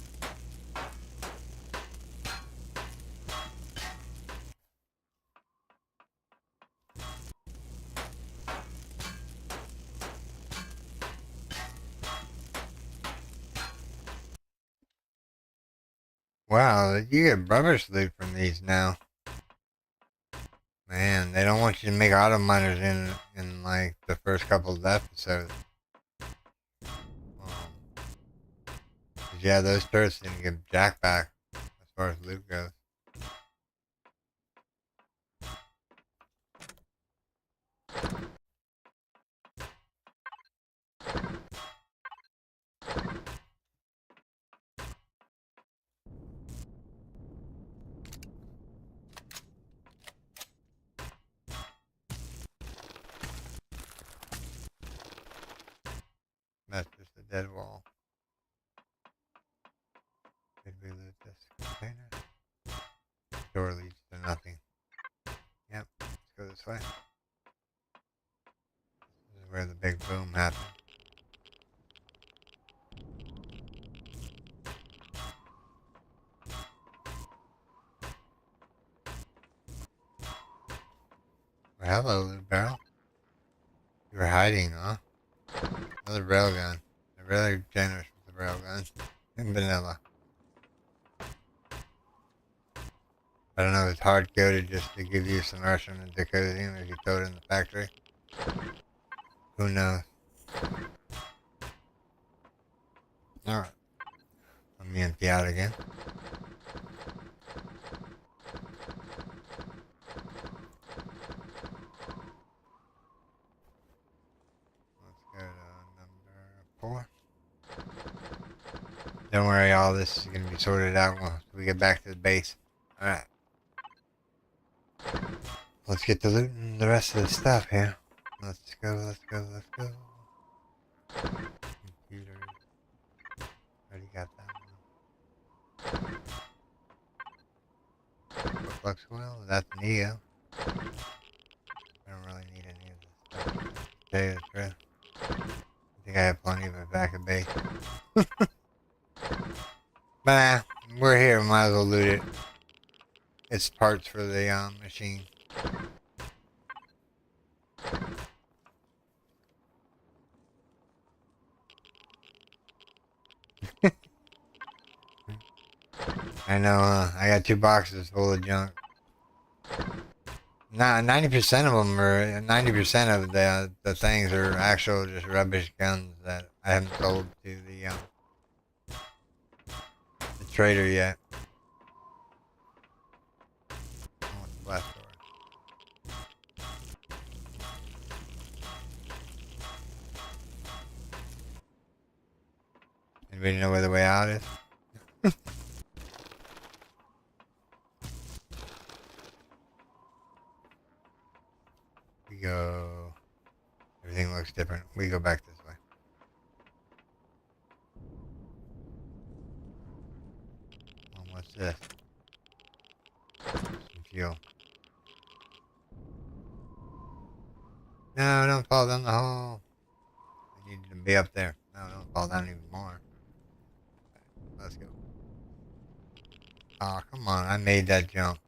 Wow, you get rubbish loot from these now. Man, they don't want you to make auto miners in like the first couple of episodes. Um, 'Cause yeah, those turrets didn't get jack back as far as loot goes. That's just a dead wall. Did we loot this container? Door leads to nothing. Yep, let's go this way. This is where the big boom happened. Well, hello, loot barrel. You were hiding, huh? Another railgun. They're really generous with the railguns. And vanilla. I don't know if it's hard coded just to give you some Russian and decoding if you throw it in the factory. Who knows? Alright. Let me empty out again. Let's go to number 4. Don't worry, all this is going to be sorted out once we get back to the base. Alright. Let's get to looting the rest of the stuff here. Let's go, let's go, let's go. Computer. Already got that one. Flux coil, that's Neo. I don't really need any of this stuff. To tell you the truth. I think I have plenty of it back at base. But we're here, might as well loot it. It's parts for the machine. I know, I got 2 boxes full of junk. 90% of them are 90% of the things are actual just rubbish guns that I haven't sold to the trader yet. Oh, it's the last door. Anybody know where the way out is? We go. Everything looks different. We go back this way. Oh, what's this? Some fuel. No, don't fall down the hole. I need to be up there. No, don't fall down even more. Okay, let's go. Oh, come on. I made that jump.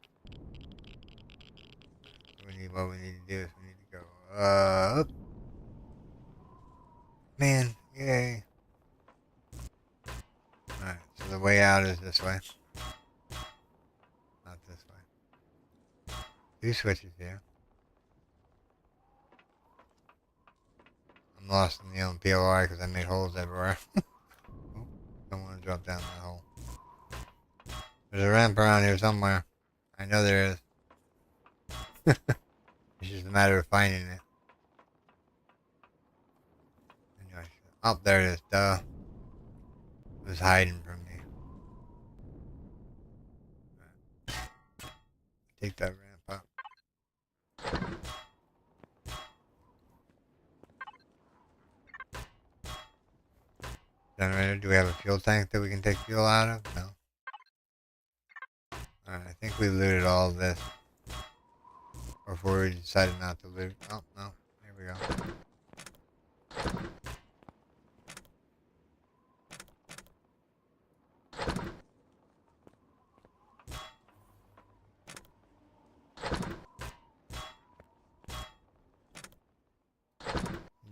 What we need to do is we need to go up. Man, yay. Alright, so the way out is this way. Not this way. 2 switches here. I'm lost in the own POI because I made holes everywhere. Oh, don't want to drop down that hole. There's a ramp around here somewhere. I know there is. It's just a matter of finding it. Anyway, oh, there it is. Duh. It was hiding from me. Right. Take that ramp up. Generator, do we have a fuel tank that we can take fuel out of? No. Alright, I think we looted all of this. Before we decided not to loot. Oh, no. Here we go.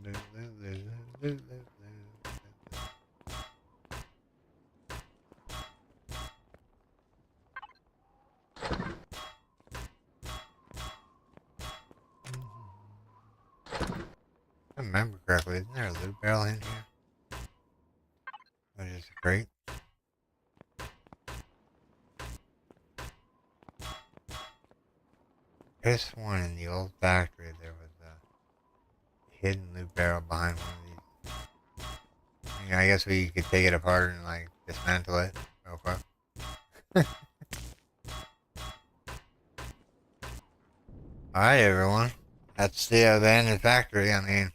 Loot, loot, loot, loot, loot, loot. remember correctly, isn't there a loot barrel in here? Or just a crate? This one in the old factory, there was a hidden loot barrel behind one of these. I guess we could take it apart and like dismantle it real quick. Alright, everyone. That's the abandoned factory. I mean,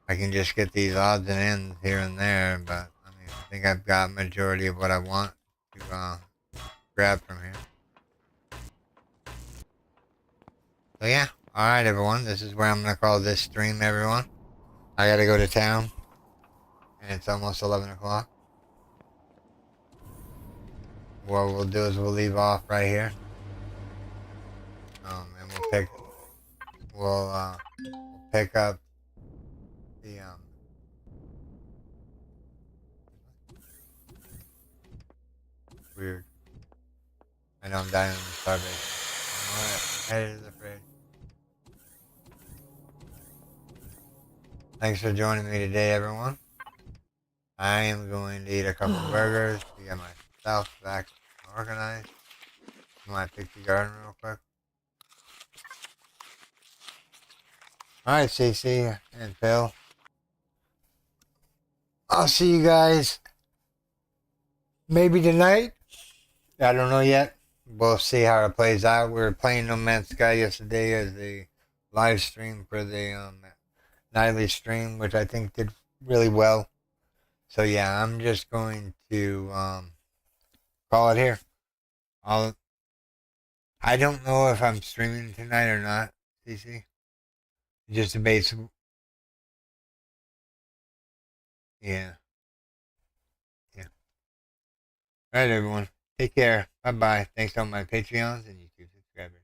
I can just get these odds and ends here and there, but I mean, I think I've got majority of what I want to grab from here. So yeah, alright everyone, this is where I'm going to call this stream, everyone. I gotta go to town, and it's almost 11 o'clock. What we'll do is we'll leave off right here. And we'll pick up the, weird. I know I'm dying of starvation. Alright, headed to the fridge. Thanks for joining me today, everyone. I am going to eat a couple burgers to get myself back organized. I might pick the garden real quick. Alright, CC and Phil. I'll see you guys maybe tonight. I don't know yet. We'll see how it plays out. We were playing No Man's Sky yesterday as the live stream for the nightly stream, which I think did really well. So yeah, I'm just going to call it here. I don't know if I'm streaming tonight or not, CC. Just a basic. Yeah. Yeah. All right, everyone. Take care. Bye bye. Thanks to all my Patreons and YouTube subscribers.